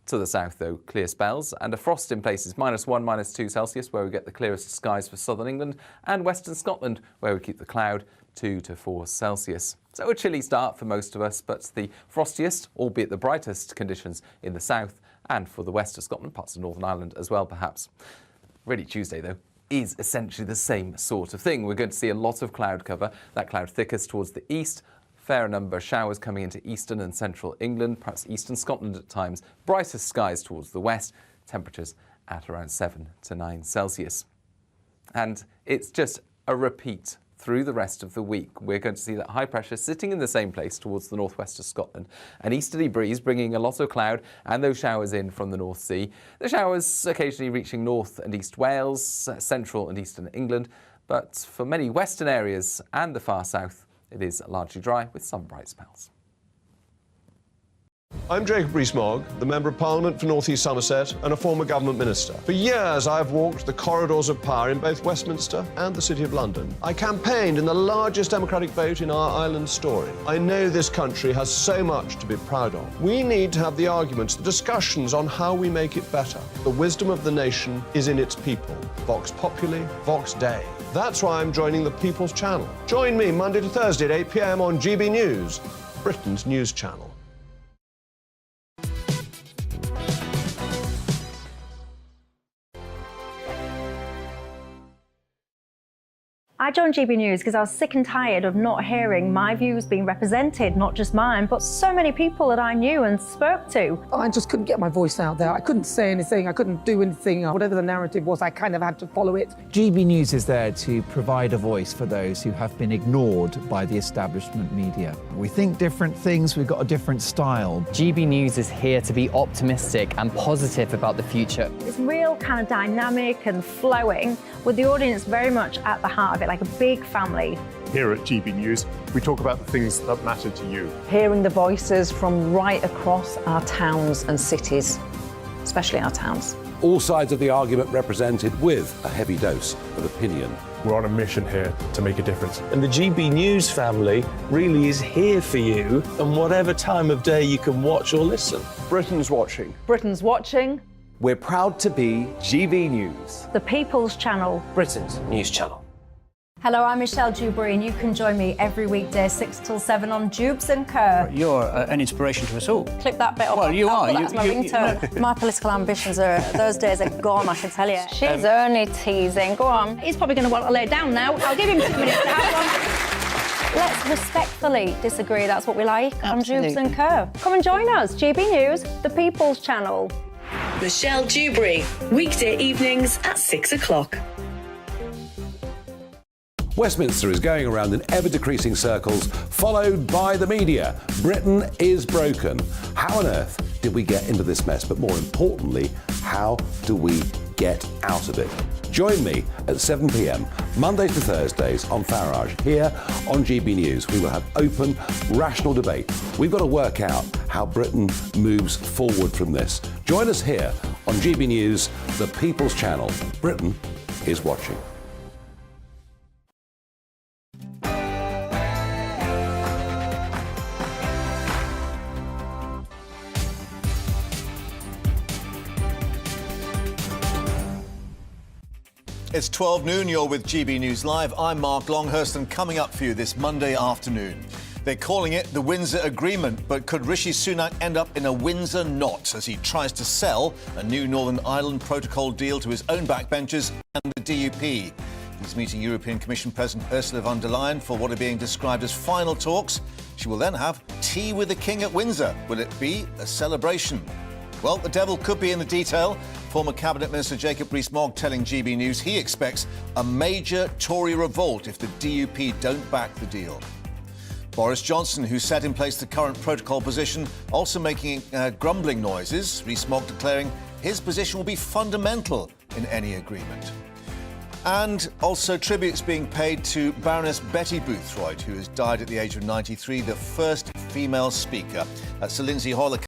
To the south, though, clear spells, and a frost in places, -1, -2 Celsius, where we get the clearest skies for southern England, and western Scotland, where we keep the cloud, 2 to 4 Celsius. So a chilly start for most of us, but the frostiest, albeit the brightest conditions in the south, and for the west of Scotland, parts of Northern Ireland as well, perhaps. Really Tuesday, though, is essentially the same sort of thing. We're going to see a lot of cloud cover, that cloud thickest towards the east, fair number of showers coming into eastern and central England, perhaps eastern Scotland at times, brightest skies towards the west, temperatures at around 7 to 9 Celsius. And it's just a repeat through the rest of the week. We're going to see that high pressure sitting in the same place towards the northwest of Scotland. An easterly breeze bringing a lot of cloud and those showers in from the North Sea. The showers occasionally reaching North and East Wales, central and eastern England. But for many western areas and the far south, it is largely dry with some bright spells. I'm Jacob Rees-Mogg, the Member of Parliament for North East Somerset and a former government minister. For years I've walked the corridors of power in both Westminster and the City of London. I campaigned in the largest democratic vote in our island's story. I know this country has so much to be proud of. We need to have the arguments, the discussions on how we make it better. The wisdom of the nation is in its people. Vox Populi, Vox Dei. That's why I'm joining the People's Channel. Join me Monday to Thursday at 8 p.m. on GB News, Britain's news channel. I joined GB News because I was sick and tired of not hearing my views being represented, not just mine, but so many people that I knew and spoke to. I just couldn't get my voice out there. I couldn't say anything, I couldn't do anything. Whatever the narrative was, I kind of had to follow it. GB News is there to provide a voice for those who have been ignored by the establishment media. We think different things, we've got a different style. GB News is here to be optimistic and positive about the future. It's real kind of dynamic and flowing, with the audience very much at the heart of it, like a big family. Here at GB News, we talk about the things that matter to you. Hearing the voices from right across our towns and cities, especially our towns. All sides of the argument represented with a heavy dose of opinion. We're on a mission here to make a difference. And the GB News family really is here for you, and whatever time of day you can watch or listen. Britain's watching. Britain's watching. We're proud to be GB News, The People's Channel. Britain's news channel. Hello, I'm Michelle Dewberry, and you can join me every weekday 6 till 7 on Jubes and Co. You're an inspiration to us all. Click that bit up. Well, you are. That's my ringtone. My political ambitions are, those days are gone, I can tell you. She's only teasing. Go on. He's probably going to want to lay down now. I'll give him 2 minutes to have one. Let's respectfully disagree. That's what we like on Jubes and Co. Come and join us. GB News, the People's Channel. Michelle Dewberry, weekday evenings at 6 o'clock. Westminster is going around in ever-decreasing circles, followed by the media. Britain is broken. How on earth did we get into this mess? But more importantly, how do we get out of it? Join me at 7 p.m, Mondays to Thursdays on Farage, here on GB News. We will have open, rational debate. We've got to work out how Britain moves forward from this. Join us here on GB News, the People's Channel. Britain is watching. It's 12 noon, you're with GB News Live. I'm Mark Longhurst, and coming up for you this Monday afternoon. They're calling it the Windsor Agreement, but could Rishi Sunak end up in a Windsor knot as he tries to sell a new Northern Ireland Protocol deal to his own backbenchers and the DUP? He's meeting European Commission President Ursula von der Leyen for what are being described as final talks. She will then have tea with the King at Windsor. Will it be a celebration? Well, the devil could be in the detail. Former Cabinet Minister Jacob Rees-Mogg telling GB News he expects a major Tory revolt if the DUP don't back the deal. Boris Johnson, who set in place the current protocol position, also making grumbling noises, Rees-Mogg declaring his position will be fundamental in any agreement. And also tributes being paid to Baroness Betty Boothroyd, who has died at the age of 93, the first female speaker. Sir Lindsay Hoyle